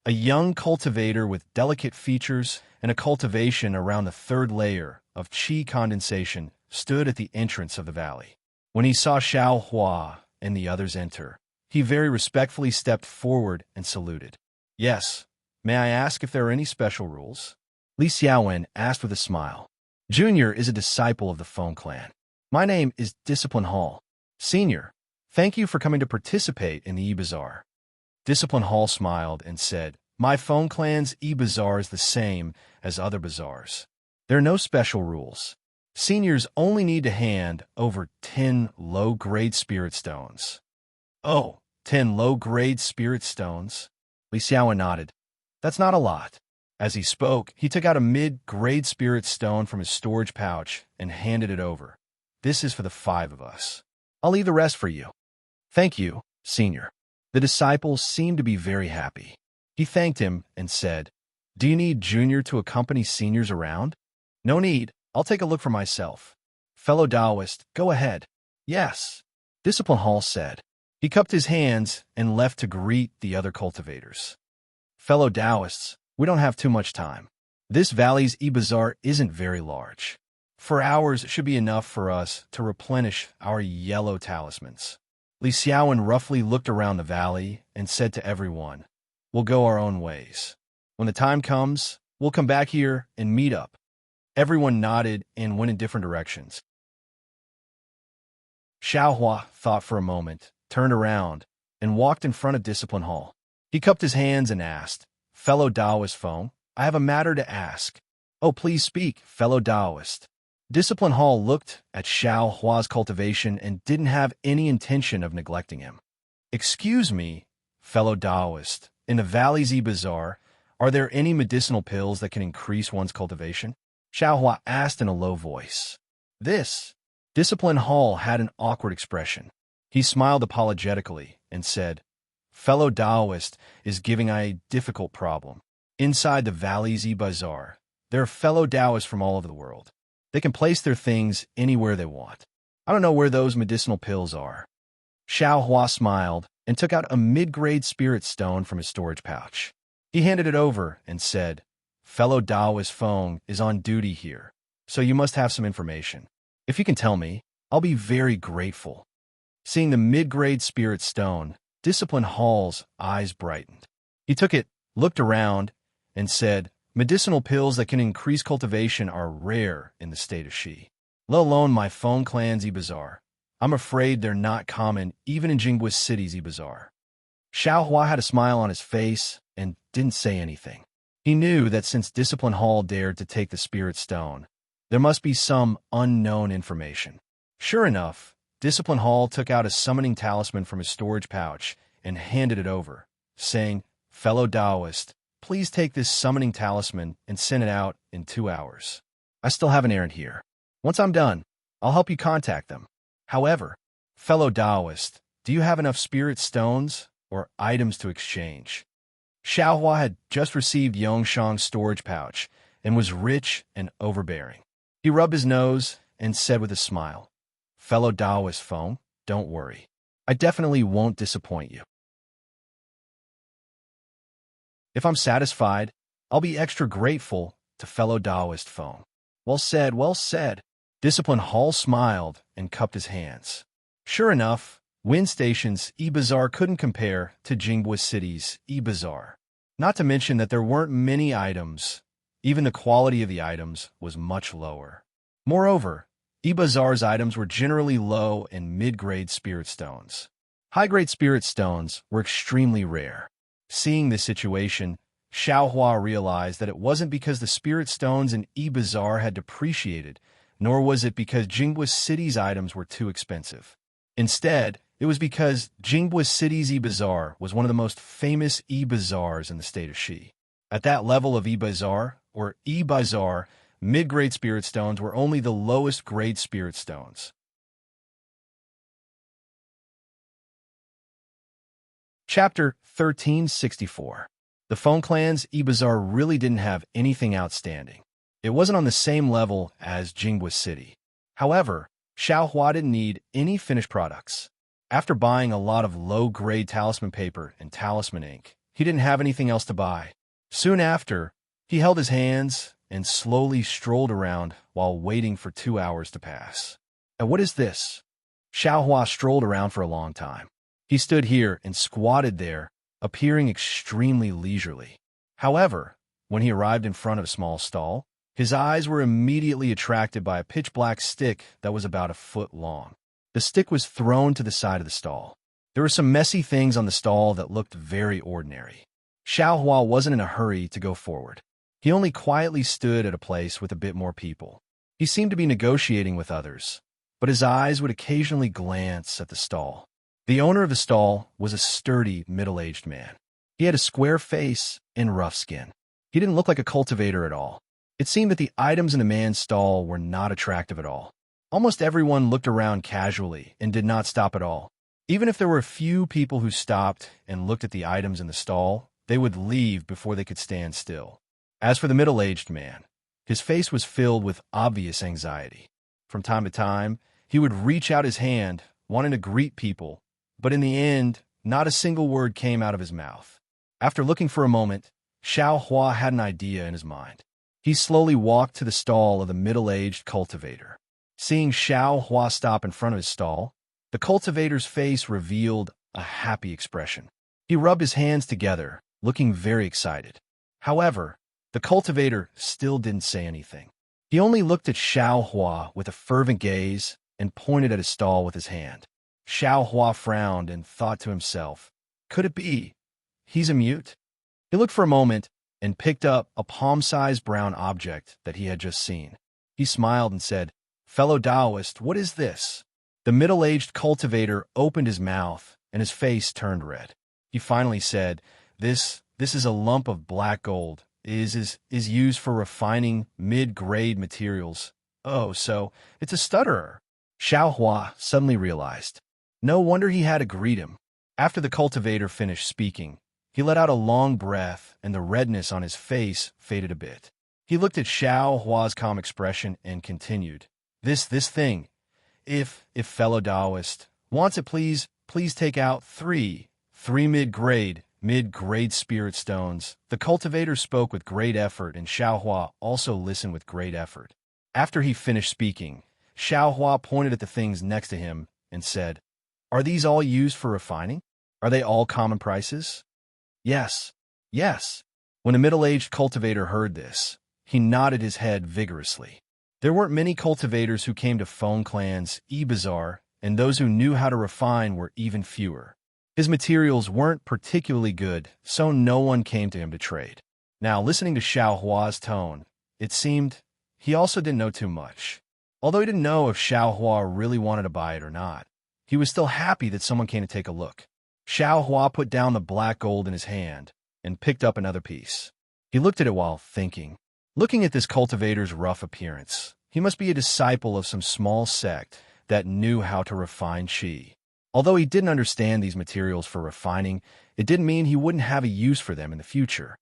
A young cultivator with delicate features and a cultivation around the third layer of qi condensation stood at the entrance of the valley. When he saw Xiaohua and the others enter, he very respectfully stepped forward and saluted. Yes, may I ask if there are any special rules? Li Xiaowen asked with a smile. Junior is a disciple of the Feng clan. My name is Discipline Hall. Senior, thank you for coming to participate in the e-bazaar. Discipline Hall smiled and said, My Feng clan's e-bazaar is the same as other bazaars. There are no special rules. Seniors only need to hand over 10 low-grade spirit stones. Oh, 10 low-grade spirit stones? Li Xiaowen nodded. That's not a lot. As he spoke, he took out a mid-grade spirit stone from his storage pouch and handed it over. This is for the 5 of us. I'll leave the rest for you. Thank you, Senior. The disciple seemed to be very happy. He thanked him and said, Do you need Junior to accompany seniors around? No need. I'll take a look for myself. Fellow Taoist, go ahead. Yes, Discipline Hall said. He cupped his hands and left to greet the other cultivators. Fellow Taoists, we don't have too much time. This valley's e-bazaar isn't very large. 4 hours should be enough for us to replenish our yellow talismans. Li Xiaowen roughly looked around the valley and said to everyone, We'll go our own ways. When the time comes, we'll come back here and meet up. Everyone nodded and went in different directions. Xiaohua thought for a moment, turned around, and walked in front of Discipline Hall. He cupped his hands and asked, Fellow Taoist Feng, I have a matter to ask. Oh, please speak, fellow Taoist. Discipline Hall looked at Xiaohua's cultivation and didn't have any intention of neglecting him. Excuse me, fellow Taoist, in the valley's e-bazaar, are there any medicinal pills that can increase one's cultivation? Xiaohua asked in a low voice. Discipline Hall had an awkward expression. He smiled apologetically and said, Fellow Taoist is giving a difficult problem. Inside the valley's e-bazaar, there are fellow Taoists from all over the world. They can place their things anywhere they want. I don't know where those medicinal pills are. Xiaohua smiled and took out a mid-grade spirit stone from his storage pouch. He handed it over and said, Fellow Taoist Feng is on duty here, so you must have some information. If you can tell me, I'll be very grateful. Seeing the mid-grade spirit stone, Discipline Hall's eyes brightened. He took it, looked around, and said, Medicinal pills that can increase cultivation are rare in the state of Xi, let alone my Feng clan's e-bazaar. I'm afraid they're not common even in Jingbo City's e-bazaar. Xiaohua had a smile on his face and didn't say anything. He knew that since Discipline Hall dared to take the spirit stone, there must be some unknown information. Sure enough, Discipline Hall took out a summoning talisman from his storage pouch and handed it over, saying, Fellow Taoist, please take this summoning talisman and send it out in 2 hours. I still have an errand here. Once I'm done, I'll help you contact them. However, fellow Taoist, do you have enough spirit stones or items to exchange? Xiaohua had just received Yongshang's storage pouch and was rich and overbearing. He rubbed his nose and said with a smile, Fellow Taoist Feng, don't worry. I definitely won't disappoint you. If I'm satisfied, I'll be extra grateful to fellow Taoist Feng. Well said, well said. Discipline Hall smiled and cupped his hands. Sure enough, Wind Station's e-bazaar couldn't compare to Jingbo City's e-bazaar. Not to mention that there weren't many items. Even the quality of the items was much lower. Moreover, E-Bazaar's items were generally low and mid-grade spirit stones. High-grade spirit stones were extremely rare. Seeing this situation, Xiaohua realized that it wasn't because the spirit stones in E-Bazaar had depreciated, nor was it because Jinghua City's items were too expensive. Instead, it was because Jinghua City's E-Bazaar was one of the most famous E-Bazaars in the state of Xi. At that level of E-Bazaar, or E-Bazaar, mid-grade spirit stones were only the lowest grade spirit stones. Chapter 1364. The Phone Clan's E-Bazaar really didn't have anything outstanding. It wasn't on the same level as Jinghua City. However, Xiaohua didn't need any finished products. After buying a lot of low-grade talisman paper and talisman ink, he didn't have anything else to buy. Soon after, he held his hands and slowly strolled around while waiting for 2 hours to pass. And what is this? Xiaohua strolled around for a long time. He stood here and squatted there, appearing extremely leisurely. However, when he arrived in front of a small stall, his eyes were immediately attracted by a pitch-black stick that was about a foot long. The stick was thrown to the side of the stall. There were some messy things on the stall that looked very ordinary. Xiaohua wasn't in a hurry to go forward. He only quietly stood at a place with a bit more people. He seemed to be negotiating with others, but his eyes would occasionally glance at the stall. The owner of the stall was a sturdy, middle-aged man. He had a square face and rough skin. He didn't look like a cultivator at all. It seemed that the items in the man's stall were not attractive at all. Almost everyone looked around casually and did not stop at all. Even if there were a few people who stopped and looked at the items in the stall, they would leave before they could stand still. As for the middle-aged man, his face was filled with obvious anxiety. From time to time, he would reach out his hand, wanting to greet people, but in the end, not a single word came out of his mouth. After looking for a moment, Xiaohua had an idea in his mind. He slowly walked to the stall of the middle-aged cultivator. Seeing Xiaohua stop in front of his stall, the cultivator's face revealed a happy expression. He rubbed his hands together, looking very excited. However, the cultivator still didn't say anything. He only looked at Xiaohua with a fervent gaze and pointed at his stall with his hand. Xiaohua frowned and thought to himself, could it be? He's a mute? He looked for a moment and picked up a palm-sized brown object that he had just seen. He smiled and said, "Fellow Taoist, what is this?" The middle-aged cultivator opened his mouth and his face turned red. He finally said, This is a lump of black gold. Is used for refining mid-grade materials. Oh, so it's a stutterer." Xiaohua suddenly realized. No wonder he had to greet him. After the cultivator finished speaking, he let out a long breath and the redness on his face faded a bit. He looked at Xiaohua's calm expression and continued. This thing. If fellow Taoist wants it, please take out three mid-grade spirit stones. The cultivator spoke with great effort, and Xiaohua also listened with great effort. After he finished speaking, Xiaohua pointed at the things next to him and said, "Are these all used for refining? Are they all common prices?" Yes. When the middle-aged cultivator heard this, he nodded his head vigorously. There weren't many cultivators who came to Phone Clan's E-Bazaar, and those who knew how to refine were even fewer. His materials weren't particularly good, so no one came to him to trade. Now, listening to Xiaohua's tone, it seemed he also didn't know too much. Although he didn't know if Xiaohua really wanted to buy it or not, he was still happy that someone came to take a look. Xiaohua put down the black gold in his hand and picked up another piece. He looked at it while thinking. Looking at this cultivator's rough appearance, he must be a disciple of some small sect that knew how to refine qi. Although he didn't understand these materials for refining, it didn't mean he wouldn't have a use for them in the future.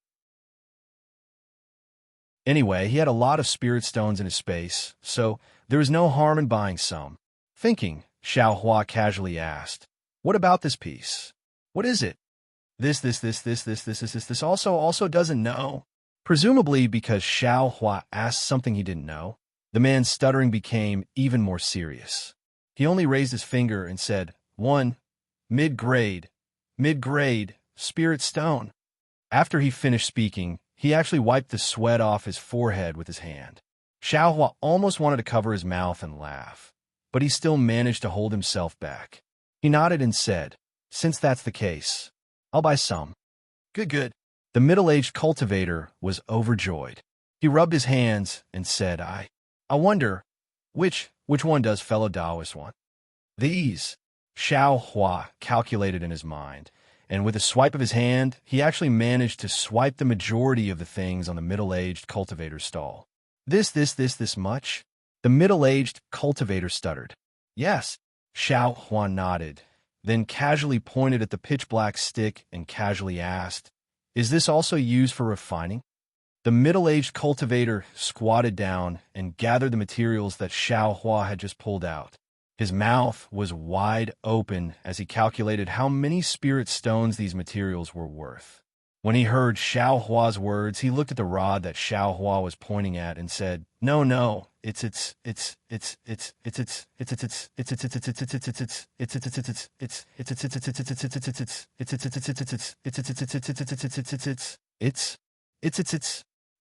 Anyway, he had a lot of spirit stones in his space, so there was no harm in buying some. Thinking, Xiaohua casually asked, "What about this piece? What is it?" This also doesn't know. Presumably because Xiaohua asked something he didn't know, the man's stuttering became even more serious. He only raised his finger and said, "One, mid-grade, spirit stone." After he finished speaking, he actually wiped the sweat off his forehead with his hand. Xiaohua almost wanted to cover his mouth and laugh, but he still managed to hold himself back. He nodded and said, "Since that's the case, I'll buy some." "Good, good." The middle-aged cultivator was overjoyed. He rubbed his hands and said, I wonder, which one does fellow Taoist want?" "These," Xiao Hua calculated in his mind, and with a swipe of his hand, he actually managed to swipe the majority of the things on the middle-aged cultivator's stall. This much?" The middle-aged cultivator stuttered. "Yes." Xiao Hua nodded, then casually pointed at the pitch-black stick and casually asked, "Is this also used for refining?" The middle-aged cultivator squatted down and gathered the materials that Xiao Hua had just pulled out. His mouth was wide open as he calculated how many spirit stones these materials were worth. When he heard Xiao Hua's words, he looked at the rod that Xiao Hua was pointing at and said, "No, it's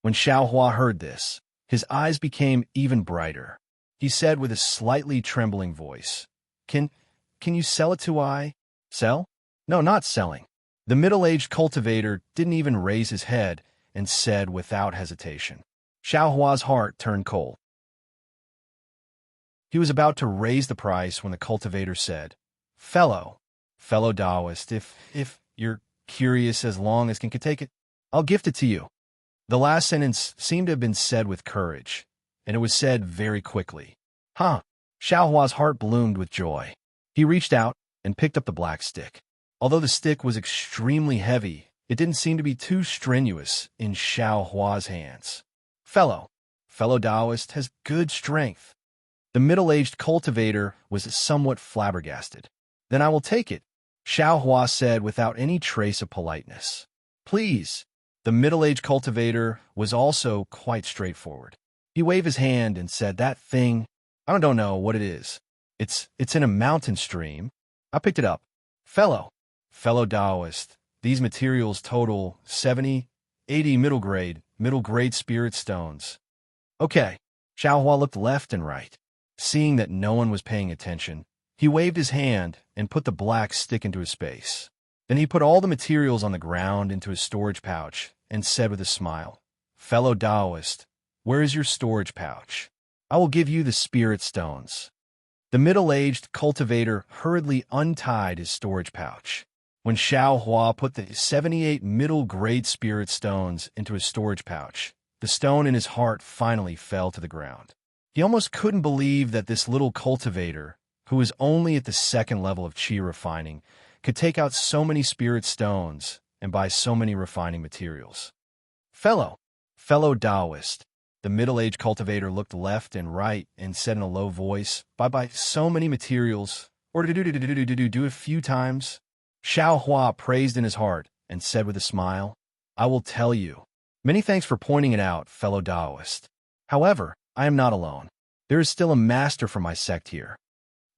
When Xiao Hua heard this, his eyes became even brighter. He said with a slightly trembling voice, Can you sell it to I?" "Sell? No, not selling." The middle-aged cultivator didn't even raise his head and said without hesitation. Xiao Hua's heart turned cold. He was about to raise the price when the cultivator said, Fellow Taoist, if you're curious as long as can take it, I'll gift it to you." The last sentence seemed to have been said with courage, and it was said very quickly. "Huh." Xiao Hua's heart bloomed with joy. He reached out and picked up the black stick. Although the stick was extremely heavy, it didn't seem to be too strenuous in Xiao Hua's hands. Fellow Taoist has good strength." The middle-aged cultivator was somewhat flabbergasted. "Then I will take it," Xiao Hua said without any trace of politeness. "Please." The middle-aged cultivator was also quite straightforward. He waved his hand and said, "That thing, I don't know what it is. It's in a mountain stream. I picked it up. Fellow Taoist, these materials total 70, 80 middle grade spirit stones." "Okay." Xiao Hua looked left and right. Seeing that no one was paying attention, he waved his hand and put the black stick into his space. Then he put all the materials on the ground into his storage pouch and said with a smile, "Fellow Taoist, where is your storage pouch? I will give you the spirit stones." The middle-aged cultivator hurriedly untied his storage pouch. When Xiao Hua put the 78 middle-grade spirit stones into his storage pouch, the stone in his heart finally fell to the ground. He almost couldn't believe that this little cultivator, who was only at the second level of qi refining, could take out so many spirit stones and buy so many refining materials. Fellow Taoist, the middle-aged cultivator looked left and right and said in a low voice, buy so many materials, or do a few times." Xiao Hua praised in his heart and said with a smile, "I will tell you. Many thanks for pointing it out, fellow Taoist. However, I am not alone. There is still a master for my sect here."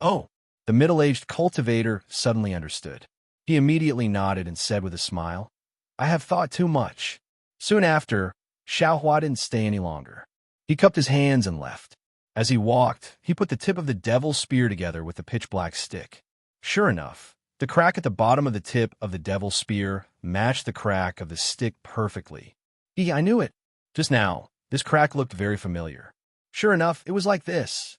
"Oh." The middle-aged cultivator suddenly understood. He immediately nodded and said with a smile, "I have thought too much." Soon after, Xiao Hua didn't stay any longer. He cupped his hands and left. As he walked, he put the tip of the devil's spear together with the pitch-black stick. Sure enough, the crack at the bottom of the tip of the devil's spear matched the crack of the stick perfectly. I knew it. Just now, this crack looked very familiar. Sure enough, it was like this.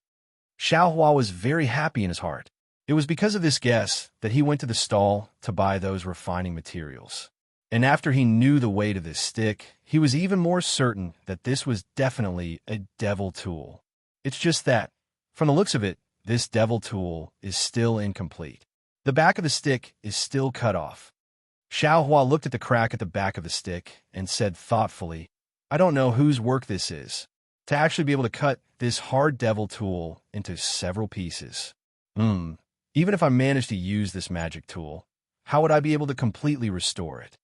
Xiao Hua was very happy in his heart. It was because of this guess that he went to the stall to buy those refining materials. And after he knew the weight of this stick, he was even more certain that this was definitely a devil tool. It's just that, from the looks of it, this devil tool is still incomplete. The back of the stick is still cut off. Xiao Hua looked at the crack at the back of the stick and said thoughtfully, "I don't know whose work this is, to actually be able to cut this hard devil tool into several pieces. Even if I managed to use this magic tool, how would I be able to completely restore it?"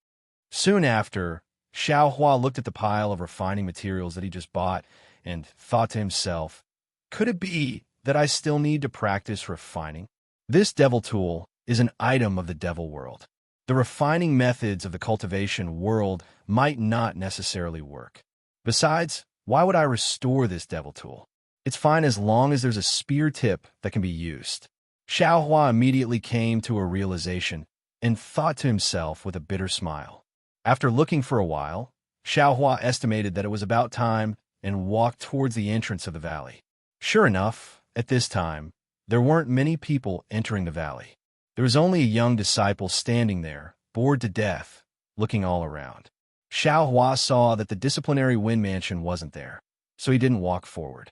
Soon after, Xiao Hua looked at the pile of refining materials that he just bought and thought to himself, could it be that I still need to practice refining? This devil tool is an item of the devil world. The refining methods of the cultivation world might not necessarily work. Besides, Why would I restore this devil tool? It's fine as long as there's a spear tip that can be used. Xiao Hua immediately came to a realization and thought to himself with a bitter smile. After looking for a while, Xiao Hua estimated that it was about time and walked towards the entrance of the valley. Sure enough, at this time, there weren't many people entering the valley. There was only a young disciple standing there, bored to death, looking all around. Xiao Hua saw that the disciplinary wind mansion wasn't there, so he didn't walk forward.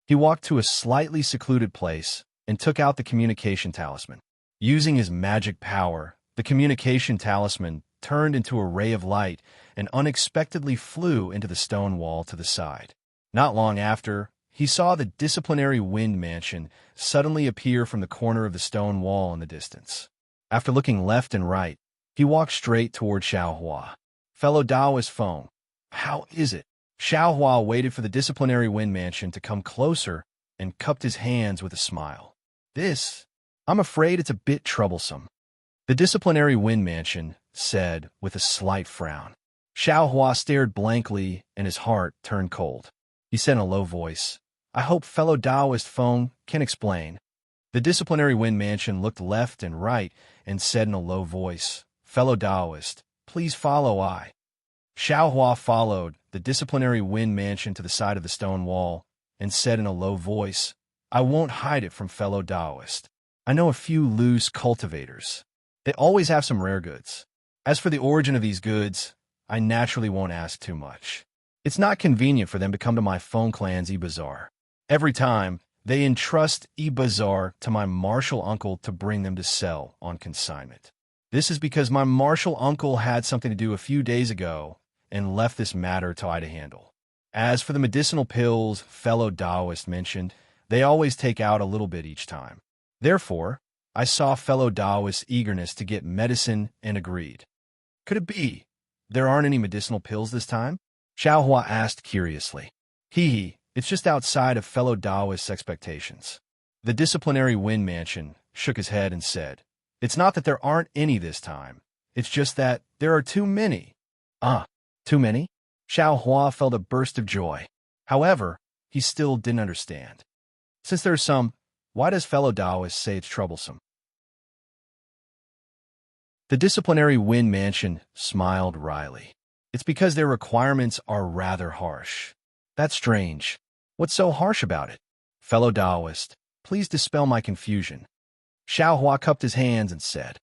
He walked to a slightly secluded place and took out the communication talisman. Using his magic power, the communication talisman turned into a ray of light and unexpectedly flew into the stone wall to the side. Not long after, he saw the disciplinary wind mansion suddenly appear from the corner of the stone wall in the distance. After looking left and right, he walked straight toward Xiao Hua. Fellow Taoist Feng, how is it? Xiao Hua waited for the disciplinary wind mansion to come closer and cupped his hands with a smile. I'm afraid it's a bit troublesome. The disciplinary wind mansion said with a slight frown. Xiao Hua stared blankly and his heart turned cold. He said in a low voice, I hope fellow Taoist Feng can explain. The disciplinary wind mansion looked left and right and said in a low voice, Fellow Taoist, please follow I. Xiao Hua followed the disciplinary wind mansion to the side of the stone wall and said in a low voice, I won't hide it from fellow Taoist. I know a few loose cultivators. They always have some rare goods. As for the origin of these goods, I naturally won't ask too much. It's not convenient for them to come to my Feng clan's e-bazaar. Every time, they entrust e-bazaar to my martial uncle to bring them to sell on consignment. This is because my martial uncle had something to do a few days ago and left this matter to I to handle. As for the medicinal pills fellow Taoist mentioned, they always take out a little bit each time. Therefore, I saw fellow Taoist's eagerness to get medicine and agreed. Could it be there aren't any medicinal pills this time? Xiao Hua asked curiously. It's just outside of fellow Taoist's expectations. The disciplinary wind mansion shook his head and said, It's not that there aren't any this time. It's just that there are too many. Too many? Xiao Hua felt a burst of joy. However, he still didn't understand. Since there's some, why does fellow Taoist say it's troublesome? The disciplinary wind mansion smiled wryly. It's because their requirements are rather harsh. That's strange. What's so harsh about it? Fellow Taoist, please dispel my confusion. Xiao Hua cupped his hands and said.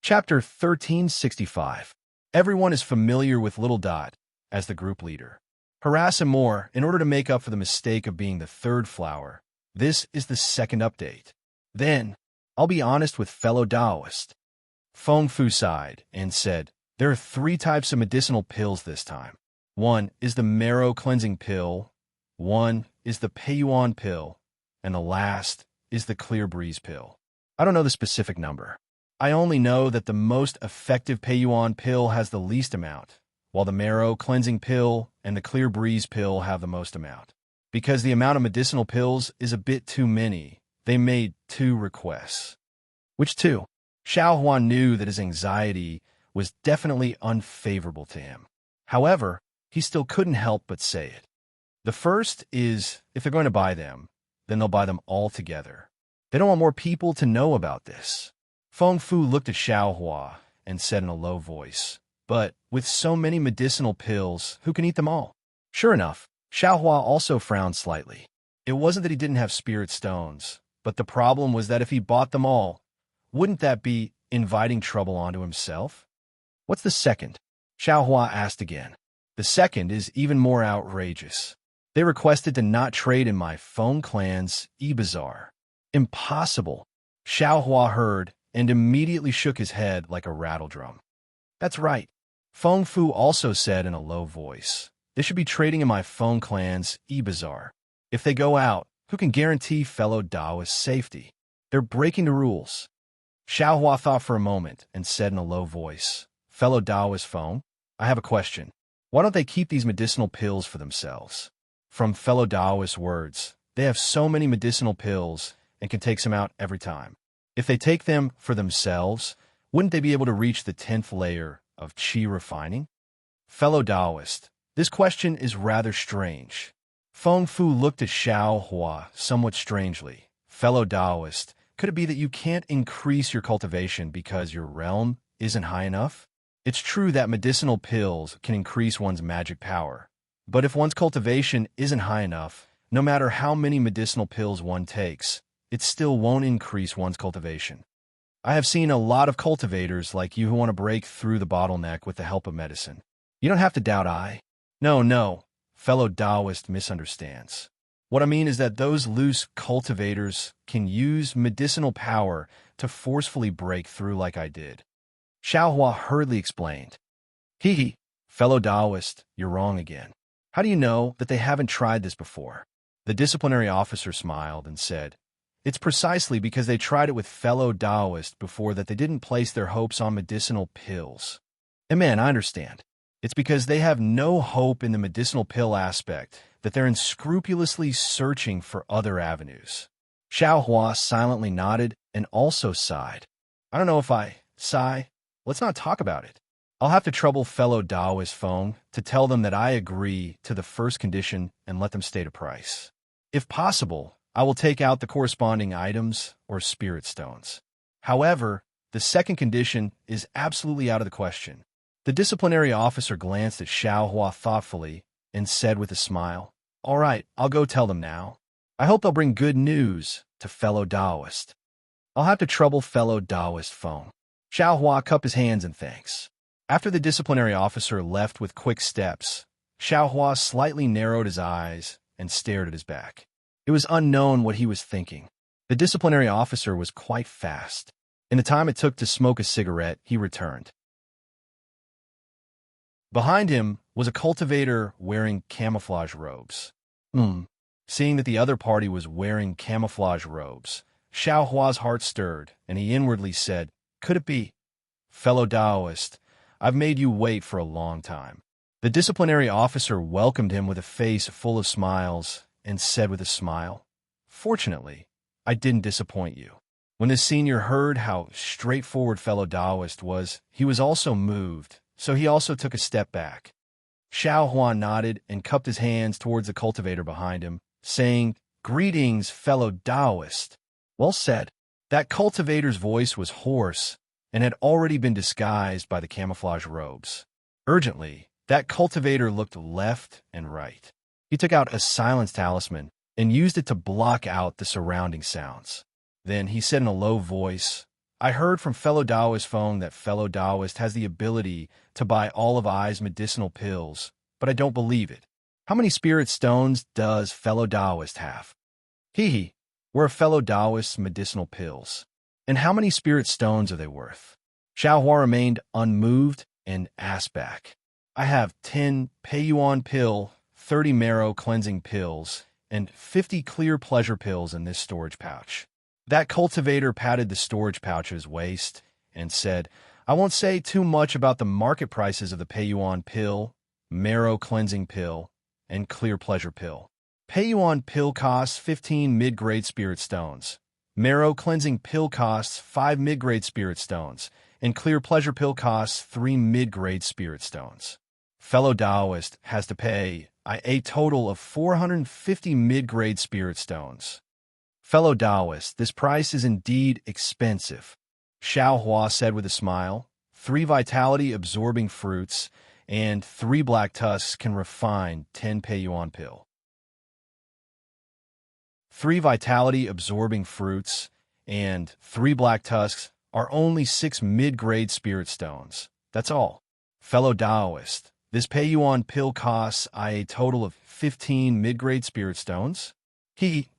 Chapter 1365. Everyone is familiar with Little Dot as the group leader. Harass him more in order to make up for the mistake of being the third flower. This is the second update. Then, I'll be honest with fellow Taoist. Feng Fu sighed and said, There are 3 types of medicinal pills this time. One is the marrow cleansing pill, one is the Peiyuan pill, and the last is the clear breeze pill. I don't know the specific number. I only know that the most effective Peiyuan pill has the least amount, while the marrow cleansing pill and the clear breeze pill have the most amount. Because the amount of medicinal pills is a bit too many, they made 2 requests. Which 2? Xiao Hua knew that his anxiety was definitely unfavorable to him. However, he still couldn't help but say it. The first is, if they're going to buy them, then they'll buy them all together. They don't want more people to know about this. Feng Fu looked at Xiao Hua and said in a low voice, But with so many medicinal pills, who can eat them all? Sure enough, Xiao Hua also frowned slightly. It wasn't that he didn't have spirit stones, but the problem was that if he bought them all, wouldn't that be inviting trouble onto himself? What's the second? Xiao Hua asked again. The second is even more outrageous. They requested to not trade in my Feng clan's e-bazaar. Impossible. Xiao Hua heard and immediately shook his head like a rattle drum. That's right. Feng Fu also said in a low voice, They should be trading in my Feng clan's e-bazaar. If they go out, who can guarantee fellow Taoist's safety? They're breaking the rules. Xiao Hua thought for a moment and said in a low voice, Fellow Taoist Feng, I have a question. Why don't they keep these medicinal pills for themselves? From fellow Taoist words, they have so many medicinal pills and can take some out every time. If they take them for themselves, wouldn't they be able to reach the 10th layer of qi refining? Fellow Taoist, this question is rather strange. Feng Fu looked at Xiao Hua somewhat strangely. Fellow Taoist, could it be that you can't increase your cultivation because your realm isn't high enough? It's true that medicinal pills can increase one's magic power, but if one's cultivation isn't high enough, no matter how many medicinal pills one takes, it still won't increase one's cultivation. I have seen a lot of cultivators like you who want to break through the bottleneck with the help of medicine. You don't have to doubt I. No, fellow Taoist misunderstands. What I mean is that those loose cultivators can use medicinal power to forcefully break through like I did. Xiao Hua hurriedly explained. Hee, fellow Taoist, you're wrong again. How do you know that they haven't tried this before? The disciplinary officer smiled and said, it's precisely because they tried it with fellow Taoists before that they didn't place their hopes on medicinal pills. And man, I understand. It's because they have no hope in the medicinal pill aspect that they're unscrupulously searching for other avenues. Xiao Hua silently nodded and also sighed. I don't know if I sigh. Let's not talk about it. I'll have to trouble fellow Taoist Feng to tell them that I agree to the first condition and let them state a price. If possible, I will take out the corresponding items or spirit stones. However, the second condition is absolutely out of the question. The disciplinary officer glanced at Xiao Hua thoughtfully and said with a smile, all right, I'll go tell them now. I hope they'll bring good news to fellow Taoist. I'll have to trouble fellow Taoist Feng. Xiao Hua cupped his hands in thanks. After the disciplinary officer left with quick steps, Xiao Hua slightly narrowed his eyes and stared at his back. It was unknown what he was thinking. The disciplinary officer was quite fast. In the time it took to smoke a cigarette, he returned. Behind him was a cultivator wearing camouflage robes. Seeing that the other party was wearing camouflage robes, Xiao Hua's heart stirred, and he inwardly said, could it be? Fellow Taoist, I've made you wait for a long time. The disciplinary officer welcomed him with a face full of smiles and said with a smile, fortunately, I didn't disappoint you. When the senior heard how straightforward fellow Taoist was, he was also moved, so he also took a step back. Xiao Hua nodded and cupped his hands towards the cultivator behind him, saying, greetings, fellow Taoist. Well said. That cultivator's voice was hoarse and had already been disguised by the camouflage robes. Urgently, that cultivator looked left and right. He took out a silence talisman and used it to block out the surrounding sounds. Then he said in a low voice, I heard from fellow Taoist Feng that fellow Taoist has the ability to buy all of I's medicinal pills, but I don't believe it. How many spirit stones does fellow Taoist have? We're a fellow Taoist's medicinal pills. And how many spirit stones are they worth? Xiao Hua remained unmoved and asked back. I have 10 Pei-Yuan pill, 30 marrow cleansing pills, and 50 clear pleasure pills in this storage pouch. That cultivator patted the storage pouch's waist and said, I won't say too much about the market prices of the Pei-Yuan pill, marrow cleansing pill, and clear pleasure pill. Pei-Yuan pill costs 15 mid-grade spirit stones. Marrow cleansing pill costs 5 mid-grade spirit stones, and clear pleasure pill costs 3 mid-grade spirit stones. Fellow Taoist has to pay a total of 450 mid-grade spirit stones. Fellow Taoist, this price is indeed expensive. Xiao Hua said with a smile, 3 vitality-absorbing fruits and 3 black tusks can refine 10 Pei-Yuan pill. 3 vitality-absorbing fruits and 3 black tusks are only 6 mid-grade spirit stones. That's all. Fellow Taoist, this Pei-Yuan pill costs a total of 15 mid-grade spirit stones.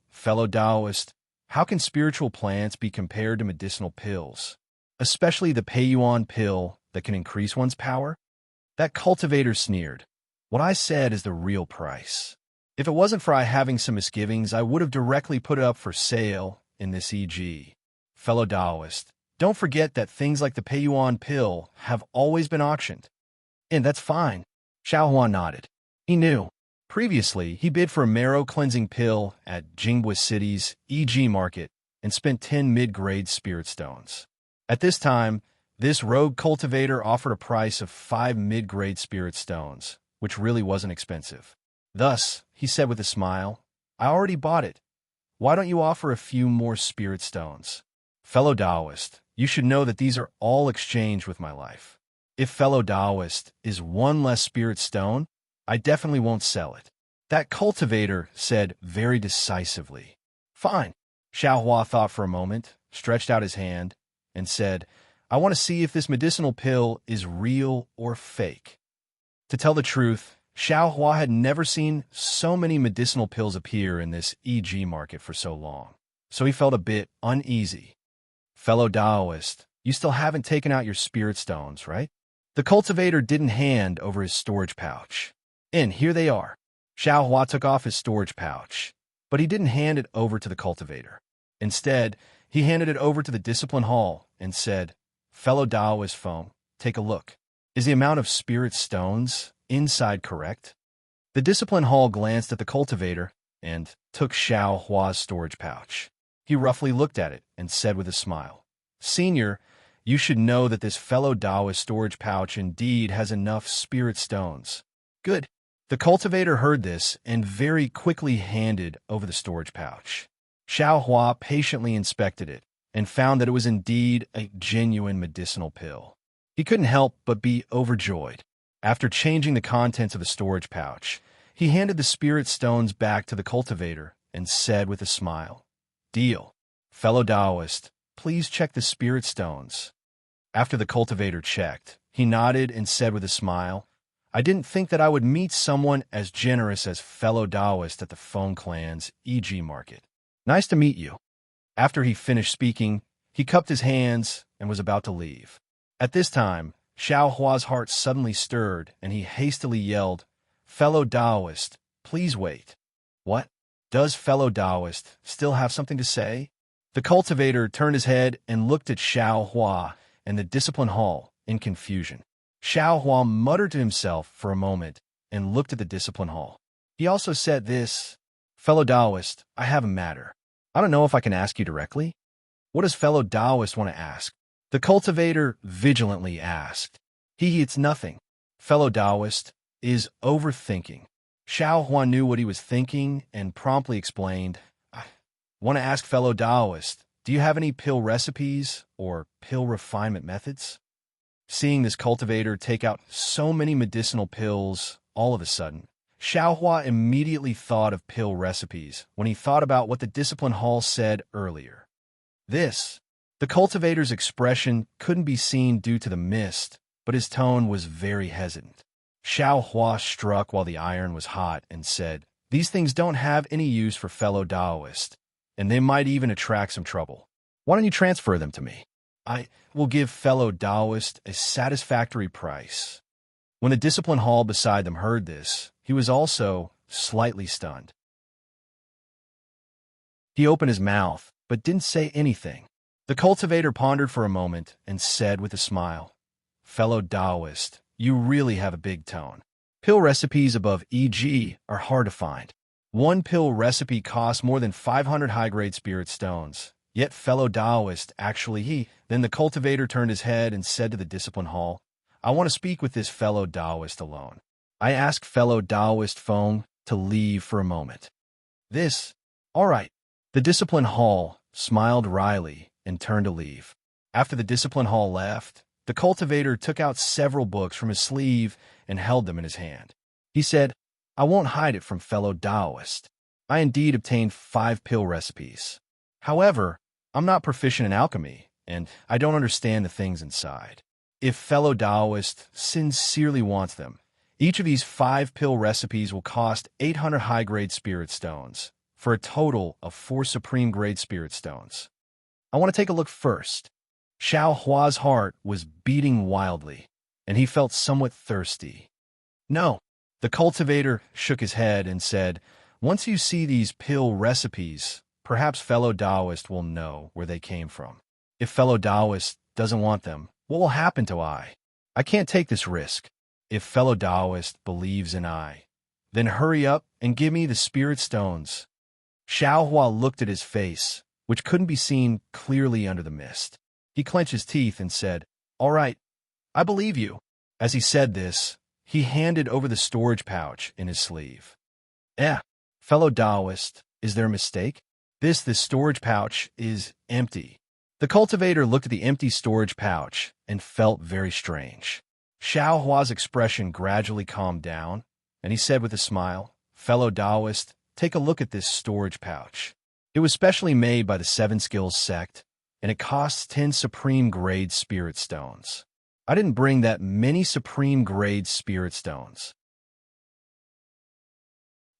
Fellow Taoist, how can spiritual plants be compared to medicinal pills, especially the Pei-Yuan pill that can increase one's power? That cultivator sneered. What I said is the real price. If it wasn't for I having some misgivings, I would have directly put it up for sale in this EG. Fellow Taoist, don't forget that things like the Pei-Yuan pill have always been auctioned. And that's fine. Xiao Hua nodded. He knew. Previously, he bid for a marrow cleansing pill at Jinghua City's EG market and spent 10 mid-grade spirit stones. At this time, this rogue cultivator offered a price of 5 mid-grade spirit stones, which really wasn't expensive. Thus, he said with a smile, "I already bought it. Why don't you offer a few more spirit stones? Fellow Taoist, you should know that these are all exchanged with my life. If fellow Taoist is one less spirit stone, I definitely won't sell it." That cultivator said very decisively. "Fine." Xiao Hua thought for a moment, stretched out his hand, and said, "I want to see if this medicinal pill is real or fake." To tell the truth, Xiao Hua had never seen so many medicinal pills appear in this EG market for so long, so he felt a bit uneasy. "Fellow Taoist, you still haven't taken out your spirit stones, right?" The cultivator didn't hand over his storage pouch. "And here they are." Xiao Hua took off his storage pouch, but he didn't hand it over to the cultivator. Instead, he handed it over to the discipline hall and said, "Fellow Taoist Feng, take a look. Is the amount of spirit stones inside correct?" The discipline hall glanced at the cultivator and took Xiao Hua's storage pouch. He roughly looked at it and said with a smile, "Senior, you should know that this fellow Taoist storage pouch indeed has enough spirit stones." "Good." The cultivator heard this and very quickly handed over the storage pouch. Xiao Hua patiently inspected it and found that it was indeed a genuine medicinal pill. He couldn't help but be overjoyed. After changing the contents of the storage pouch, he handed the spirit stones back to the cultivator and said with a smile, "Deal. Fellow Taoist, please check the spirit stones." After the cultivator checked, he nodded and said with a smile, "I didn't think that I would meet someone as generous as fellow Taoist at the Feng Clan's EG market. Nice to meet you." After he finished speaking, he cupped his hands and was about to leave. At this time, Xiao Hua's heart suddenly stirred, and he hastily yelled, "Fellow Taoist, please wait." "What? Does fellow Taoist still have something to say?" The cultivator turned his head and looked at Xiao Hua and the discipline hall in confusion. Xiao Hua muttered to himself for a moment and looked at the discipline hall. He also said this, "Fellow Taoist, I have a matter. I don't know if I can ask you directly." "What does fellow Taoist want to ask?" The cultivator vigilantly asked. It's nothing. Fellow Taoist is overthinking." Xiao Hua knew what he was thinking and promptly explained, "I want to ask fellow Taoist, do you have any pill recipes or pill refinement methods?" Seeing this cultivator take out so many medicinal pills all of a sudden, Xiao Hua immediately thought of pill recipes when he thought about what the discipline hall said earlier. The cultivator's expression couldn't be seen due to the mist, but his tone was very hesitant. Xiao Hua struck while the iron was hot and said, "These things don't have any use for fellow Taoist, and they might even attract some trouble. Why don't you transfer them to me? I will give fellow Taoist a satisfactory price." When the discipline hall beside them heard this, he was also slightly stunned. He opened his mouth, but didn't say anything. The cultivator pondered for a moment and said with a smile, "Fellow Taoist, you really have a big tone. Pill recipes above EG are hard to find. One pill recipe costs more than 500 high-grade spirit stones. Yet fellow Taoist, actually Then the cultivator turned his head and said to the discipline hall, "I want to speak with this fellow Taoist alone. I ask fellow Taoist Feng to leave for a moment." All right." The discipline hall smiled wryly and turned to leave. After the discipline hall left, the cultivator took out several books from his sleeve and held them in his hand. He said, "I won't hide it from fellow Taoist. I indeed obtained 5 pill recipes. However, I'm not proficient in alchemy, and I don't understand the things inside. If fellow Taoist sincerely wants them, each of these 5 pill recipes will cost 800 high-grade spirit stones, for a total of 4 supreme-grade spirit stones. I want to take a look first." Xiao Hua's heart was beating wildly, and he felt somewhat thirsty. "No." The cultivator shook his head and said, "Once you see these pill recipes, perhaps fellow Taoist will know where they came from. If fellow Taoist doesn't want them, what will happen to I? I can't take this risk. If fellow Taoist believes in I, then hurry up and give me the spirit stones." Xiao Hua looked at his face, which couldn't be seen clearly under the mist. He clenched his teeth and said, "All right, I believe you." As he said this, he handed over the storage pouch in his sleeve. Fellow Taoist, is there a mistake? This storage pouch is empty." The cultivator looked at the empty storage pouch and felt very strange. Xiao Hua's expression gradually calmed down, and he said with a smile, "Fellow Taoist, take a look at this storage pouch. It was specially made by the Seven Skills sect, and it costs 10 supreme-grade spirit stones. I didn't bring that many supreme-grade spirit stones.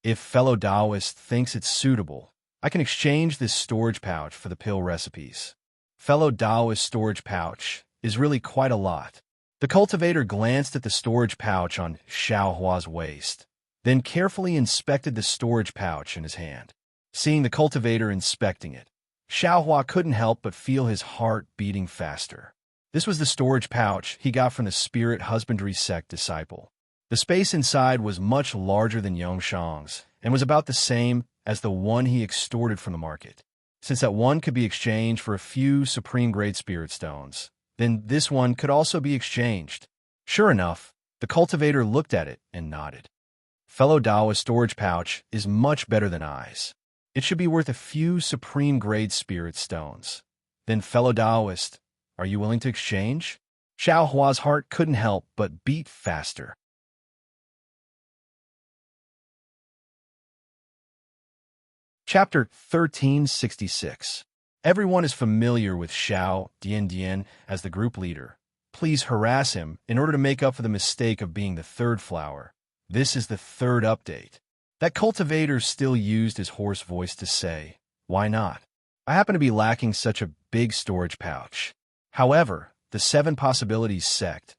If fellow Taoist thinks it's suitable, I can exchange this storage pouch for the pill recipes. Fellow Taoist storage pouch is really quite a lot." The cultivator glanced at the storage pouch on Xiao Hua's waist, then carefully inspected the storage pouch in his hand. Seeing the cultivator inspecting it, Xiao Hua couldn't help but feel his heart beating faster. This was the storage pouch he got from the Spirit Husbandry Sect disciple. The space inside was much larger than Yongshang's and was about the same as the one he extorted from the market. Since that one could be exchanged for a few supreme-grade spirit stones, then this one could also be exchanged. Sure enough, the cultivator looked at it and nodded. Fellow Taoist storage pouch is much better than I's. It should be worth a few supreme-grade spirit stones. Then, fellow Taoist, are you willing to exchange? Xiao Hua's heart couldn't help but beat faster. Chapter 1366. Everyone is familiar with Xiao Dian as the group leader. Please harass him in order to make up for the mistake of being the third flower. This is the third update. That cultivator still used his hoarse voice to say, "Why not? I happen to be lacking such a big storage pouch." However, the Seven Possibilities sect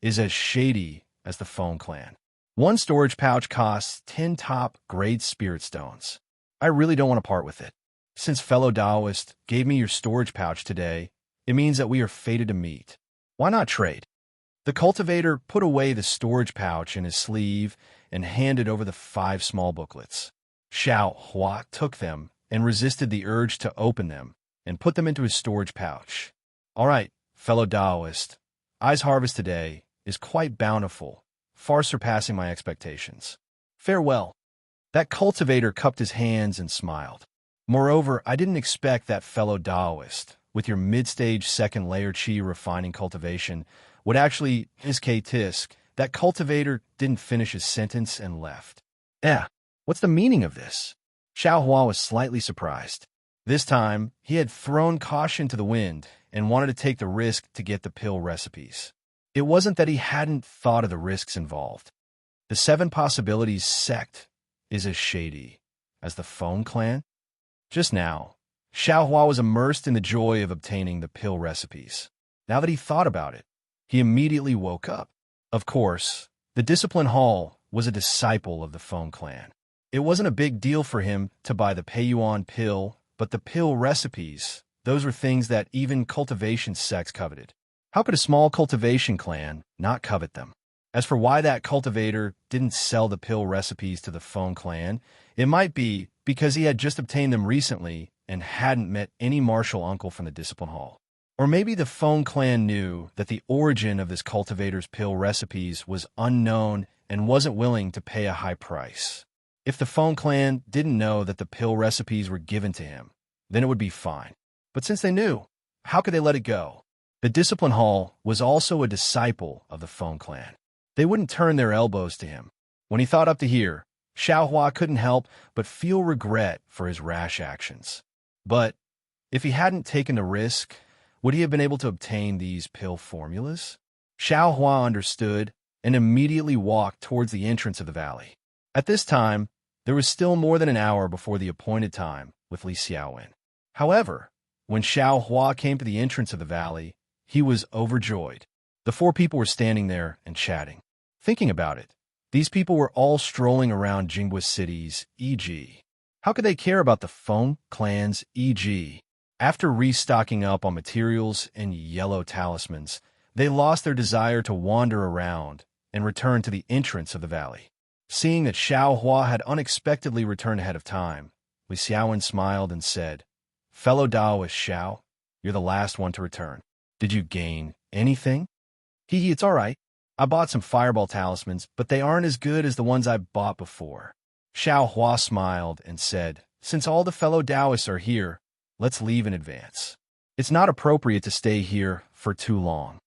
is as shady as the Phone Clan. One storage pouch costs 10 top-grade spirit stones. I really don't want to part with it. Since fellow Taoist gave me your storage pouch today, it means that we are fated to meet. Why not trade? The cultivator put away the storage pouch in his sleeve and handed over the 5 small booklets. Xiao Hua took them and resisted the urge to open them and put them into his storage pouch. "All right, fellow Taoist, I's harvest today is quite bountiful, far surpassing my expectations. Farewell." That cultivator cupped his hands and smiled. "Moreover, I didn't expect that fellow Taoist, with your mid-stage second-layer chi refining cultivation, would actually tisk. That cultivator didn't finish his sentence and left. What's the meaning of this?" Xiao Hua was slightly surprised. This time, he had thrown caution to the wind and wanted to take the risk to get the pill recipes. It wasn't that he hadn't thought of the risks involved. The Seven Possibilities sect is as shady as the Phone Clan. Just now, Xiao Hua was immersed in the joy of obtaining the pill recipes. Now that he thought about it, he immediately woke up. Of course, the Discipline Hall was a disciple of the Phone Clan. It wasn't a big deal for him to buy the Peiyuan pill, but the pill recipes, those were things that even Cultivation sects coveted. How could a small Cultivation clan not covet them? As for why that cultivator didn't sell the pill recipes to the Phone Clan, it might be because he had just obtained them recently and hadn't met any martial uncle from the Discipline Hall. Or maybe the Phone Clan knew that the origin of this cultivator's pill recipes was unknown and wasn't willing to pay a high price. If the Phone Clan didn't know that the pill recipes were given to him, then it would be fine. But since they knew, how could they let it go? The Discipline Hall was also a disciple of the Phone Clan. They wouldn't turn their elbows to him. When he thought up to here, Xiao Hua couldn't help but feel regret for his rash actions. But if he hadn't taken the risk, would he have been able to obtain these pill formulas? Xiao Hua understood and immediately walked towards the entrance of the valley. At this time, there was still more than an hour before the appointed time with Li Xiaowen. However, when Xiao Hua came to the entrance of the valley, he was overjoyed. The 4 people were standing there and chatting. Thinking about it, these people were all strolling around Jingwa cities, e.g. How could they care about the Phone Clan's e.g.? After restocking up on materials and yellow talismans, they lost their desire to wander around and returned to the entrance of the valley. Seeing that Xiao Hua had unexpectedly returned ahead of time, Li Xiaowen smiled and said, Fellow Taoist Xiao, you're the last one to return. Did you gain anything? Hee, it's all right. I bought some fireball talismans, but they aren't as good as the ones I bought before. Xiao Hua smiled and said, since all the fellow Taoists are here, let's leave in advance. It's not appropriate to stay here for too long.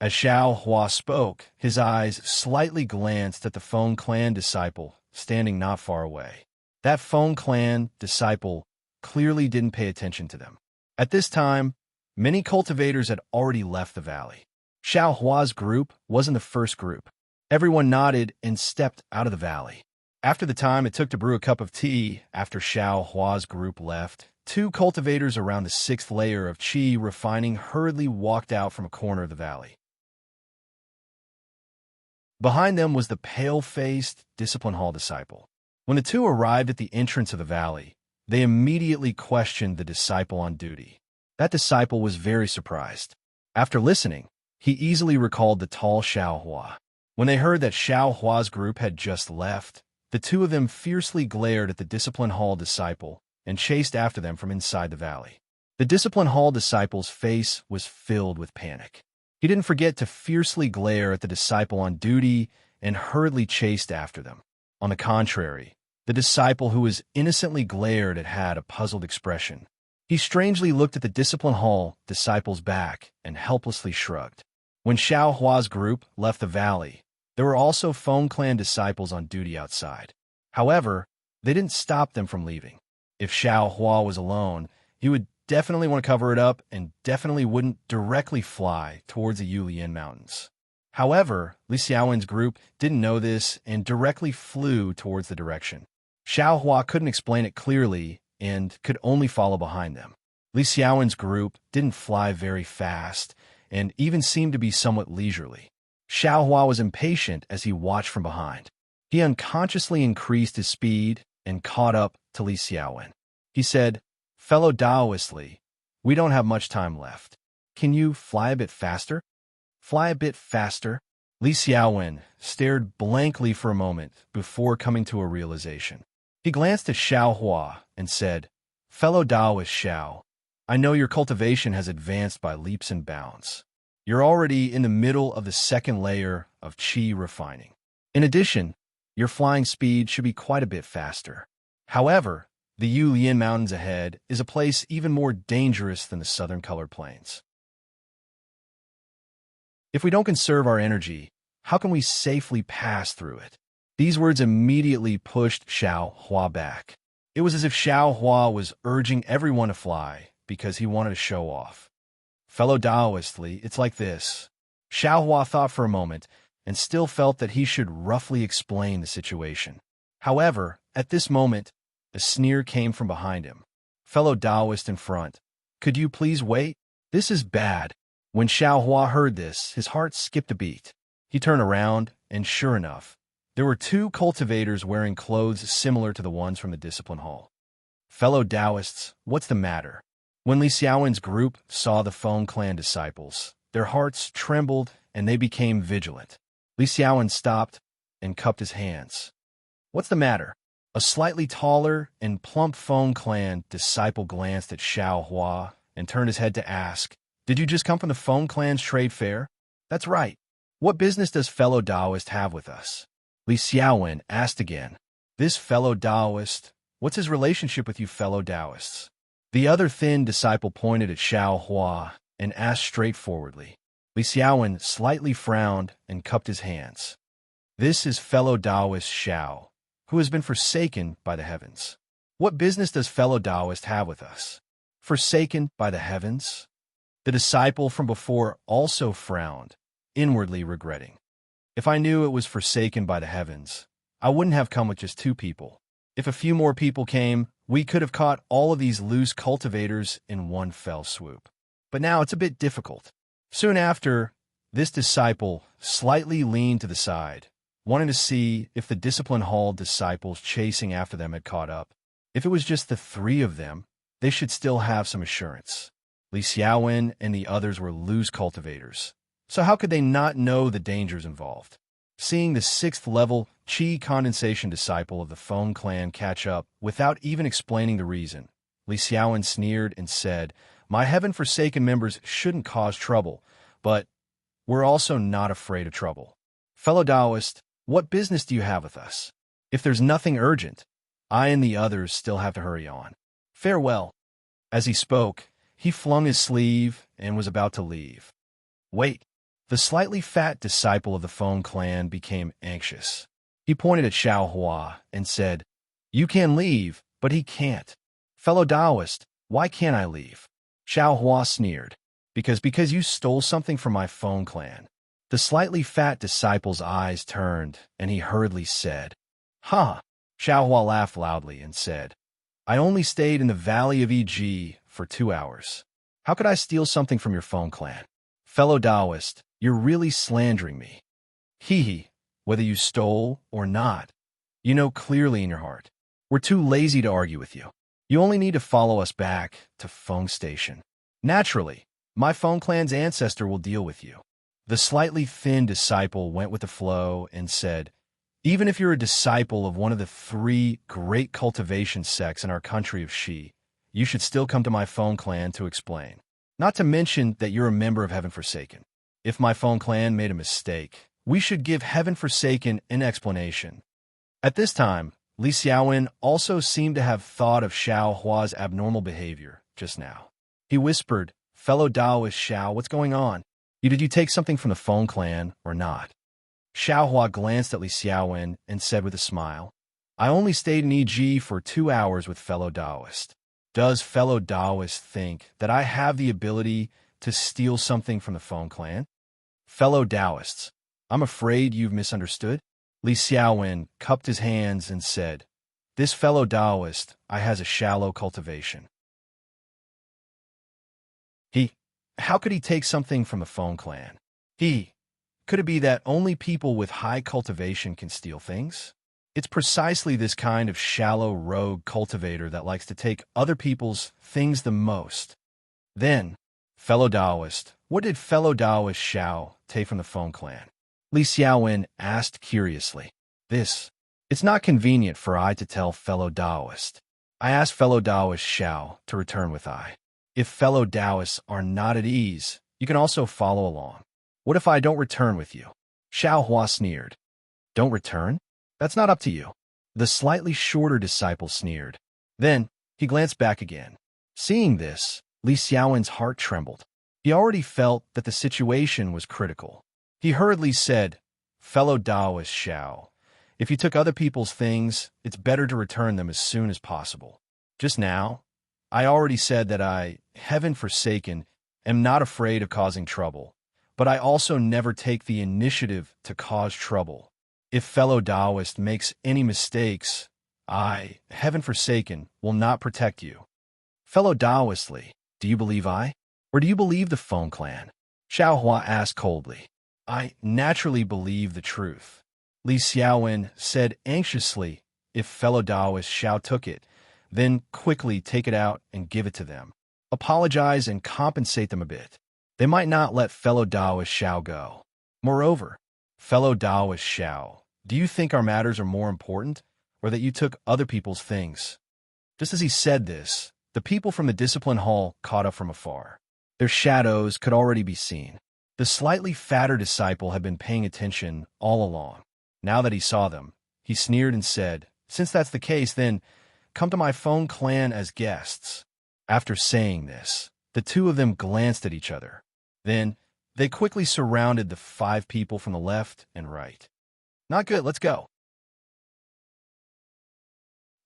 As Xiao Hua spoke, his eyes slightly glanced at the Feng clan disciple standing not far away. That Feng clan disciple clearly didn't pay attention to them. At this time, many cultivators had already left the valley. Xiao Hua's group wasn't the first group. Everyone nodded and stepped out of the valley. After the time it took to brew a cup of tea after Xiao Hua's group left, 2 cultivators around the 6th layer of qi refining hurriedly walked out from a corner of the valley. Behind them was the pale-faced discipline hall disciple. When the 2 arrived at the entrance of the valley, they immediately questioned the disciple on duty. That disciple was very surprised. After listening, he easily recalled the tall Xiao Hua. When they heard that Xiao Hua's group had just left, the 2 of them fiercely glared at the discipline hall disciple and chased after them from inside the valley. The discipline hall disciple's face was filled with panic. He didn't forget to fiercely glare at the disciple on duty and hurriedly chased after them. On the contrary, the disciple who was innocently glared at had a puzzled expression. He strangely looked at the discipline hall disciple's back and helplessly shrugged. When Xiao Hua's group left the valley, there were also Feng clan disciples on duty outside. However, they didn't stop them from leaving. If Xiao Hua was alone, he would definitely want to cover it up and definitely wouldn't directly fly towards the Yulian Mountains. However, Li Xiaowen's group didn't know this and directly flew towards the direction. Xiao Hua couldn't explain it clearly and could only follow behind them. Li Xiaowen's group didn't fly very fast and even seemed to be somewhat leisurely. Xiao Hua was impatient as he watched from behind. He unconsciously increased his speed and caught up to Li Xiaowen. He said, "Fellow Taoist Li, we don't have much time left. Can you fly a bit faster?" Fly a bit faster? Li Xiaowen stared blankly for a moment before coming to a realization. He glanced at Xiao Hua and said, "Fellow Taoist Xiao, I know your cultivation has advanced by leaps and bounds. You're already in the middle of the 2nd layer of qi refining. In addition, your flying speed should be quite a bit faster. However, the Yulian Mountains ahead is a place even more dangerous than the southern colored plains. If we don't conserve our energy, how can we safely pass through it?" These words immediately pushed Xiao Hua back. It was as if Xiao Hua was urging everyone to fly because he wanted to show off. "Fellow Taoist Li, it's like this." Xiao Hua thought for a moment and still felt that he should roughly explain the situation. However, at this moment, a sneer came from behind him. "Fellow Taoist in front, could you please wait? This is bad." When Xiao Hua heard this, his heart skipped a beat. He turned around, and sure enough, there were 2 cultivators wearing clothes similar to the ones from the discipline hall. "Fellow Taoists, what's the matter?" When Li Xiaowen's group saw the Feng clan disciples, their hearts trembled and they became vigilant. Li Xiaowen stopped and cupped his hands. "What's the matter?" A slightly taller and plump Feng clan disciple glanced at Xiao Hua and turned his head to ask, "Did you just come from the Feng clan's trade fair?" "That's right. What business does fellow Taoist have with us?" Li Xiaowen asked again. "This fellow Taoist, what's his relationship with you fellow Taoists?" The other thin disciple pointed at Xiao Hua and asked straightforwardly. Li Xiaowen slightly frowned and cupped his hands. "This is fellow Taoist Xiao, who has been forsaken by the heavens. What business does fellow Taoist have with us?" "Forsaken by the heavens?" The disciple from before also frowned, inwardly regretting. "If I knew it was forsaken by the heavens, I wouldn't have come with just 2 people. If a few more people came, we could have caught all of these loose cultivators in one fell swoop. But now it's a bit difficult." Soon after, this disciple slightly leaned to the side, wanting to see if the discipline hall disciples chasing after them had caught up. If it was just the 3 of them, they should still have some assurance. Li Xiaowen and the others were loose cultivators, so how could they not know the dangers involved? Seeing the 6th level qi condensation disciple of the Feng clan catch up without even explaining the reason, Li Xiaowen sneered and said, "My heaven-forsaken members shouldn't cause trouble, but we're also not afraid of trouble. Fellow Taoist, what business do you have with us? If there's nothing urgent, I and the others still have to hurry on. Farewell." As he spoke, he flung his sleeve and was about to leave. Wait. The slightly fat disciple of the Feng clan became anxious. He pointed at Xiao Hua and said, "You can leave, but he can't. Fellow Taoist, why can't I leave?" Xiao Hua sneered. Because you stole something from my Feng clan." The slightly fat disciple's eyes turned, and he hurriedly said, "Ha!" Xiao Hua laughed loudly and said, "I only stayed in the Valley of Yi for 2 hours. How could I steal something from your Feng clan? Fellow Taoist, you're really slandering me. Hee, whether you stole or not, you know clearly in your heart. We're too lazy to argue with you. You only need to follow us back to Feng Station. Naturally, my Feng clan's ancestor will deal with you." The slightly thin disciple went with the flow and said, "Even if you're a disciple of one of the 3 great cultivation sects in our country of Shi, you should still come to my Feng clan to explain. Not to mention that you're a member of Heaven Forsaken. If my Feng clan made a mistake, we should give Heaven Forsaken an explanation." At this time, Li Xiaowen also seemed to have thought of Xiao Hua's abnormal behavior just now. He whispered, "Fellow Taoist Xiao, what's going on? Did you take something from the Feng clan or not?" Xiao Hua glanced at Li Xiaowen and said with a smile, "I only stayed in EG for 2 hours with fellow Taoist. Does fellow Taoist think that I have the ability to steal something from the Feng clan? Fellow Taoists, I'm afraid you've misunderstood." Li Xiaowen cupped his hands and said, "This fellow Taoist has a shallow cultivation. How could he take something from the Feng clan? Could it be that only people with high cultivation can steal things? It's precisely this kind of shallow rogue cultivator that likes to take other people's things the most. Then, fellow Taoist, what did fellow Taoist Xiao take from the Feng clan?" Li Xiaowen asked curiously. It's not convenient for I to tell fellow Taoist. I asked fellow Taoist Xiao to return with I. If fellow Taoists are not at ease, you can also follow along. What if I don't return with you?" Xiao Hua sneered. "Don't return? That's not up to you." The slightly shorter disciple sneered. Then, he glanced back again. Seeing this, Li Xiaowen's heart trembled. He already felt that the situation was critical. He hurriedly said, "Fellow Taoist Xiao, if you took other people's things, it's better to return them as soon as possible. Just now, I already said that I, Heaven Forsaken, am not afraid of causing trouble, but I also never take the initiative to cause trouble. If fellow Taoist makes any mistakes, I, Heaven Forsaken, will not protect you. Fellow Taoistly, do you believe I? Or do you believe the Feng clan?" Xiao Hua asked coldly. "I naturally believe the truth." Li Xiaowen said anxiously, "If fellow Taoist Xiao took it, then quickly take it out and give it to them. Apologize and compensate them a bit. They might not let fellow Taoist Xiao go. Moreover, fellow Taoist Xiao, do you think our matters are more important, or that you took other people's things?" Just as he said this, the people from the discipline hall caught up from afar. Their shadows could already be seen. The slightly fatter disciple had been paying attention all along. Now that he saw them, he sneered and said, "Since that's the case, then come to my Feng clan as guests." After saying this, the 2 of them glanced at each other. Then, they quickly surrounded the 5 people from the left and right. "Not good, let's go."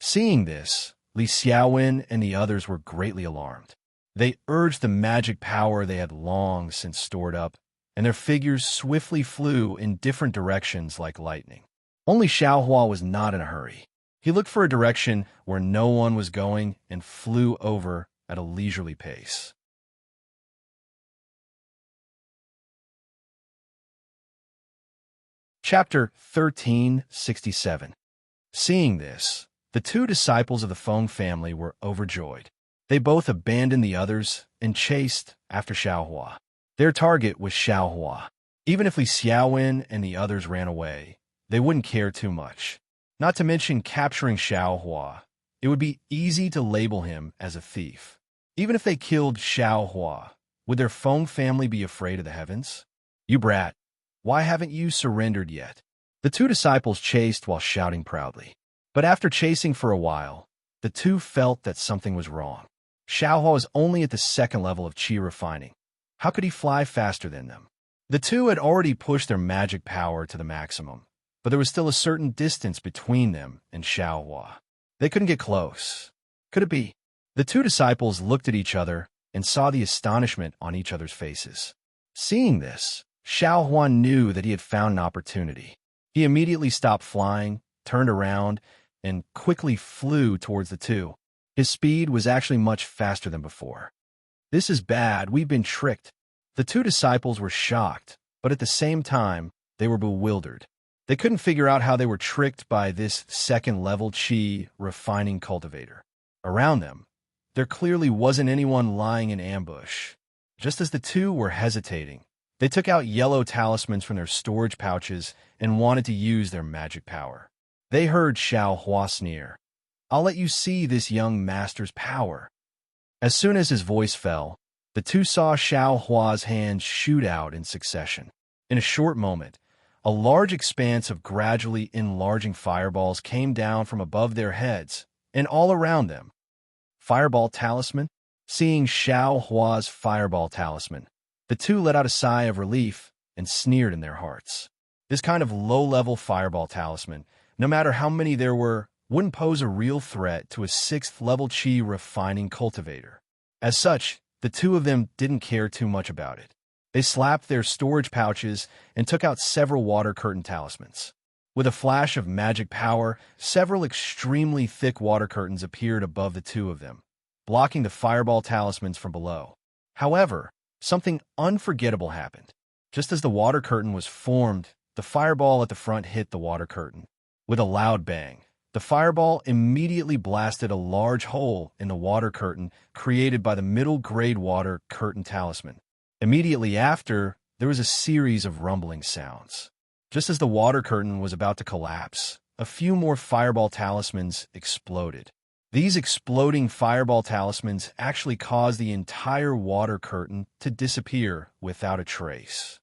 Seeing this, Li Xiaowen and the others were greatly alarmed. They urged the magic power they had long since stored up, and their figures swiftly flew in different directions like lightning. Only Xiao Hua was not in a hurry. He looked for a direction where no one was going and flew over at a leisurely pace. Chapter 1367. Seeing this, the 2 disciples of the Feng family were overjoyed. They both abandoned the others and chased after Xiao Hua. Their target was Xiao Hua. Even if Li Xiaowen and the others ran away, they wouldn't care too much. Not to mention capturing Xiao Hua. it would be easy to label him as a thief. Even if they killed Xiao Hua, would their Feng family be afraid of the heavens? You brat, why haven't you surrendered yet? The two disciples chased while shouting proudly. But after chasing for a while, the two felt that something was wrong. Xiao Hua was only at the second level of qi refining. How could he fly faster than them? The two had already pushed their magic power to the maximum, but there was still a certain distance between them and Xiao Hua. They couldn't get close. Could it be? The two disciples looked at each other and saw the astonishment on each other's faces. Seeing this, Xiao Hua knew that he had found an opportunity. He immediately stopped flying, turned around, and quickly flew towards the two. His speed was actually much faster than before. This is bad, we've been tricked. The two disciples were shocked, but at the same time, they were bewildered. They couldn't figure out how they were tricked by this second-level qi refining cultivator. Around them, there clearly wasn't anyone lying in ambush. Just as the two were hesitating, they took out yellow talismans from their storage pouches and wanted to use their magic power. They heard Xiao Hua sneer. I'll let you see this young master's power. As soon as his voice fell, the two saw Xiao Hua's hands shoot out in succession. In a short moment, a large expanse of gradually enlarging fireballs came down from above their heads and all around them. Fireball talisman? Seeing Xiao Hua's fireball talisman, the two let out a sigh of relief and sneered in their hearts. This kind of low-level fireball talisman, no matter how many there were, wouldn't pose a real threat to a 6th-level qi refining cultivator. As such, the two of them didn't care too much about it. They slapped their storage pouches and took out several water curtain talismans. With a flash of magic power, several extremely thick water curtains appeared above the two of them, blocking the fireball talismans from below. However, something unforgettable happened. Just as the water curtain was formed, the fireball at the front hit the water curtain. With a loud bang, the fireball immediately blasted a large hole in the water curtain created by the middle-grade water curtain talisman. Immediately after, there was a series of rumbling sounds. Just as the water curtain was about to collapse, a few more fireball talismans exploded. These exploding fireball talismans actually caused the entire water curtain to disappear without a trace.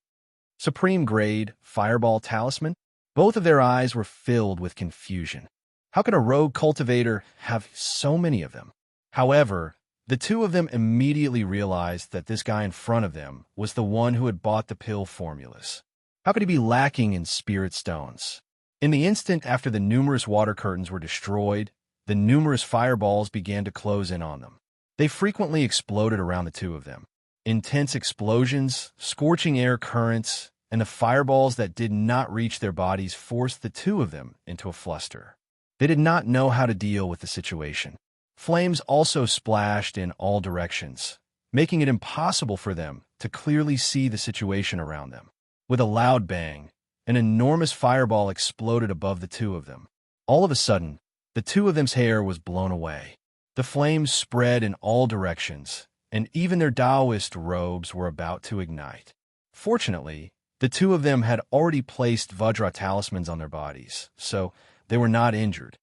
Supreme grade fireball talisman? Both of their eyes were filled with confusion. How could a rogue cultivator have so many of them? However, the two of them immediately realized that this guy in front of them was the one who had bought the pill formulas. How could he be lacking in spirit stones? In the instant after the numerous water curtains were destroyed, the numerous fireballs began to close in on them. They frequently exploded around the two of them. Intense explosions, scorching air currents, and the fireballs that did not reach their bodies forced the two of them into a fluster. They did not know how to deal with the situation. Flames also splashed in all directions, making it impossible for them to clearly see the situation around them. With a loud bang, an enormous fireball exploded above the two of them. All of a sudden, the two of them's hair was blown away. The flames spread in all directions, and even their Taoist robes were about to ignite. Fortunately, the two of them had already placed Vajra talismans on their bodies, so they were not injured.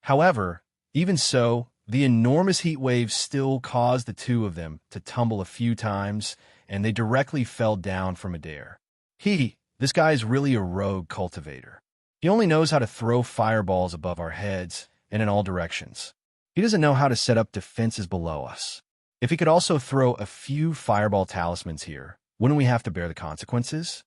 However, even so, the enormous heat waves still caused the two of them to tumble a few times, and they directly fell down from midair. This guy is really a rogue cultivator. He only knows how to throw fireballs above our heads and in all directions. He doesn't know how to set up defenses below us. If he could also throw a few fireball talismans here, wouldn't we have to bear the consequences?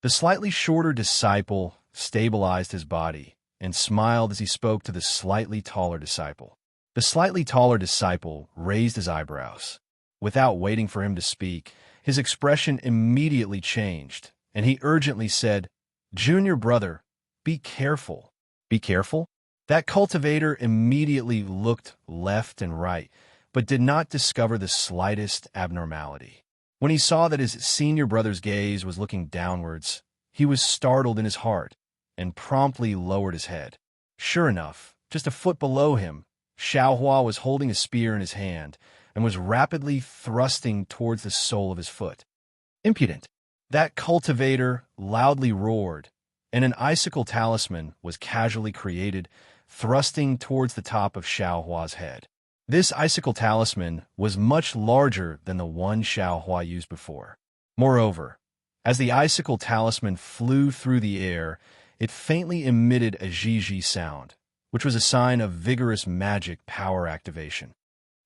The slightly shorter disciple stabilized his body and smiled as he spoke to the slightly taller disciple. The slightly taller disciple raised his eyebrows. Without waiting for him to speak, his expression immediately changed, and he urgently said, "Junior brother, be careful." Be careful? That cultivator immediately looked left and right, but did not discover the slightest abnormality. When he saw that his senior brother's gaze was looking downwards, he was startled in his heart and promptly lowered his head. Sure enough, just a foot below him, Xiao Hua was holding a spear in his hand and was rapidly thrusting towards the sole of his foot. Impudent! That cultivator loudly roared, and an icicle talisman was casually created, thrusting towards the top of Xiao Hua's head. This icicle talisman was much larger than the one Xiao Hua used before. Moreover, as the icicle talisman flew through the air, it faintly emitted a zhi sound, which was a sign of vigorous magic power activation.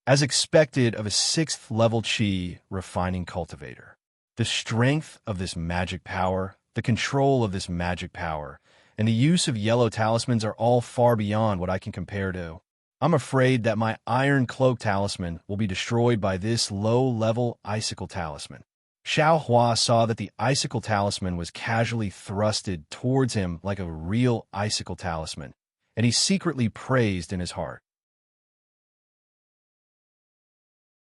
As expected of a 6th-level Qi refining cultivator, the strength of this magic power, the control of this magic power, and the use of yellow talismans are all far beyond what I can compare to. I'm afraid that my iron cloak talisman will be destroyed by this low-level icicle talisman. Xiao Hua saw that the icicle talisman was casually thrusted towards him like a real icicle talisman, and he secretly praised in his heart.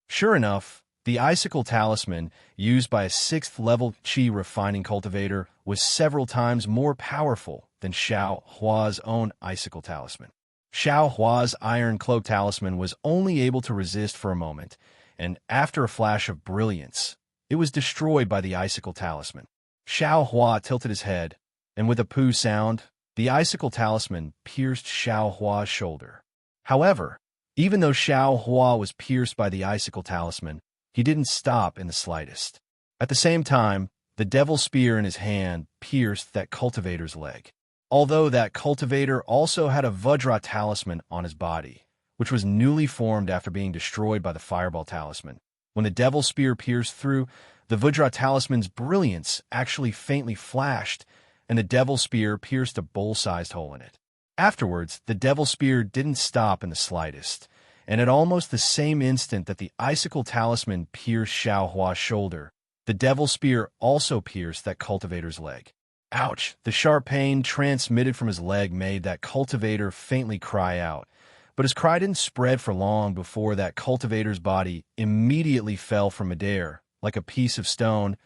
Sure enough, the icicle talisman used by a 6th-level Qi refining cultivator was several times more powerful than Xiao Hua's own icicle talisman. Xiao Hua's iron cloak talisman was only able to resist for a moment, and after a flash of brilliance, it was destroyed by the icicle talisman. Xiao Hua tilted his head, and with a poo sound, the icicle talisman pierced Xiao Hua's shoulder. However, even though Xiao Hua was pierced by the icicle talisman, he didn't stop in the slightest. At the same time, the devil spear in his hand pierced that cultivator's leg. Although that cultivator also had a Vajra talisman on his body, which was newly formed after being destroyed by the fireball talisman. When the devil spear pierced through, the Vajra talisman's brilliance actually faintly flashed, and the devil spear pierced a bowl-sized hole in it. Afterwards, the devil spear didn't stop in the slightest, and at almost the same instant that the icicle talisman pierced Xiao Hua's shoulder, the devil spear also pierced that cultivator's leg. Ouch! The sharp pain transmitted from his leg made that cultivator faintly cry out, but his cry didn't spread for long before that cultivator's body immediately fell from midair, like a piece of stone.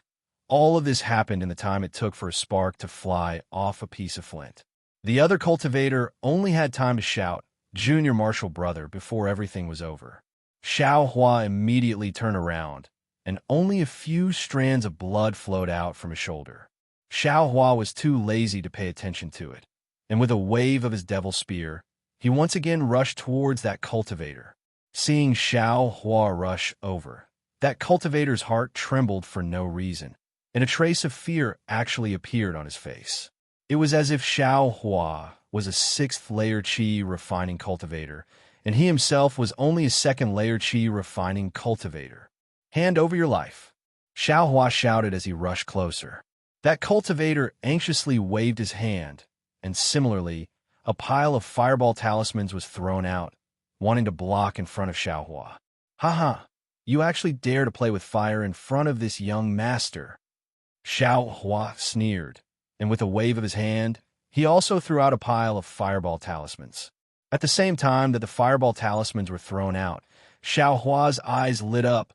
All of this happened in the time it took for a spark to fly off a piece of flint. The other cultivator only had time to shout, "Junior Marshal Brother," before everything was over. Xiao Hua immediately turned around, and only a few strands of blood flowed out from his shoulder. Xiao Hua was too lazy to pay attention to it, and with a wave of his devil spear, he once again rushed towards that cultivator. Seeing Xiao Hua rush over, that cultivator's heart trembled for no reason, and a trace of fear actually appeared on his face. It was as if Xiao Hua was a 6th-layer Qi refining cultivator, and he himself was only a 2nd-layer Qi refining cultivator. "Hand over your life," Xiao Hua shouted as he rushed closer. That cultivator anxiously waved his hand, and similarly, a pile of fireball talismans was thrown out, wanting to block in front of Xiao Hua. "Haha, you actually dare to play with fire in front of this young master?" Xiao Hua sneered, and with a wave of his hand, he also threw out a pile of fireball talismans. At the same time that the fireball talismans were thrown out, Xiao Hua's eyes lit up,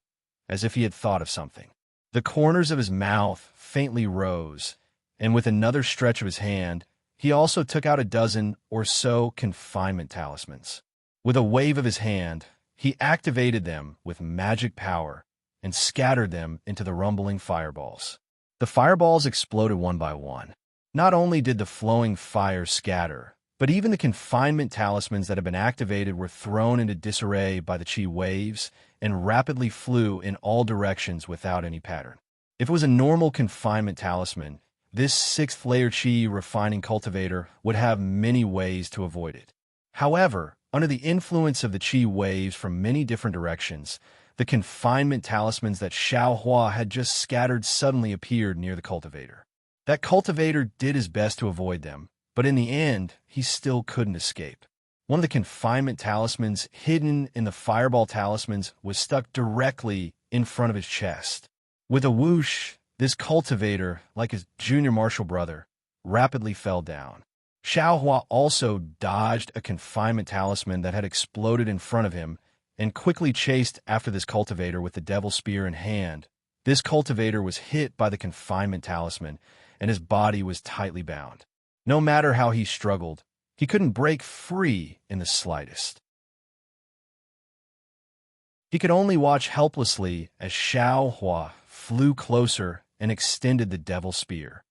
as if he had thought of something. The corners of his mouth faintly rose, and with another stretch of his hand, he also took out a dozen or so confinement talismans. With a wave of his hand, he activated them with magic power and scattered them into the rumbling fireballs. The fireballs exploded one by one. Not only did the flowing fire scatter, but even the confinement talismans that had been activated were thrown into disarray by the Qi waves and rapidly flew in all directions without any pattern. If it was a normal confinement talisman, this 6th-layer Qi refining cultivator would have many ways to avoid it. However, under the influence of the Qi waves from many different directions, the confinement talismans that Xiao Hua had just scattered suddenly appeared near the cultivator. That cultivator did his best to avoid them, but in the end, he still couldn't escape. One of the confinement talismans hidden in the fireball talismans was stuck directly in front of his chest. With a whoosh, this cultivator, like his junior martial brother, rapidly fell down. Xiao Hua also dodged a confinement talisman that had exploded in front of him and quickly chased after this cultivator with the devil spear in hand. This cultivator was hit by the confinement talisman, and his body was tightly bound. No matter how he struggled, he couldn't break free in the slightest. He could only watch helplessly as Xiao Hua flew closer and extended the devil spear.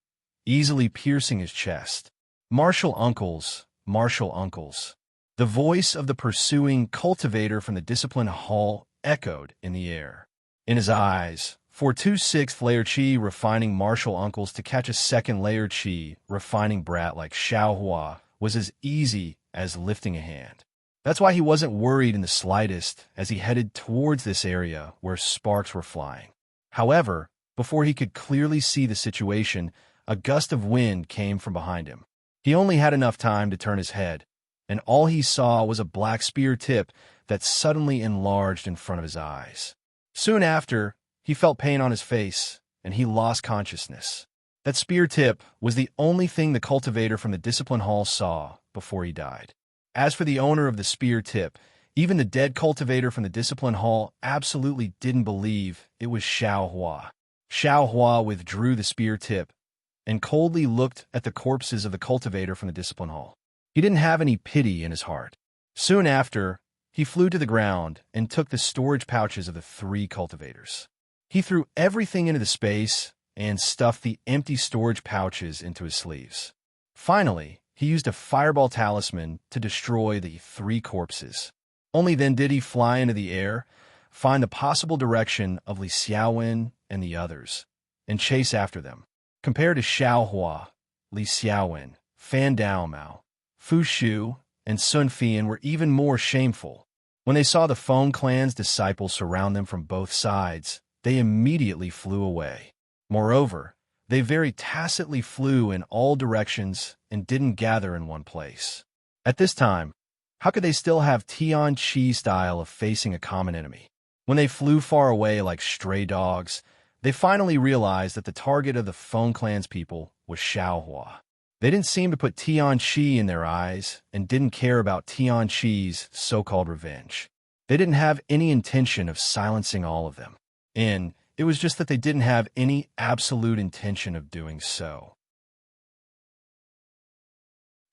easily piercing his chest. Martial uncles, martial uncles. The voice of the pursuing cultivator from the discipline hall echoed in the air. In his eyes, for 2/6 layer chi refining martial uncles to catch a second layer chi refining brat like Xiaohua was as easy as lifting a hand. That's why he wasn't worried in the slightest as he headed towards this area where sparks were flying. However, before he could clearly see the situation, a gust of wind came from behind him. He only had enough time to turn his head, and all he saw was a black spear tip that suddenly enlarged in front of his eyes. Soon after, he felt pain on his face, and he lost consciousness. That spear tip was the only thing the cultivator from the discipline hall saw before he died. As for the owner of the spear tip, even the dead cultivator from the discipline hall absolutely didn't believe it was Xiaohua. Xiaohua withdrew the spear tip and coldly looked at the corpses of the cultivator from the discipline hall. He didn't have any pity in his heart. Soon after, he flew to the ground and took the storage pouches of the 3 cultivators. He threw everything into the space and stuffed the empty storage pouches into his sleeves. Finally, he used a fireball talisman to destroy the 3 corpses. Only then did he fly into the air, find the possible direction of Li Xiaowen and the others, and chase after them. Compared to Xiaohua, Li Xiaowen, Fan Daomao, Fu Shu, and Sun Fian were even more shameful. When they saw the Feng clan's disciples surround them from both sides, they immediately flew away. Moreover, they very tacitly flew in all directions and didn't gather in one place. At this time, how could they still have Tian Chi style of facing a common enemy? When they flew far away like stray dogs, they finally realized that the target of the Feng clan's people was Xiaohua. They didn't seem to put Tian Chi in their eyes and didn't care about Tian Chi's so-called revenge. They didn't have any intention of silencing all of them. And it was just that they didn't have any absolute intention of doing so.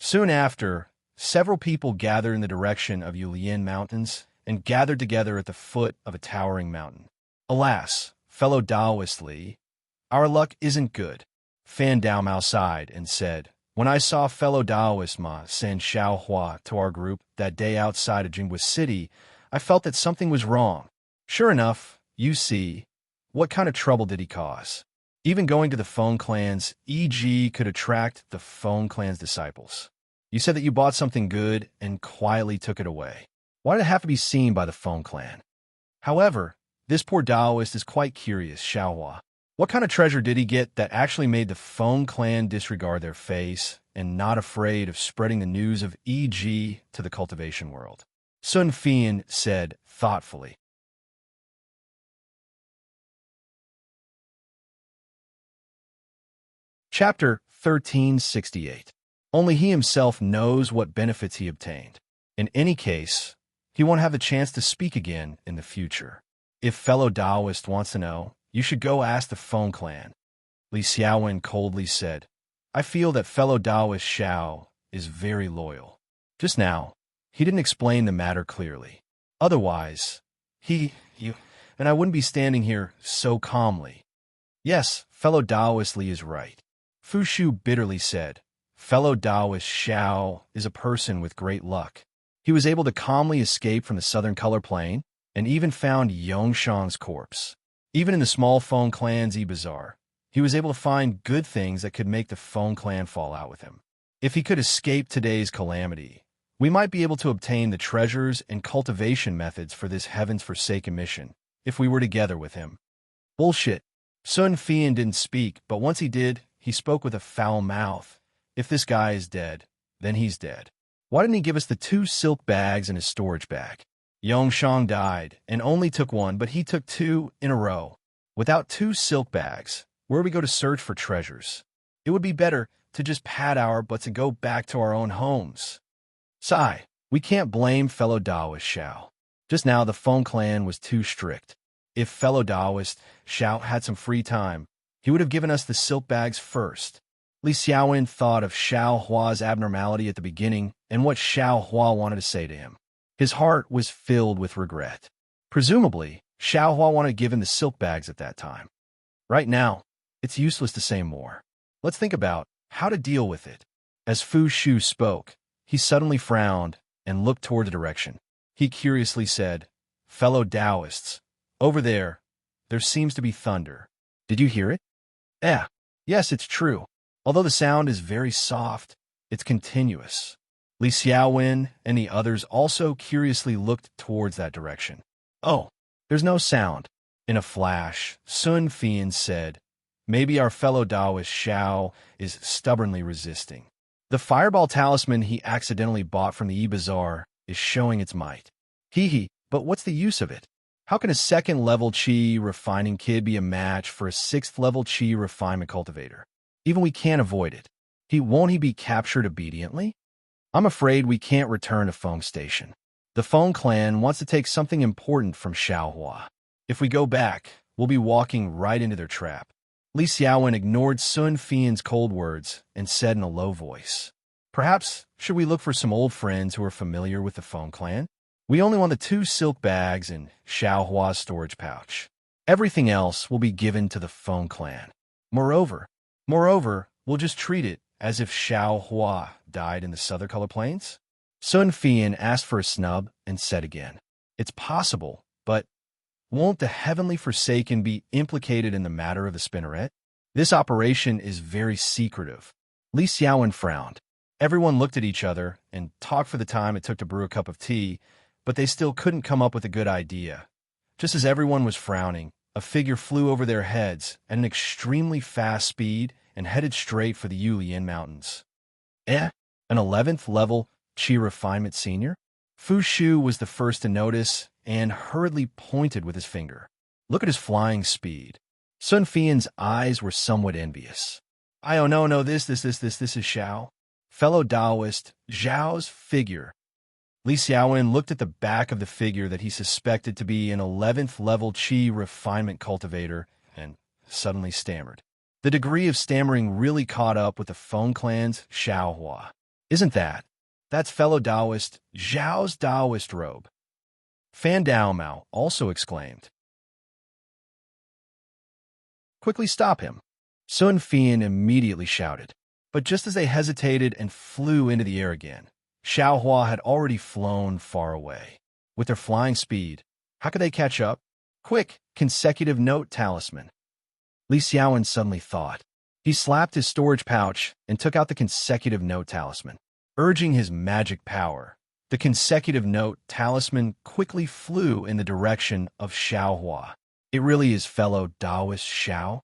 Soon after, several people gathered in the direction of Yulian Mountains and gathered together at the foot of a towering mountain. Alas, fellow Taoist Li, our luck isn't good. Fan Daomao sighed and said, "When I saw fellow Taoist Ma send Xiaohua to our group that day outside of Jinghua City, I felt that something was wrong. Sure enough, you see, what kind of trouble did he cause? Even going to the Feng clan's e.g. could attract the Feng clan's disciples. You said that you bought something good and quietly took it away. Why did it have to be seen by the Feng clan? However, this poor Taoist is quite curious, Xiaohua. What kind of treasure did he get that actually made the Feng clan disregard their face and not afraid of spreading the news of e.g. to the cultivation world?" Sun Fian said thoughtfully. Chapter 1368. Only he himself knows what benefits he obtained. In any case, he won't have the chance to speak again in the future. If fellow Taoist wants to know, you should go ask the Feng clan. Li Xiaowen coldly said, "I feel that fellow Taoist Xiao is very loyal." Just now, he didn't explain the matter clearly. Otherwise, you, and I wouldn't be standing here so calmly. Yes, fellow Taoist Li is right. Fu Shu bitterly said, "Fellow Taoist Xiao is a person with great luck. He was able to calmly escape from the southern color plane and even found Yongshang's corpse. Even in the small Feng clan's bazaar, he was able to find good things that could make the Feng clan fall out with him. If he could escape today's calamity, we might be able to obtain the treasures and cultivation methods for this heaven's forsaken mission, if we were together with him." Bullshit. Sun Fian didn't speak, but once he did, he spoke with a foul mouth. If this guy is dead, then he's dead. Why didn't he give us the 2 silk bags in his storage bag? Yongshang died and only took 1, but he took 2 in a row. Without 2 silk bags, where do we go to search for treasures? It would be better to just pad our butts and go back to our own homes. Sigh, we can't blame fellow Taoist Xiao. Just now the Feng clan was too strict. If fellow Taoist Xiao had some free time, he would have given us the silk bags first. Li Xiaowen thought of Xiaohua's abnormality at the beginning and what Xiaohua wanted to say to him. His heart was filled with regret. Presumably, Xiaohua wanted to give him the silk bags at that time. Right now, it's useless to say more. Let's think about how to deal with it. As Fu Shu spoke, he suddenly frowned and looked toward the direction. He curiously said, "Fellow Taoists, over there seems to be thunder. Did you hear it?" Yes, it's true. Although the sound is very soft, it's continuous." Li Xiaowen and the others also curiously looked towards that direction. "Oh, there's no sound." In a flash, Sun Fian said, "Maybe our fellow Taoist Xiao is stubbornly resisting. The fireball talisman he accidentally bought from the e-bazaar is showing its might. But what's the use of it? How can a second-level Qi refining kid be a match for a sixth-level Qi refinement cultivator? Even we can't avoid it. Won't he be captured obediently? I'm afraid we can't return to Feng Station. The Feng clan wants to take something important from Xiaohua. If we go back, we'll be walking right into their trap." Li Xiaowen ignored Sun Fian's cold words and said in a low voice, "Perhaps should we look for some old friends who are familiar with the Feng clan? We only want the 2 silk bags and Xiaohua's storage pouch. Everything else will be given to the Feng clan. Moreover, we'll just treat it as if Xiaohua died in the Southern Color Plains." Sun Fian asked for a snub and said again, "It's possible, but won't the Heavenly Forsaken be implicated in the matter of the spinneret? This operation is very secretive." Li Xiaowen frowned. Everyone looked at each other and talked for the time it took to brew a cup of tea, but they still couldn't come up with a good idea. Just as everyone was frowning, a figure flew over their heads at an extremely fast speed and headed straight for the Yulian Mountains. An 11th level Qi Refinement Senior? Fu Shu was the first to notice and hurriedly pointed with his finger. "Look at his flying speed." Sun Fian's eyes were somewhat envious. "Oh, no, this is Xiao. Fellow Taoist, Zhao's figure." Li Xiaowen looked at the back of the figure that he suspected to be an 11th level Qi refinement cultivator and suddenly stammered. The degree of stammering really caught up with the Feng clan's Xiaohua. That's fellow Taoist, Zhao's Taoist robe." Fan Daomao also exclaimed. "Quickly stop him." Sun Fian immediately shouted. But just as they hesitated and flew into the air again, Xiaohua had already flown far away. With their flying speed, how could they catch up? "Quick, consecutive note talisman." Li Xiaowen suddenly thought. He slapped his storage pouch and took out the consecutive note talisman. Urging his magic power, the consecutive note talisman quickly flew in the direction of Xiaohua. It really is fellow Taoist Xiao?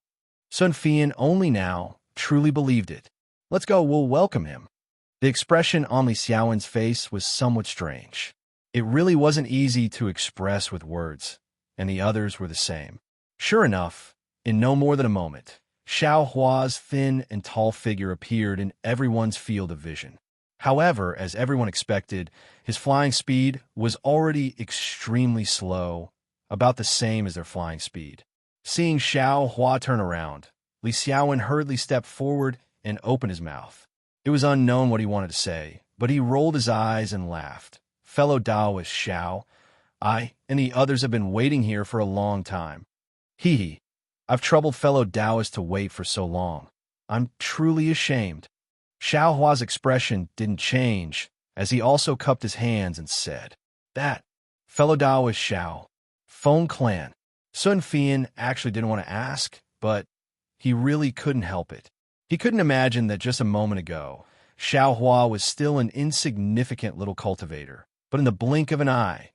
Sun Fian only now truly believed it. "Let's go, we'll welcome him." The expression on Li Xiaowen's face was somewhat strange. It really wasn't easy to express with words, and the others were the same. Sure enough, in no more than a moment, Xiaohua's thin and tall figure appeared in everyone's field of vision. However, as everyone expected, his flying speed was already extremely slow, about the same as their flying speed. Seeing Xiaohua turn around, Li Xiaowen hurriedly stepped forward and opened his mouth. It was unknown what he wanted to say, but he rolled his eyes and laughed. "Fellow Taoist Xiao, I and the others have been waiting here for a long time. I've troubled fellow Taoists to wait for so long. I'm truly ashamed." Xiaohua's expression didn't change, as he also cupped his hands and said, "That, fellow Taoist Xiao, Feng clan." Sun Fian actually didn't want to ask, but he really couldn't help it. He couldn't imagine that just a moment ago, Xiaohua was still an insignificant little cultivator, but in the blink of an eye,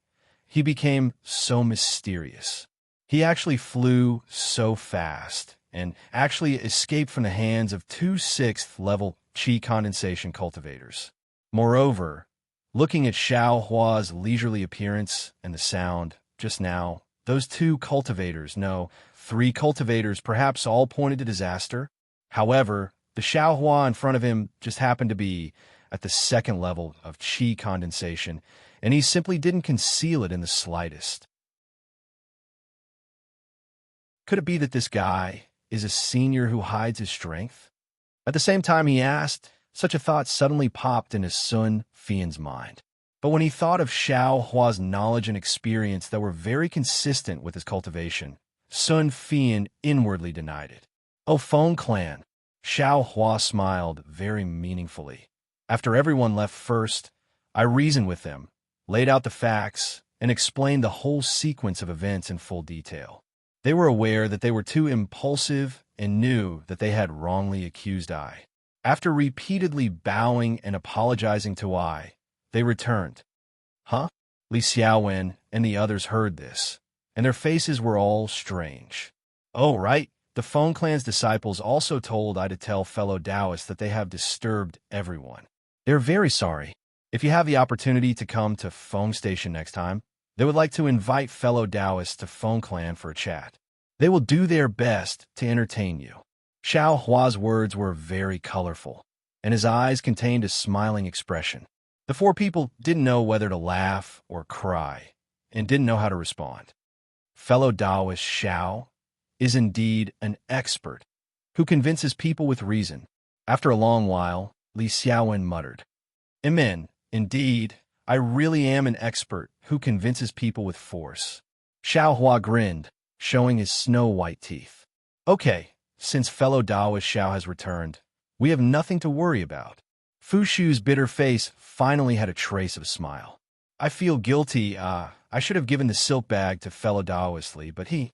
he became so mysterious. He actually flew so fast and actually escaped from the hands of 2 6th-level Qi condensation cultivators. Moreover, looking at Xiaohua's leisurely appearance and the sound, just now, those 2 cultivators, no, 3 cultivators perhaps all pointed to disaster. However, the Xiaohua in front of him just happened to be at the 2nd level of Qi condensation, and he simply didn't conceal it in the slightest. Could it be that this guy is a senior who hides his strength? At the same time he asked, such a thought suddenly popped into Sun Fian's mind. But when he thought of Xiaohua's knowledge and experience that were very consistent with his cultivation, Sun Fian inwardly denied it. "Oh, Feng clan, Xiao Hua smiled very meaningfully. After everyone left first, I reasoned with them, laid out the facts, and explained the whole sequence of events in full detail. They were aware that they were too impulsive and knew that they had wrongly accused I. After repeatedly bowing and apologizing to I, they returned. Huh? Li Xiaowen and the others heard this, and their faces were all strange. Oh, right. The Feng Clan's disciples also told I to tell fellow Taoists that they have disturbed everyone. They're very sorry. If you have the opportunity to come to Feng Station next time, they would like to invite fellow Taoists to Feng Clan for a chat. They will do their best to entertain you. Xiao Hua's words were very colorful, and his eyes contained a smiling expression. The four people didn't know whether to laugh or cry, and didn't know how to respond. Fellow Taoist Xiao is indeed an expert who convinces people with reason. After a long while, Li Xiaowen muttered, Amen. Indeed, I really am an expert who convinces people with force. Xiao Hua grinned, showing his snow-white teeth. Okay, since fellow Taoist Xiao has returned, we have nothing to worry about. Fu Shu's bitter face finally had a trace of a smile. I feel guilty. I should have given the silk bag to fellow Taoist Li, but he...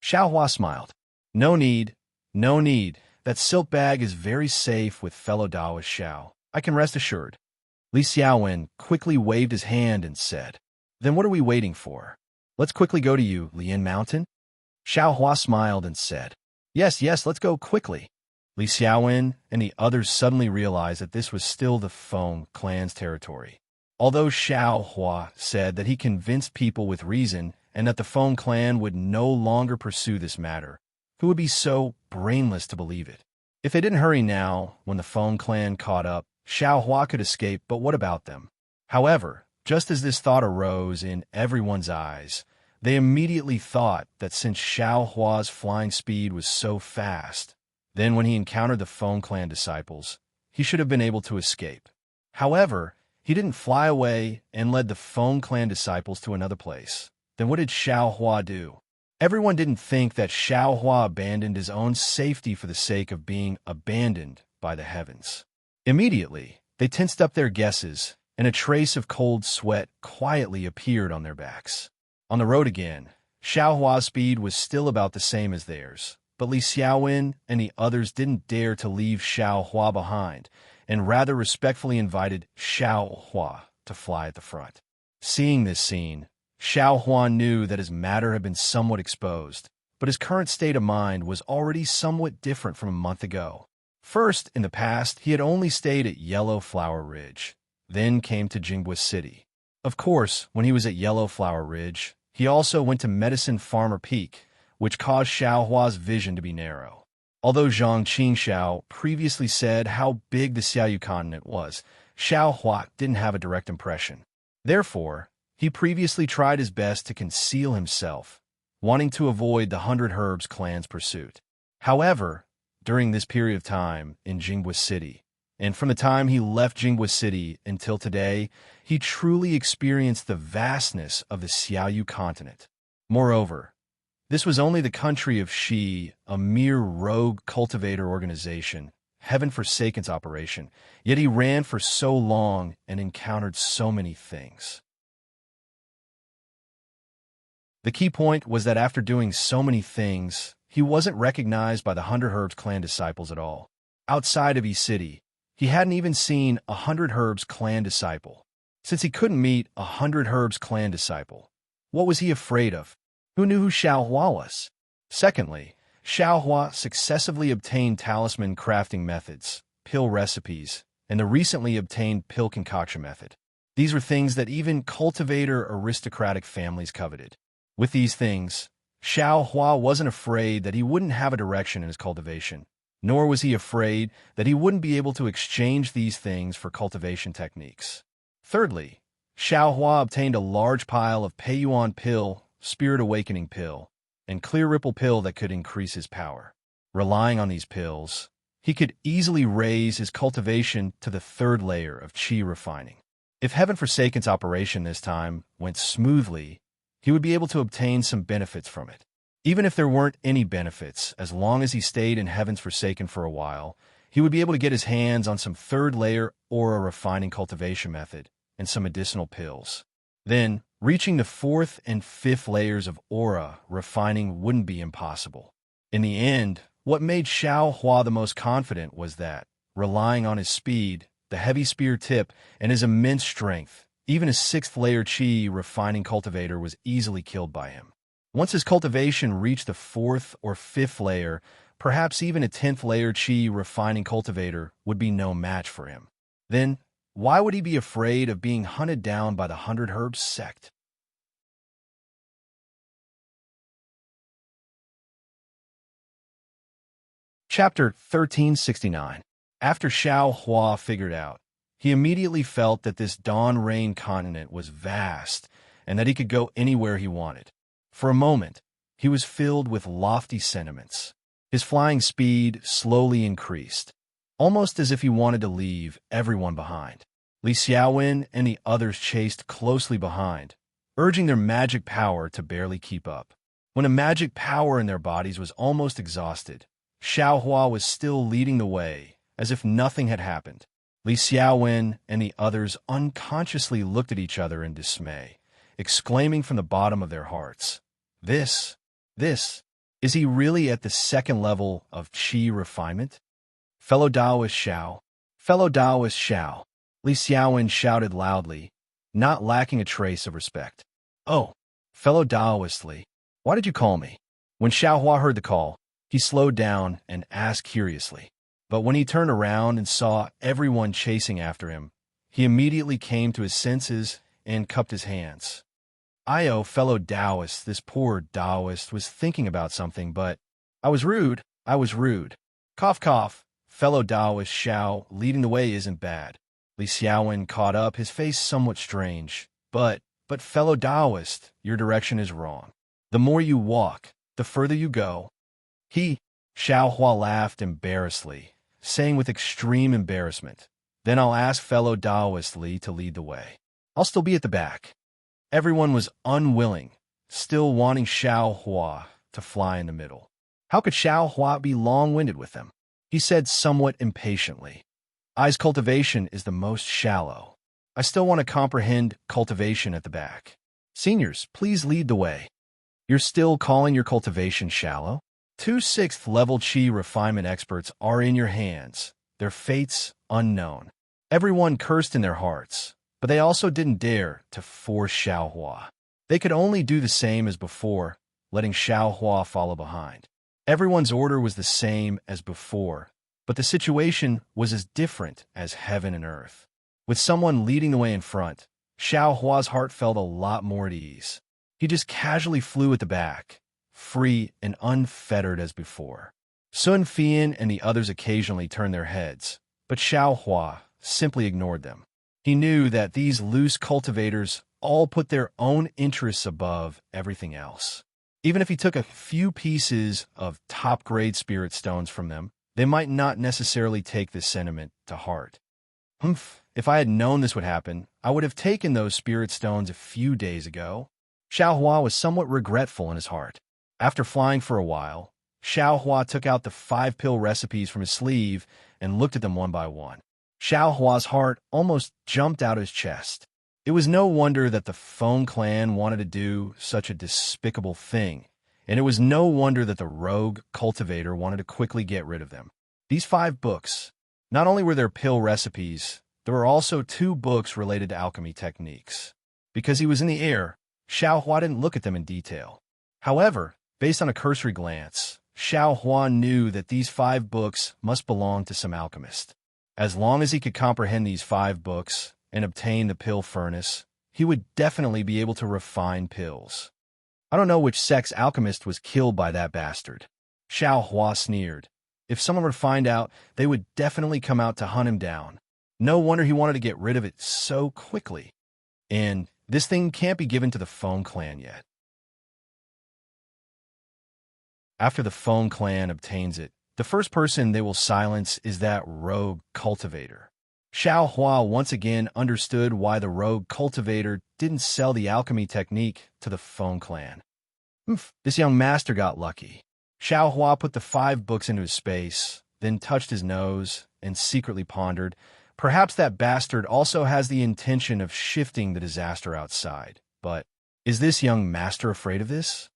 Xiao Hua smiled. No need. No need. That silk bag is very safe with fellow Taoist Xiao. I can rest assured. Li Xiaowen quickly waved his hand and said, Then what are we waiting for? Let's quickly go to you, Lian Mountain? Xiao Hua smiled and said, Yes, let's go quickly. Li Xiaowen and the others suddenly realized that this was still the Feng clan's territory. Although Xiao Hua said that he convinced people with reason and that the Feng clan would no longer pursue this matter, who would be so brainless to believe it? If they didn't hurry now, when the Feng clan caught up, Xiao Hua could escape, but what about them? However, just as this thought arose in everyone's eyes, they immediately thought that since Xiao Hua's flying speed was so fast, then when he encountered the Feng clan disciples, he should have been able to escape. However, he didn't fly away and led the Feng clan disciples to another place. Then what did Xiao Hua do? Everyone didn't think that Xiao Hua abandoned his own safety for the sake of being abandoned by the heavens. Immediately, they tensed up their guesses, and a trace of cold sweat quietly appeared on their backs. On the road again, Xiao Hua's speed was still about the same as theirs, but Li Xiaowen and the others didn't dare to leave Xiao Hua behind, and rather respectfully invited Xiao Hua to fly at the front. Seeing this scene, Xiao Hua knew that his matter had been somewhat exposed, but his current state of mind was already somewhat different from a month ago. First, in the past, he had only stayed at Yellow Flower Ridge, then came to Jinghua City. Of course, when he was at Yellow Flower Ridge, he also went to Medicine Farmer Peak, which caused Xiao Hua's vision to be narrow. Although Zhang Qingxiao previously said how big the Xiaoyu continent was, Xiao Hua didn't have a direct impression. Therefore, he previously tried his best to conceal himself, wanting to avoid the 100 Herbs clan's pursuit. However, during this period of time in Jinghua City, and from the time he left Jinghua City until today, he truly experienced the vastness of the Xiaoyu continent. Moreover, this was only the country of Shi, a mere rogue cultivator organization, heaven-forsaken's operation, yet he ran for so long and encountered so many things. The key point was that after doing so many things, he wasn't recognized by the 100 Herbs clan disciples at all. Outside of East City, he hadn't even seen a 100 Herbs clan disciple. Since he couldn't meet a 100 Herbs clan disciple, what was he afraid of? Who knew who Xiao Hua was? Secondly, Xiao Hua successively obtained talisman crafting methods, pill recipes, and the recently obtained pill concoction method. These were things that even cultivator aristocratic families coveted. With these things, Xiao Hua wasn't afraid that he wouldn't have a direction in his cultivation, nor was he afraid that he wouldn't be able to exchange these things for cultivation techniques. Thirdly, Xiao Hua obtained a large pile of Pei Yuan pill, Spirit Awakening pill, and Clear Ripple pill that could increase his power. Relying on these pills, he could easily raise his cultivation to the 3rd layer of Qi refining. If Heaven Forsaken's operation this time went smoothly, he would be able to obtain some benefits from it. Even if there weren't any benefits, as long as he stayed in Heaven's Forsaken for a while, he would be able to get his hands on some third-layer aura refining cultivation method and some medicinal pills. Then, reaching the fourth and fifth layers of aura refining wouldn't be impossible. In the end, what made Xiao Hua the most confident was that, relying on his speed, the heavy spear tip, and his immense strength, even a sixth-layer qi refining cultivator was easily killed by him. Once his cultivation reached the fourth or fifth layer, perhaps even a 10th-layer qi refining cultivator would be no match for him. Then, why would he be afraid of being hunted down by the 100 Herbs sect? Chapter 1369. After Xiao Hua figured out, he immediately felt that this Dawn Rain continent was vast and that he could go anywhere he wanted. For a moment, he was filled with lofty sentiments. His flying speed slowly increased, almost as if he wanted to leave everyone behind. Li Xiaowen and the others chased closely behind, urging their magic power to barely keep up. When the magic power in their bodies was almost exhausted, Xiao Hua was still leading the way, as if nothing had happened. Li Xiaowen and the others unconsciously looked at each other in dismay, exclaiming from the bottom of their hearts, This, is he really at the second level of qi refinement? Fellow Taoist Xiao, Li Xiaowen shouted loudly, not lacking a trace of respect. Oh, fellow Taoist Li, why did you call me? When Xiao Hua heard the call, he slowed down and asked curiously. But when he turned around and saw everyone chasing after him, he immediately came to his senses and cupped his hands. Fellow Taoist, this poor Taoist was thinking about something, but I was rude. Cough, cough. Fellow Taoist Xiao, leading the way isn't bad. Li Xiaowen caught up, his face somewhat strange. But fellow Taoist, your direction is wrong. The more you walk, the further you go. Xiao Hua laughed embarrassedly, saying with extreme embarrassment, Then I'll ask fellow Taoist Li to lead the way. I'll still be at the back. Everyone was unwilling, still wanting Xiao Hua to fly in the middle. How could Xiao Hua be long-winded with them? He said somewhat impatiently, I's cultivation is the most shallow. I still want to comprehend cultivation at the back. Seniors, please lead the way. You're still calling your cultivation shallow? 2 6th-level qi refinement experts are in your hands, their fates unknown. Everyone cursed in their hearts, but they also didn't dare to force Xiao Hua. They could only do the same as before, letting Xiao Hua follow behind. Everyone's order was the same as before, but the situation was as different as heaven and earth. With someone leading the way in front, Xiao Hua's heart felt a lot more at ease. He just casually flew at the back, free and unfettered as before. Sun Fian and the others occasionally turned their heads, but Xiao Hua simply ignored them. He knew that these loose cultivators all put their own interests above everything else. Even if he took a few pieces of top-grade spirit stones from them, they might not necessarily take this sentiment to heart. If I had known this would happen, I would have taken those spirit stones a few days ago. Xiao Hua was somewhat regretful in his heart. After flying for a while, Xiao Hua took out the 5-pill recipes from his sleeve and looked at them one by one. Xiao Hua's heart almost jumped out his chest. It was no wonder that the Feng clan wanted to do such a despicable thing, and it was no wonder that the rogue cultivator wanted to quickly get rid of them. These 5 books, not only were there pill recipes, there were also 2 books related to alchemy techniques. Because he was in the air, Xiao Hua didn't look at them in detail. However, based on a cursory glance, Xiao Hua knew that these 5 books must belong to some alchemist. As long as he could comprehend these 5 books and obtain the pill furnace, he would definitely be able to refine pills. I don't know which sect's alchemist was killed by that bastard. Xiao Hua sneered. If someone were to find out, they would definitely come out to hunt him down. No wonder he wanted to get rid of it so quickly. And this thing can't be given to the Feng clan yet. After the Feng clan obtains it, the first person they will silence is that rogue cultivator. Xiao Hua once again understood why the rogue cultivator didn't sell the alchemy technique to the Feng clan. Oomph, this young master got lucky. Xiao Hua put the 5 books into his space, then touched his nose and secretly pondered, perhaps that bastard also has the intention of shifting the disaster outside. But is this young master afraid of this?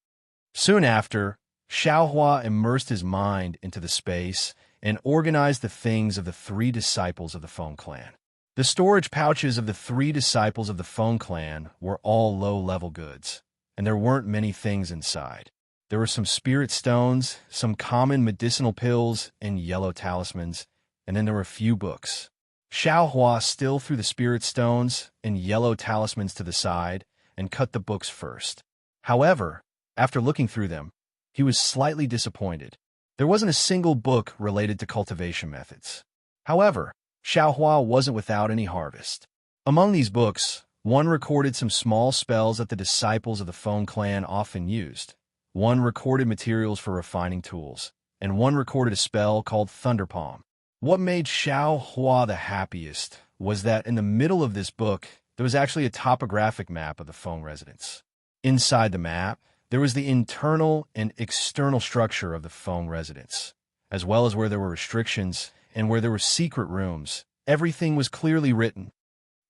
Soon after, Xiao Hua immersed his mind into the space and organized the things of the 3 disciples of the Feng clan. The storage pouches of the 3 disciples of the Feng clan were all low-level goods, and there weren't many things inside. There were some spirit stones, some common medicinal pills, and yellow talismans, and then there were a few books. Xiao Hua still threw the spirit stones and yellow talismans to the side and cut the books first. However, after looking through them, he was slightly disappointed. There wasn't a single book related to cultivation methods. However, Xiao Hua wasn't without any harvest. Among these books, one recorded some small spells that the disciples of the Feng clan often used. One recorded materials for refining tools, and one recorded a spell called Thunder Palm. What made Xiao Hua the happiest was that in the middle of this book, there was actually a topographic map of the Feng residence. Inside the map, there was the internal and external structure of the Feng residence, as well as where there were restrictions and where there were secret rooms. Everything was clearly written.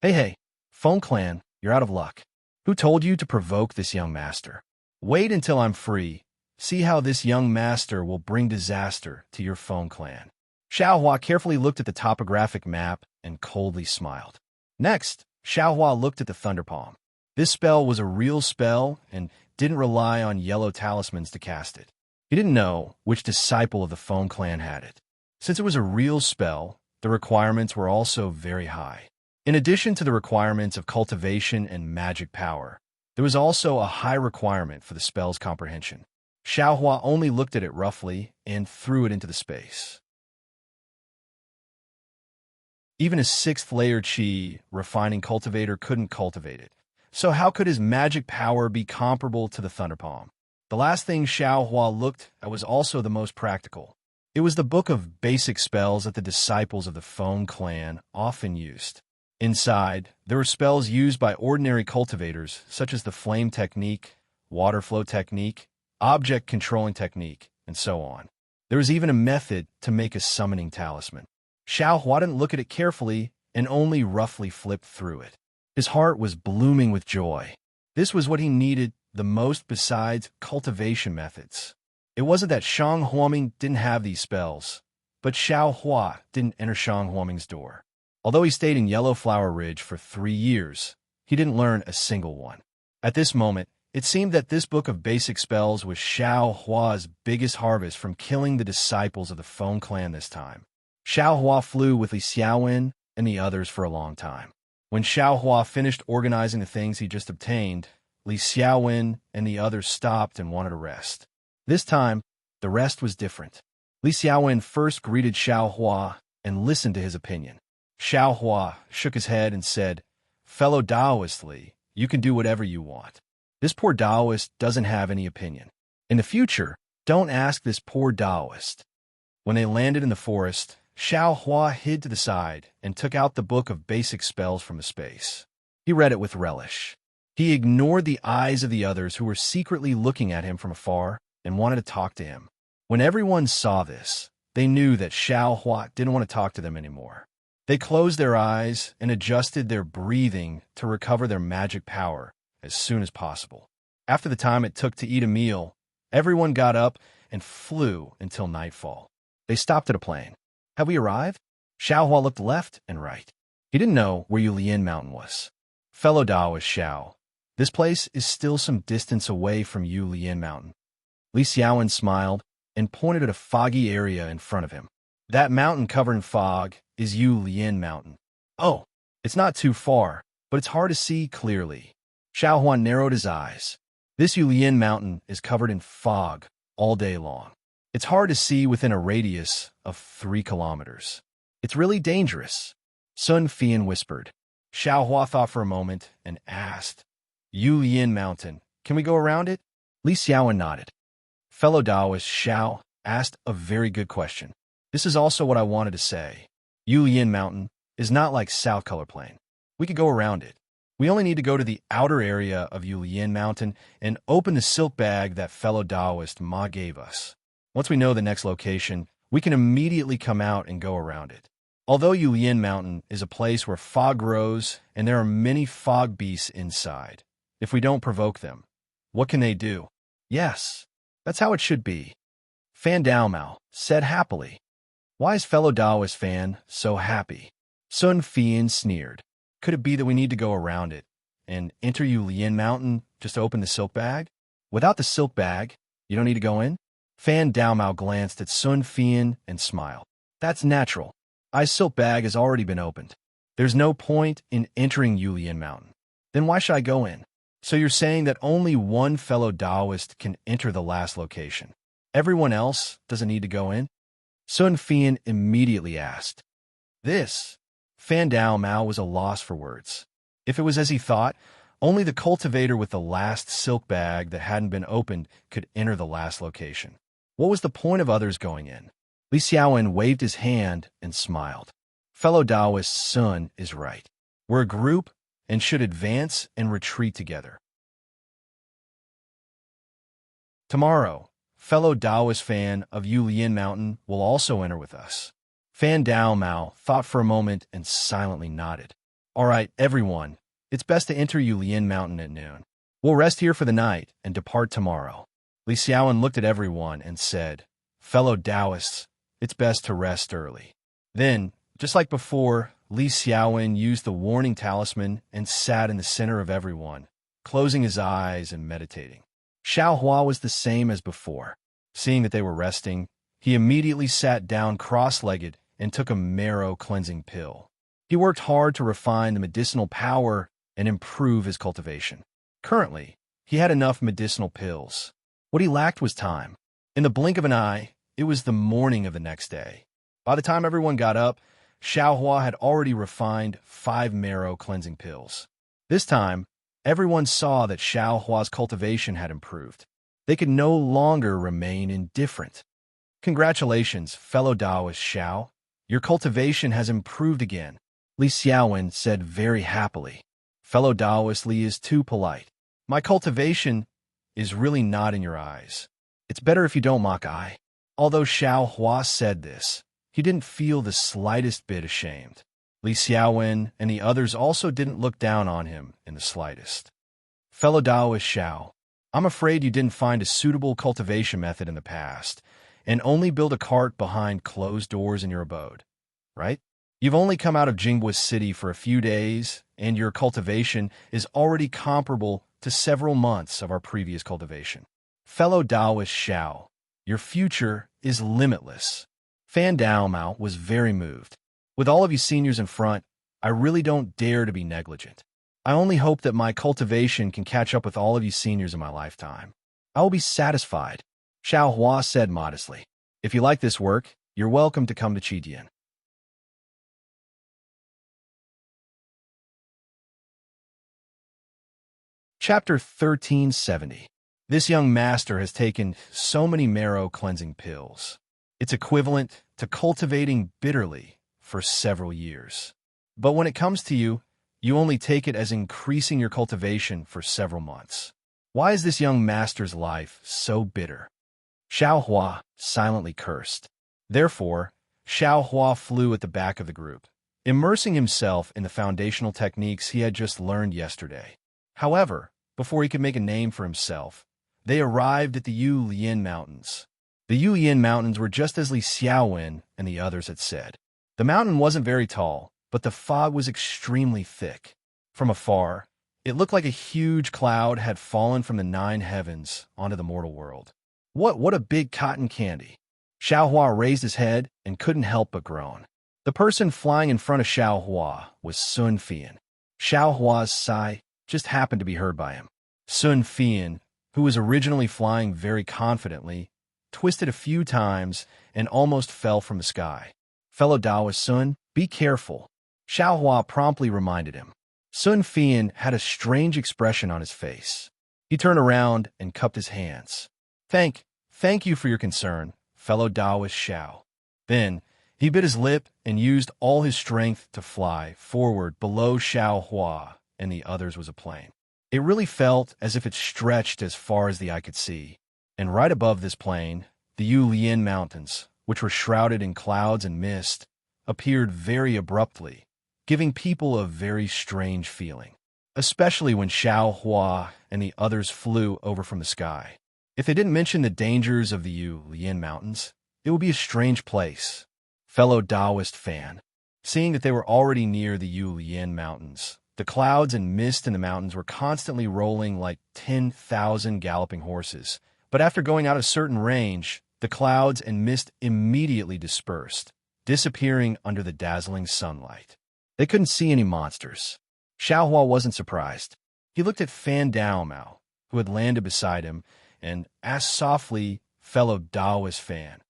Hey, Feng clan, you're out of luck. Who told you to provoke this young master? Wait until I'm free. See how this young master will bring disaster to your Feng clan. Xiao Hua carefully looked at the topographic map and coldly smiled. Next, Xiao Hua looked at the Thunder Palm. This spell was a real spell and didn't rely on yellow talismans to cast it. He didn't know which disciple of the Feng clan had it. Since it was a real spell, the requirements were also very high. In addition to the requirements of cultivation and magic power, there was also a high requirement for the spell's comprehension. Xiao Hua only looked at it roughly and threw it into the space. Even a 6th-layer Qi refining cultivator couldn't cultivate it. So how could his magic power be comparable to the Thunder Palm? The last thing Xiao Hua looked at was also the most practical. It was the book of basic spells that the disciples of the Feng clan often used. Inside, there were spells used by ordinary cultivators, such as the flame technique, water flow technique, object controlling technique, and so on. There was even a method to make a summoning talisman. Xiao Hua didn't look at it carefully and only roughly flipped through it. His heart was blooming with joy. This was what he needed the most besides cultivation methods. It wasn't that Shang Huaming didn't have these spells, but Xiao Hua didn't enter Shang Huaming's door. Although he stayed in Yellow Flower Ridge for 3 years, he didn't learn a single one. At this moment, it seemed that this book of basic spells was Xiao Hua's biggest harvest from killing the disciples of the Feng clan this time. Xiao Hua flew with Li Xiaowen and the others for a long time. When Xiao Hua finished organizing the things he just obtained, Li Xiaowen and the others stopped and wanted a rest. This time, the rest was different. Li Xiaowen first greeted Xiao Hua and listened to his opinion. Xiao Hua shook his head and said, "Fellow Taoist Li, you can do whatever you want. This poor Taoist doesn't have any opinion. In the future, don't ask this poor Taoist." When they landed in the forest, Xiao Hua hid to the side and took out the book of basic spells from the space. He read it with relish. He ignored the eyes of the others who were secretly looking at him from afar and wanted to talk to him. When everyone saw this, they knew that Xiao Hua didn't want to talk to them anymore. They closed their eyes and adjusted their breathing to recover their magic power as soon as possible. After the time it took to eat a meal, everyone got up and flew until nightfall. They stopped at a plain. "Have we arrived?" Xiao Hua looked left and right. He didn't know where Yulian Mountain was. "Fellow Taoist Xiao, this place is still some distance away from Yulian Mountain." Li Xiaowen smiled and pointed at a foggy area in front of him. "That mountain covered in fog is Yulian Mountain." "Oh, it's not too far, but it's hard to see clearly." Xiao Hua narrowed his eyes. "This Yulian Mountain is covered in fog all day long. It's hard to see within a radius of 3 kilometers. It's really dangerous." Sun Fian whispered. Xiao Hua thought for a moment and asked, "Yulian Mountain, can we go around it?" Li Xiaowen nodded. "Fellow Taoist Xiao asked a very good question. This is also what I wanted to say. Yulian Mountain is not like South Color Plain. We could go around it. We only need to go to the outer area of Yulian Mountain and open the silk bag that fellow Taoist Ma gave us. Once we know the next location, we can immediately come out and go around it. Although Yulian Mountain is a place where fog grows and there are many fog beasts inside, if we don't provoke them, what can they do? Yes, that's how it should be. Fan Daomao said happily. Why is fellow Taoist Fan so happy? Sun Fian sneered. Could it be that we need to go around it and enter Yulian Mountain just to open the silk bag? Without the silk bag, you don't need to go in? Fan Daomao glanced at Sun Fian and smiled. That's natural. I's silk bag has already been opened. There's no point in entering Yulian Mountain. Then why should I go in? So you're saying that only one fellow Taoist can enter the last location. Everyone else doesn't need to go in? Sun Fian immediately asked. This, Fan Daomao was a loss for words. If it was as he thought, only the cultivator with the last silk bag that hadn't been opened could enter the last location. What was the point of others going in? Li Xiaowen waved his hand and smiled. Fellow Taoist Sun is right. We're a group and should advance and retreat together. Tomorrow, fellow Taoist Fan of Yulian Mountain will also enter with us. Fan Daomao thought for a moment and silently nodded. All right, everyone, it's best to enter Yulian Mountain at noon. We'll rest here for the night and depart tomorrow. Li Xiaowen looked at everyone and said, Fellow Taoists, it's best to rest early. Then, just like before, Li Xiaowen used the warning talisman and sat in the center of everyone, closing his eyes and meditating. Xiao Hua was the same as before. Seeing that they were resting, he immediately sat down cross-legged and took a marrow cleansing pill. He worked hard to refine the medicinal power and improve his cultivation. Currently, he had enough medicinal pills. What he lacked was time. In the blink of an eye, it was the morning of the next day. By the time everyone got up, Xiao Hua had already refined 5 marrow cleansing pills. This time, everyone saw that Xiao Hua's cultivation had improved. They could no longer remain indifferent. Congratulations, fellow Taoist Xiao. Your cultivation has improved again, Li Xiaowen said very happily. Fellow Taoist Li is too polite. My cultivation is really not in your eyes. It's better if you don't mock I. Although Xiao Hua said this, he didn't feel the slightest bit ashamed. Li Xiaowen and the others also didn't look down on him in the slightest. Fellow Taoist Xiao, I'm afraid you didn't find a suitable cultivation method in the past, and only build a cart behind closed doors in your abode, right? You've only come out of Jinghua City for a few days, and your cultivation is already comparable to several months of our previous cultivation. Fellow Taoist Xiao, your future is limitless. Fan Daomao was very moved. With all of you seniors in front, I really don't dare to be negligent. I only hope that my cultivation can catch up with all of you seniors in my lifetime. I will be satisfied, Xiao Hua said modestly. If you like this work, you're welcome to come to Qidian. Chapter 1370. This young master has taken so many marrow cleansing pills. It's equivalent to cultivating bitterly for several years. But when it comes to you, you only take it as increasing your cultivation for several months. Why is this young master's life so bitter? Xiao Hua silently cursed. Therefore, Xiao Hua flew at the back of the group, immersing himself in the foundational techniques he had just learned yesterday. However, before he could make a name for himself, they arrived at the Yulian Mountains. The Yulian Mountains were just as Li Xiaowen and the others had said. The mountain wasn't very tall, but the fog was extremely thick. From afar, it looked like a huge cloud had fallen from the 9 heavens onto the mortal world. What a big cotton candy! Xiao Hua raised his head and couldn't help but groan. The person flying in front of Xiao Hua was Sun Fian. Xiao Hua's sigh just happened to be heard by him. Sun Fian, who was originally flying very confidently, twisted a few times and almost fell from the sky. Fellow Taoist Sun, be careful, Xiao Hua promptly reminded him. Sun Fian had a strange expression on his face. He turned around and cupped his hands. Thank you for your concern, fellow Taoist Xiao. Then, he bit his lip and used all his strength to fly forward below Xiao Hua and the others was a plain. It really felt as if it stretched as far as the eye could see. And right above this plain, the Yulian Mountains, which were shrouded in clouds and mist, appeared very abruptly, giving people a very strange feeling, especially when Xiao Hua and the others flew over from the sky. If they didn't mention the dangers of the Yulian Mountains, it would be a strange place. Fellow Taoist fan, seeing that they were already near the Yulian Mountains, the clouds and mist in the mountains were constantly rolling like 10,000 galloping horses. But after going out a certain range, the clouds and mist immediately dispersed, disappearing under the dazzling sunlight. They couldn't see any monsters. Xiaohua wasn't surprised. He looked at Fan Daomao, who had landed beside him, and asked softly, fellow Taoist fan,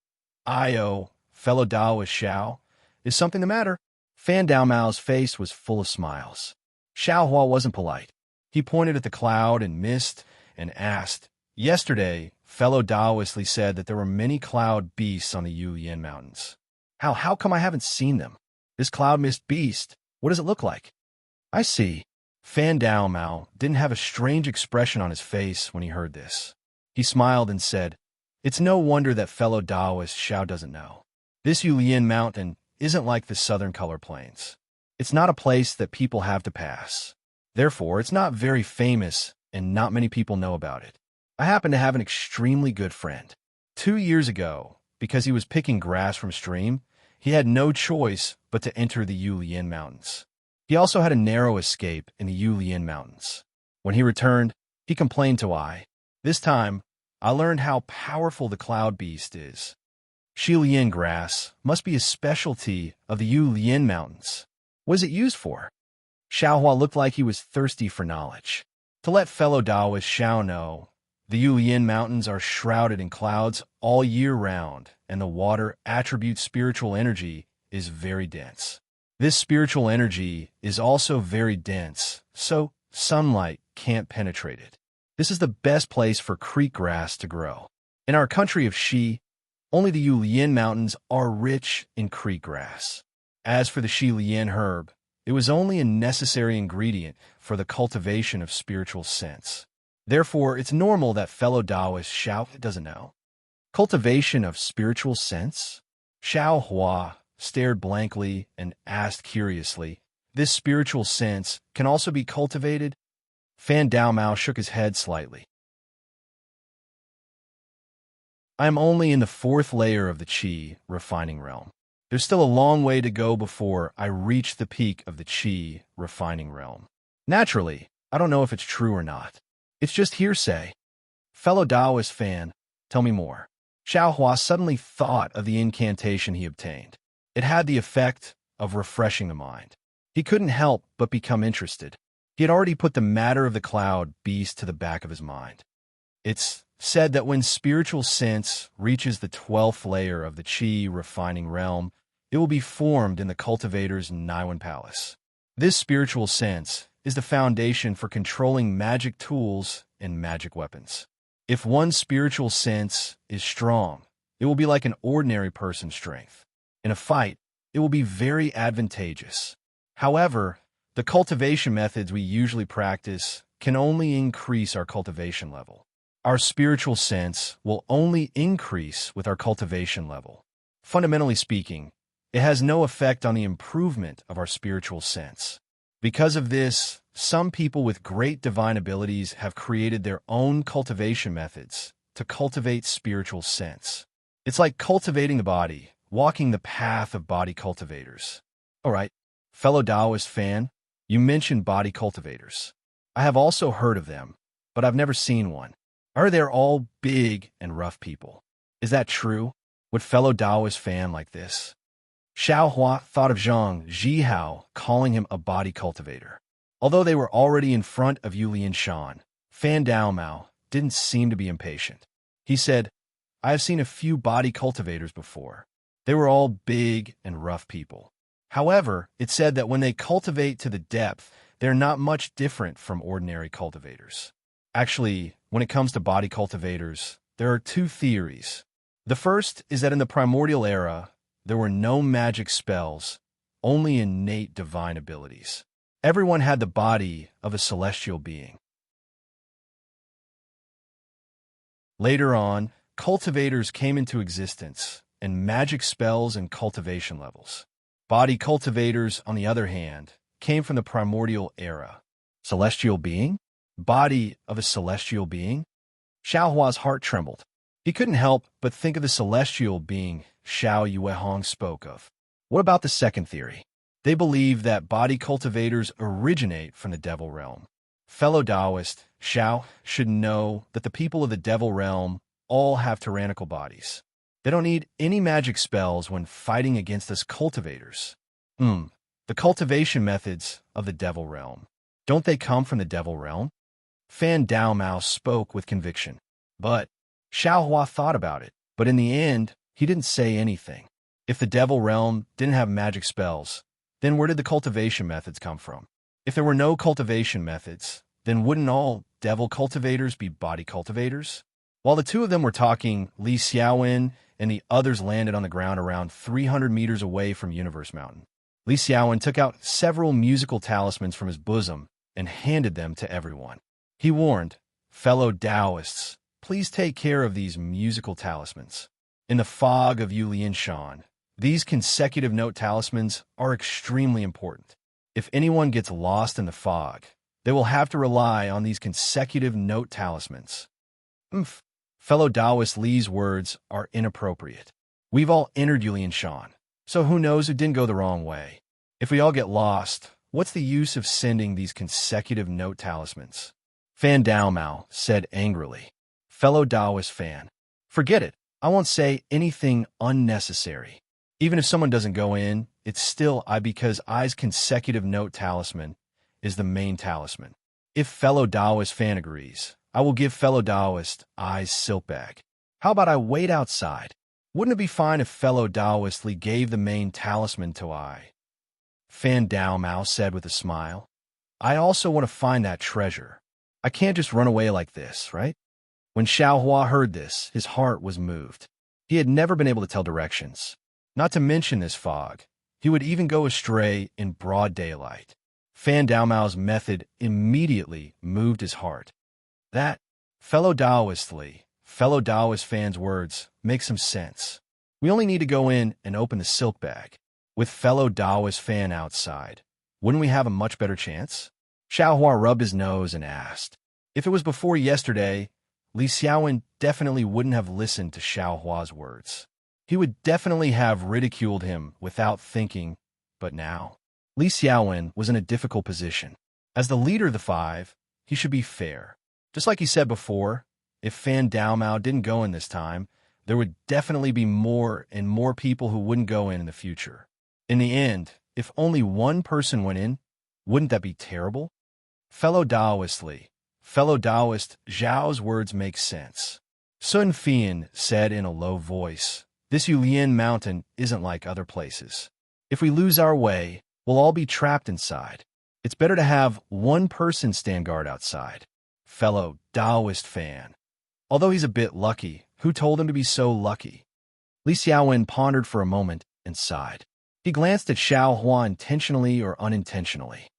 "Io, fellow Taoist Xiao, is something the matter?" Fan Daomao's face was full of smiles. Xiaohua wasn't polite. He pointed at the cloud and mist and asked, "Yesterday, fellow Taoist said that there were many cloud beasts on the Yulian Mountains. How come I haven't seen them? This cloud mist beast, what does it look like?" "I see." Fan Daomao didn't have a strange expression on his face when he heard this. He smiled and said, "It's no wonder that fellow Taoist Xiao doesn't know. This Yulian Mountain isn't like the southern color plains. It's not a place that people have to pass. Therefore, it's not very famous and not many people know about it. I happen to have an extremely good friend. 2 years ago, because he was picking grass from stream, he had no choice but to enter the Yulian Mountains. He also had a narrow escape in the Yulian Mountains. When he returned, he complained to I. This time, I learned how powerful the cloud beast is. Shilian grass must be a specialty of the Yulian Mountains. What is it used for?" Xiaohua looked like he was thirsty for knowledge. To let fellow Taoist Xiao know, the Yulian Mountains are shrouded in clouds all year round, and the water attribute spiritual energy is very dense. This spiritual energy is also very dense, so sunlight can't penetrate it. This is the best place for creek grass to grow. In our country of Xi, only the Yulian Mountains are rich in creek grass. As for the Shilian herb, it was only a necessary ingredient for the cultivation of spiritual sense. Therefore, it's normal that fellow Taoist Xiao doesn't know. Cultivation of spiritual sense? Xiao Hua stared blankly and asked curiously, "This spiritual sense can also be cultivated?" Fan Daomao shook his head slightly. "I am only in the 4th layer of the Qi refining realm. There's still a long way to go before I reach the peak of the Qi refining realm. Naturally, I don't know if it's true or not. It's just hearsay. Fellow Taoist fan, tell me more." Xiaohua suddenly thought of the incantation he obtained. It had the effect of refreshing the mind. He couldn't help but become interested. He had already put the matter of the cloud beast to the back of his mind. It's said that when spiritual sense reaches the 12th layer of the Qi refining realm, it will be formed in the cultivator's Naiwan Palace. This spiritual sense is the foundation for controlling magic tools and magic weapons. If one's spiritual sense is strong, it will be like an ordinary person's strength. In a fight, it will be very advantageous. However, the cultivation methods we usually practice can only increase our cultivation level. Our spiritual sense will only increase with our cultivation level. Fundamentally speaking, it has no effect on the improvement of our spiritual sense. Because of this, some people with great divine abilities have created their own cultivation methods to cultivate spiritual sense. It's like cultivating the body, walking the path of body cultivators. All right, fellow Taoist fan, you mentioned body cultivators. I have also heard of them, but I've never seen one. Are they all big and rough people? Is that true? Would fellow Taoist fan like this? Xiaohua thought of Zhang Zhihao calling him a body cultivator. Although they were already in front of Yulian Shan, Fan Daomao didn't seem to be impatient. He said, "I have seen a few body cultivators before. They were all big and rough people. However, it said that when they cultivate to the depth, they're not much different from ordinary cultivators. Actually, when it comes to body cultivators, there are 2 theories. The first is that in the primordial era, there were no magic spells, only innate divine abilities. Everyone had the body of a celestial being. Later on, cultivators came into existence, and magic spells and cultivation levels. Body cultivators, on the other hand, came from the primordial era. Celestial being? Body of a celestial being? Xiaohua's heart trembled. He couldn't help but think of the celestial being Xiao Yuehong spoke of. What about the second theory? They believe that body cultivators originate from the devil realm. Fellow Taoist, Xiao should know that the people of the devil realm all have tyrannical bodies. They don't need any magic spells when fighting against us cultivators. The cultivation methods of the devil realm. Don't they come from the devil realm? Fan Daomao spoke with conviction. But Xiaohua thought about it, but in the end, he didn't say anything. If the devil realm didn't have magic spells, then where did the cultivation methods come from? If there were no cultivation methods, then wouldn't all devil cultivators be body cultivators? While the two of them were talking, Li Xiaowen and the others landed on the ground around 300 meters away from Universe Mountain. Li Xiaowen took out several musical talismans from his bosom and handed them to everyone. He warned, "Fellow Taoists, please take care of these musical talismans. In the fog of Yulianshan, these consecutive note talismans are extremely important. If anyone gets lost in the fog, they will have to rely on these consecutive note talismans." Fellow Taoist Li's words are inappropriate. We've all entered Yulianshan, so who knows who didn't go the wrong way. If we all get lost, what's the use of sending these consecutive note talismans? Fan Daomao said angrily. Fellow Taoist fan, forget it. I won't say anything unnecessary. Even if someone doesn't go in, it's still because I's consecutive note talisman is the main talisman. If fellow Taoist fan agrees, I will give fellow Taoist I's silk bag. How about I wait outside? Wouldn't it be fine if fellow Taoist Li gave the main talisman to I? Fan Daomao said with a smile. I also want to find that treasure. I can't just run away like this, right? When Xiaohua heard this, his heart was moved. He had never been able to tell directions. Not to mention this fog. He would even go astray in broad daylight. Fan Daomao's method immediately moved his heart. That, fellow Taoist Li, fellow Taoist fan's words make some sense. We only need to go in and open the silk bag. With fellow Taoist fan outside, wouldn't we have a much better chance? Xiaohua rubbed his nose and asked. If it was before yesterday, Li Xiaowen definitely wouldn't have listened to Xiaohua's words. He would definitely have ridiculed him without thinking, but now, Li Xiaowen was in a difficult position. As the leader of the five, he should be fair. Just like he said before, if Fan Daomao didn't go in this time, there would definitely be more and more people who wouldn't go in the future. In the end, if only one person went in, wouldn't that be terrible? Fellow Taoist Li, fellow Taoist Zhao's words make sense. Sun Fian said in a low voice, this Yulian mountain isn't like other places. If we lose our way, we'll all be trapped inside. It's better to have one person stand guard outside. Fellow Taoist fan. Although he's a bit lucky, who told him to be so lucky? Li Xiaowen pondered for a moment and sighed. He glanced at Xiaohua intentionally or unintentionally.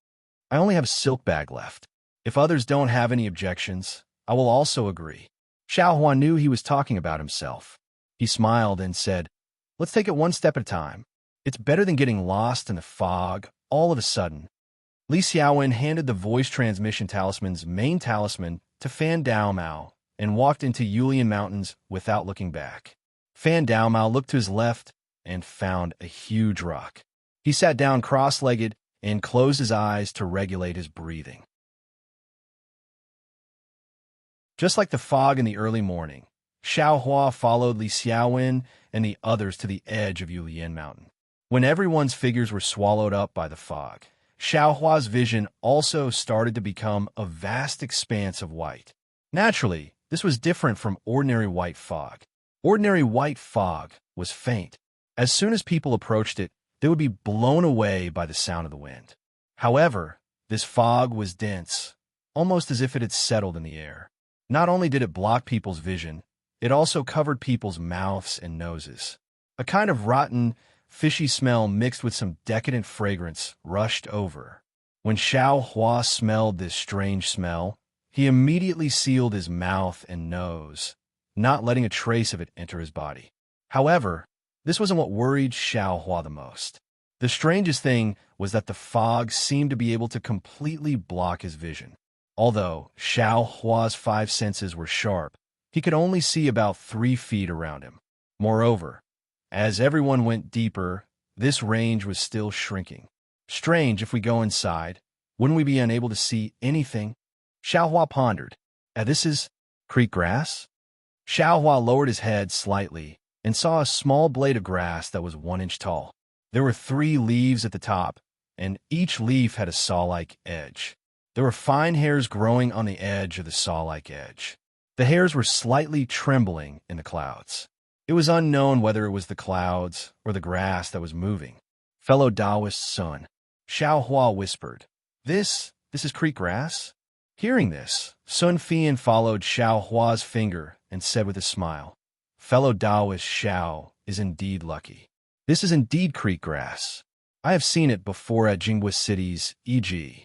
I only have a silk bag left. If others don't have any objections, I will also agree. Xiaohua knew he was talking about himself. He smiled and said, let's take it one step at a time. It's better than getting lost in the fog all of a sudden. Li Xiaowen handed the voice transmission talisman's main talisman to Fan Daomao and walked into Yulian Mountains without looking back. Fan Daomao looked to his left and found a huge rock. He sat down cross-legged and closed his eyes to regulate his breathing. Just like the fog in the early morning, Xiaohua followed Li Xiaowen and the others to the edge of Yulian Mountain. When everyone's figures were swallowed up by the fog, Xiaohua's vision also started to become a vast expanse of white. Naturally, this was different from ordinary white fog. Ordinary white fog was faint. As soon as people approached it, they would be blown away by the sound of the wind. However, this fog was dense, almost as if it had settled in the air. Not only did it block people's vision, it also covered people's mouths and noses. A kind of rotten, fishy smell mixed with some decadent fragrance rushed over. When Xiao Hua smelled this strange smell, he immediately sealed his mouth and nose, not letting a trace of it enter his body. However, this wasn't what worried Xiao Hua the most. The strangest thing was that the fog seemed to be able to completely block his vision. Although Xiao Hua's five senses were sharp, he could only see about 3 feet around him. Moreover, as everyone went deeper, this range was still shrinking. Strange, if we go inside, wouldn't we be unable to see anything? Xiao Hua pondered. This is creek grass? Xiao Hua lowered his head slightly and saw a small blade of grass that was 1 inch tall. There were 3 leaves at the top, and each leaf had a saw-like edge. There were fine hairs growing on the edge of the saw-like edge. The hairs were slightly trembling in the clouds. It was unknown whether it was the clouds or the grass that was moving. Fellow Taoist Sun, Xiao Hua whispered, This is creek grass? Hearing this, Sun Fian followed Xiao Hua's finger and said with a smile, Fellow Taoist Xiao is indeed lucky. This is indeed creek grass. I have seen it before at Jinghua cities, e.g.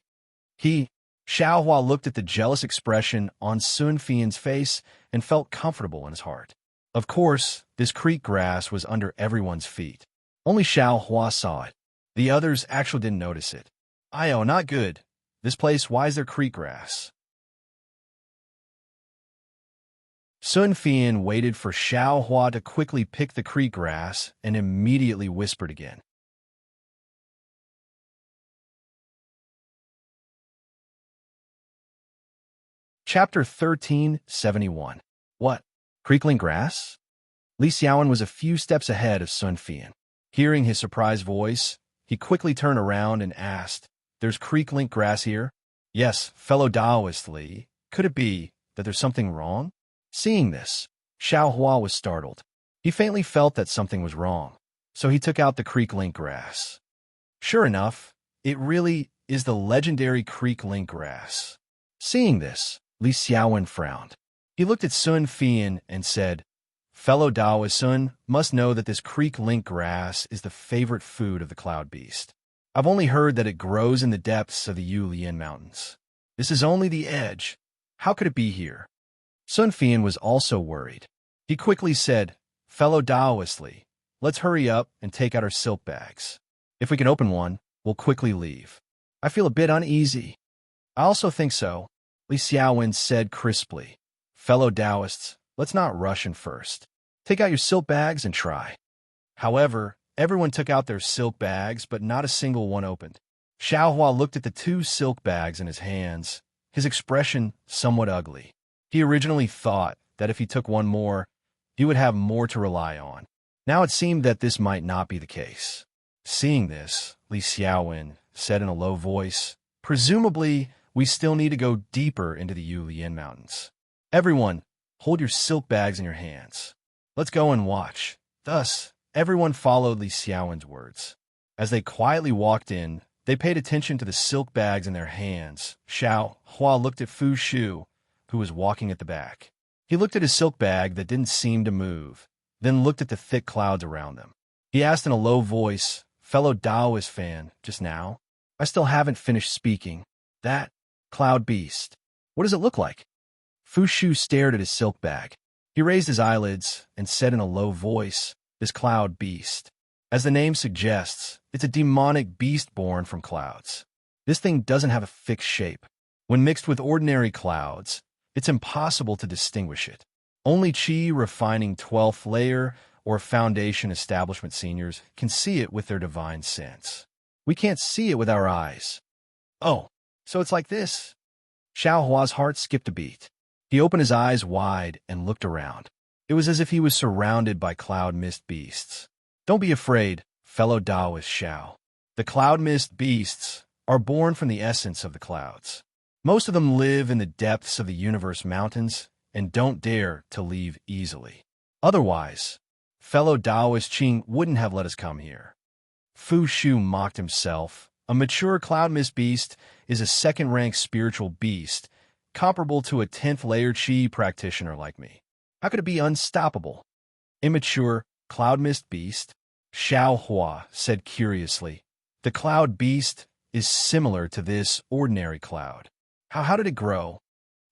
Xiao Hua looked at the jealous expression on Sun Fian's face and felt comfortable in his heart. Of course, this creek grass was under everyone's feet. Only Xiao Hua saw it. The others actually didn't notice it. Ayo, not good. This place, why is there creek grass? Sun Fian waited for Xiao Hua to quickly pick the creek grass and immediately whispered again. Chapter 1371. What? Creekling grass? Li Xiaowen was a few steps ahead of Sun Fian. Hearing his surprised voice, he quickly turned around and asked, There's creek-link grass here? Yes, fellow Taoist Li. Could it be that there's something wrong? Seeing this, Xiao Hua was startled. He faintly felt that something was wrong, so he took out the creek-link grass. Sure enough, it really is the legendary creek-link grass. Seeing this, Li Xiaowen frowned. He looked at Sun Fian and said, Fellow Taoist Sun must know that this creek-link grass is the favorite food of the cloud beast. I've only heard that it grows in the depths of the Yulian Mountains. This is only the edge. How could it be here? Sun Fian was also worried. He quickly said, Fellow Taoist Li, let's hurry up and take out our silk bags. If we can open one, we'll quickly leave. I feel a bit uneasy. I also think so, Li Xiaowen said crisply. Fellow Taoists, let's not rush in first. Take out your silk bags and try. However, everyone took out their silk bags, but not a single one opened. Xiao Hua looked at the 2 silk bags in his hands, his expression somewhat ugly. He originally thought that if he took one more, he would have more to rely on. Now it seemed that this might not be the case. Seeing this, Li Xiaowen said in a low voice, Presumably, we still need to go deeper into the Yulian Mountains. Everyone, hold your silk bags in your hands. Let's go and watch. Thus, everyone followed Li Xiaowen's words. As they quietly walked in, they paid attention to the silk bags in their hands. Xiao Hua looked at Fu Shu, who was walking at the back. He looked at his silk bag that didn't seem to move, then looked at the thick clouds around them. He asked in a low voice, Fellow Taoist fan, just now? I still haven't finished speaking. That cloud beast. What does it look like? Fu Shu stared at his silk bag. He raised his eyelids and said in a low voice, This cloud beast. As the name suggests, it's a demonic beast born from clouds. This thing doesn't have a fixed shape. When mixed with ordinary clouds, it's impossible to distinguish it. Only Qi refining 12th layer or foundation establishment seniors can see it with their divine sense. We can't see it with our eyes. Oh, so it's like this? Xiao Hua's heart skipped a beat. He opened his eyes wide and looked around. It was as if he was surrounded by cloud mist beasts. Don't be afraid, fellow Taoist Xiao. The cloud mist beasts are born from the essence of the clouds. Most of them live in the depths of the universe mountains and don't dare to leave easily. Otherwise, fellow Taoist Qing wouldn't have let us come here. Fu Shu mocked himself. A mature cloud mist beast is a second-rank spiritual beast, comparable to a 10th layer Qi practitioner like me. How could it be unstoppable? Immature cloud mist beast? Xiao Hua said curiously. The cloud beast is similar to this ordinary cloud. How did it grow?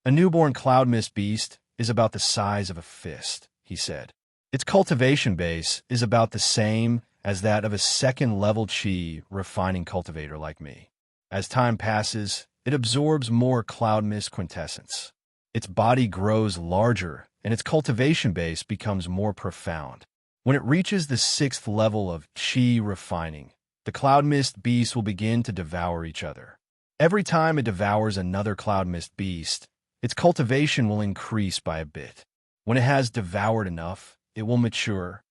A newborn cloud mist beast is about the size of a fist, he said. Its cultivation base is about the same as that of a second-level chi refining cultivator like me. As time passes, it absorbs more cloud mist quintessence. Its body grows larger, and its cultivation base becomes more profound. When it reaches the 6th level of chi refining, the cloud mist beasts will begin to devour each other. Every time it devours another cloud mist beast, its cultivation will increase by a bit. When it has devoured enough, it will mature.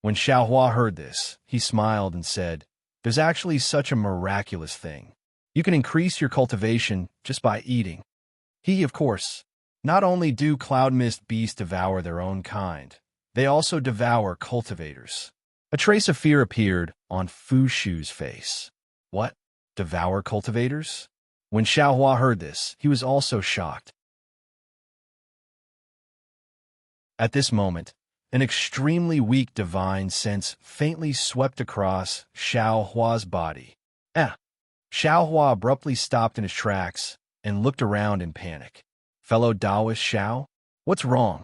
When Xiaohua heard this, he smiled and said, "There's actually such a miraculous thing. You can increase your cultivation just by eating." Of course, not only do cloud mist beasts devour their own kind, they also devour cultivators. A trace of fear appeared on Fu Shu's face. What? Devour cultivators? When Xiaohua heard this, he was also shocked. At this moment, an extremely weak divine sense faintly swept across Xiaohua's body. Xiaohua abruptly stopped in his tracks and looked around in panic. "Fellow Taoist Xiao, what's wrong?"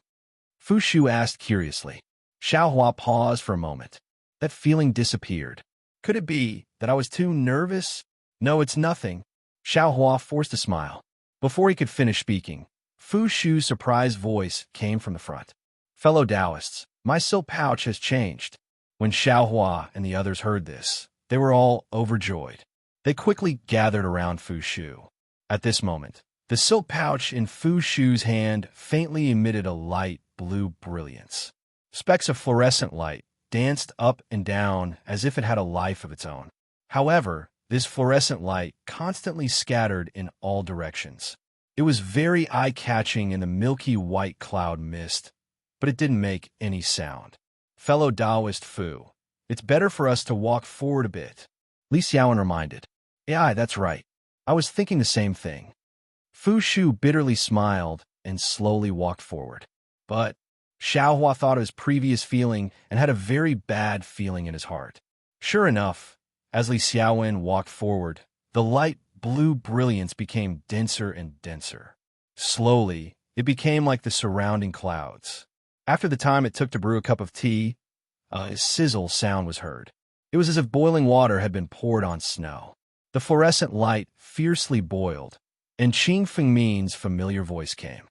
Fu Shu asked curiously. Xiaohua paused for a moment. That feeling disappeared. Could it be that I was too nervous? No, it's nothing. Xiaohua forced a smile. Before he could finish speaking, Fu Shu's surprised voice came from the front. "Fellow Taoists, my silk pouch has changed." When Xiaohua and the others heard this, they were all overjoyed. They quickly gathered around Fu Shu. At this moment, the silk pouch in Fu Shu's hand faintly emitted a light blue brilliance. Specks of fluorescent light danced up and down as if it had a life of its own. However, this fluorescent light constantly scattered in all directions. It was very eye-catching in the milky white cloud mist, but it didn't make any sound. "Fellow Taoist Fu, it's better for us to walk forward a bit," Li Xiaowen reminded. "Yeah, that's right. I was thinking the same thing." Fu Shu bitterly smiled and slowly walked forward. But Xiaohua thought of his previous feeling and had a very bad feeling in his heart. Sure enough, as Li Xiaowen walked forward, the light blue brilliance became denser and denser. Slowly, it became like the surrounding clouds. After the time it took to brew a cup of tea, a sizzle sound was heard. It was as if boiling water had been poured on snow. The fluorescent light fiercely boiled, and Qing Fengmin's familiar voice came.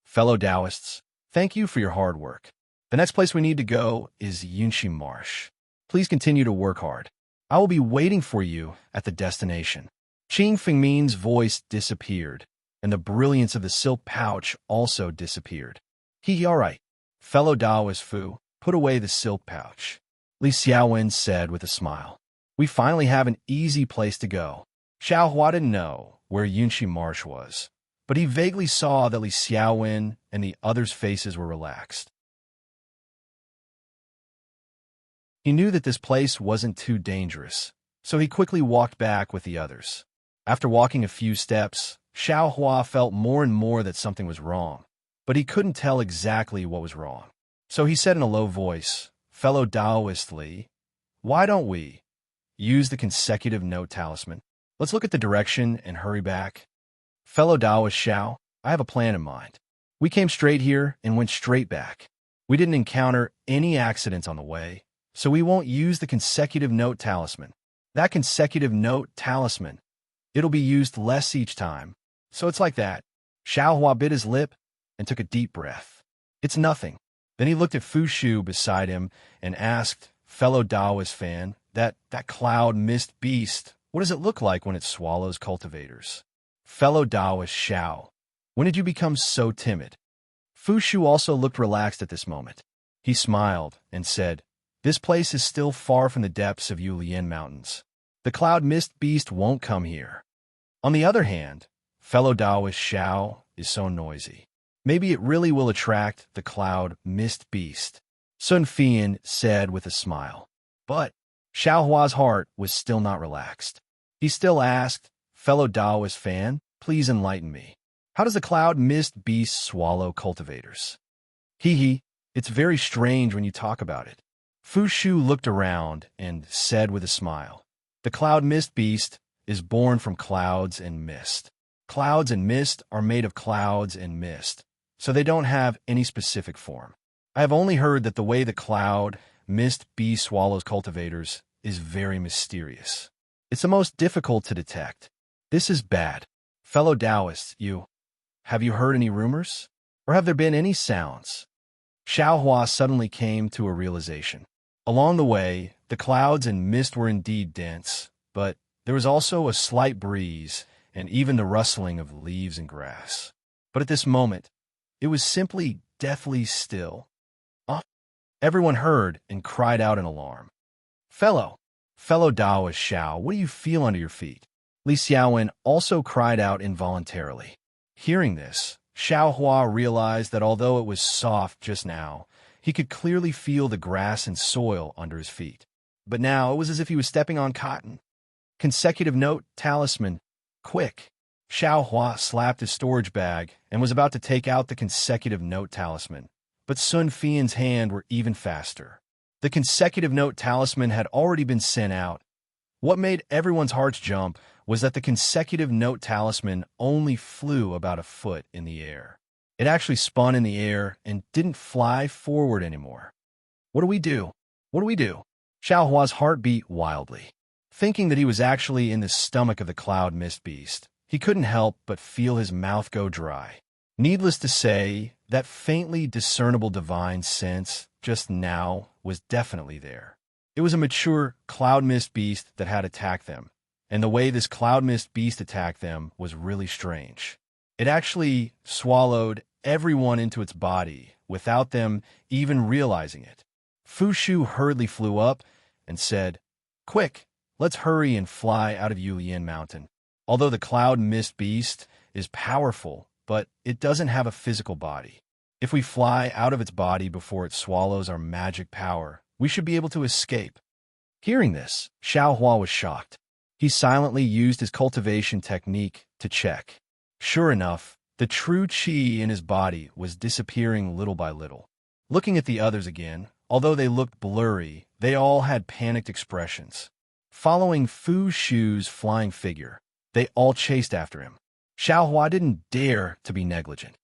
"Fellow Taoists, thank you for your hard work. The next place we need to go is Yunxi Marsh. Please continue to work hard. I will be waiting for you at the destination." Qing Fengmin's voice disappeared, and the brilliance of the silk pouch also disappeared. All right. "Fellow Taoist Fu, put away the silk pouch," Li Xiaowen said with a smile. "We finally have an easy place to go." Xiaohua didn't know where Yunxi Marsh was, but he vaguely saw that Li Xiaowen and the others' faces were relaxed. He knew that this place wasn't too dangerous, so he quickly walked back with the others. After walking a few steps, Xiaohua felt more and more that something was wrong, but he couldn't tell exactly what was wrong. So he said in a low voice, "Fellow Taoist Li, why don't we use the consecutive note talisman? Let's look at the direction and hurry back." "Fellow Taoist Xiao, I have a plan in mind. We came straight here and went straight back. We didn't encounter any accidents on the way, so we won't use the consecutive note talisman. That consecutive note talisman, it'll be used less each time. So it's like that." Xiaohua bit his lip and took a deep breath. "It's nothing." Then he looked at Fu Shu beside him and asked, "Fellow Taoist fan, that cloud mist beast, what does it look like when it swallows cultivators?" "Fellow Taoist Xiao, when did you become so timid?" Fu Shu also looked relaxed at this moment. He smiled and said, "This place is still far from the depths of Yulian Mountains. The cloud mist beast won't come here. On the other hand, fellow Taoist Xiao is so noisy. Maybe it really will attract the cloud mist beast," Sun Fian said with a smile. But Xiaohua's heart was still not relaxed. He still asked, "Fellow Taoist fan, please enlighten me. How does the cloud mist beast swallow cultivators?" It's very strange when you talk about it." Fu Shu looked around and said with a smile, "The cloud mist beast is born from clouds and mist. Clouds and mist are made of clouds and mist, so they don't have any specific form. I have only heard that the way the cloud mist bee swallows cultivators is very mysterious. It's the most difficult to detect. This is bad. Fellow Taoists, have you heard any rumors? Or have there been any sounds? Xiaohua suddenly came to a realization. Along the way, the clouds and mist were indeed dense, but there was also a slight breeze and even the rustling of leaves and grass. But at this moment, it was simply deathly still. Everyone heard and cried out in alarm. Fellow Taoist Xiao, what do you feel under your feet? Li Xiaowen also cried out involuntarily. Hearing this, Xiaohua realized that although it was soft just now, he could clearly feel the grass and soil under his feet. But now it was as if he was stepping on cotton. Consecutive note talisman. Quick! Xiaohua slapped his storage bag and was about to take out the consecutive note talisman. But Sun Fian's hand were even faster. The consecutive note talisman had already been sent out. What made everyone's hearts jump was that the consecutive note talisman only flew about a foot in the air. It actually spun in the air and didn't fly forward anymore. What do we do? What do we do? Xiaohua's heart beat wildly. Thinking that he was actually in the stomach of the cloud mist beast, he couldn't help but feel his mouth go dry. Needless to say, that faintly discernible divine sense just now was definitely there. It was a mature cloud mist beast that had attacked them, and the way this cloud mist beast attacked them was really strange. It actually swallowed everyone into its body without them even realizing it. Fu Shu hurriedly flew up and said, "Quick, let's hurry and fly out of Yulian Mountain." Although the cloud mist beast is powerful, but it doesn't have a physical body. If we fly out of its body before it swallows our magic power, we should be able to escape. Hearing this, Xiaohua was shocked. He silently used his cultivation technique to check. Sure enough, the true qi in his body was disappearing little by little. Looking at the others again, although they looked blurry, they all had panicked expressions. Following Fu Shu's flying figure, they all chased after him. Xiaohua didn't dare to be negligent.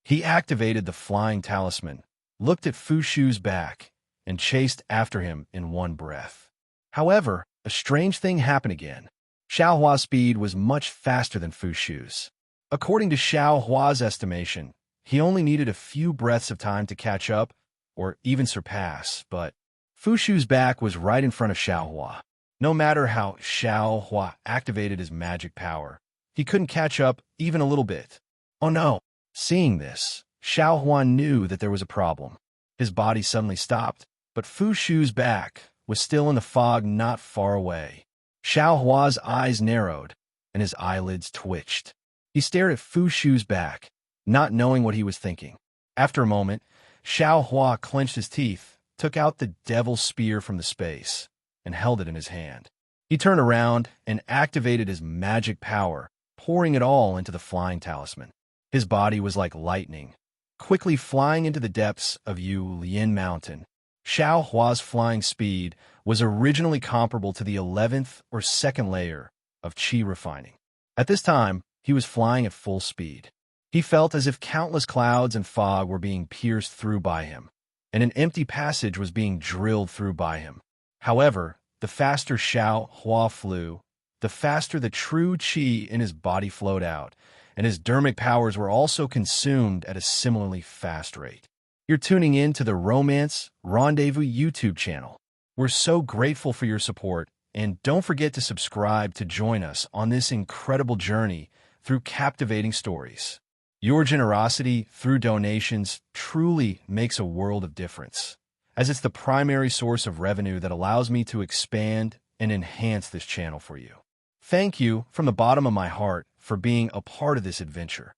He activated the flying talisman, looked at Fu Shu's back, and chased after him in one breath. However, a strange thing happened again. Xiaohua's speed was much faster than Fu Shu's. According to Xiaohua's estimation, he only needed a few breaths of time to catch up or even surpass, but Fu Shu's back was right in front of Xiaohua. No matter how Xiaohua activated his magic power, he couldn't catch up even a little bit. Oh no! Seeing this, Xiaohua knew that there was a problem. His body suddenly stopped, but Fu Shu's back was still in the fog not far away. Xiaohua's eyes narrowed, and his eyelids twitched. He stared at Fu Shu's back, not knowing what he was thinking. After a moment, Xiaohua clenched his teeth, took out the devil's spear from the space, and held it in his hand. He turned around and activated his magic power, pouring it all into the flying talisman. His body was like lightning, quickly flying into the depths of Yulian Mountain. Xiaohua's flying speed was originally comparable to the 11th or 2nd layer of qi refining. At this time, he was flying at full speed. He felt as if countless clouds and fog were being pierced through by him, and an empty passage was being drilled through by him. However, the faster Xiaohua flew, the faster the true qi in his body flowed out, and his dermic powers were also consumed at a similarly fast rate. You're tuning in to the Romance Rendezvous YouTube channel. We're so grateful for your support, and don't forget to subscribe to join us on this incredible journey through captivating stories. Your generosity through donations truly makes a world of difference, as it's the primary source of revenue that allows me to expand and enhance this channel for you. Thank you from the bottom of my heart for being a part of this adventure.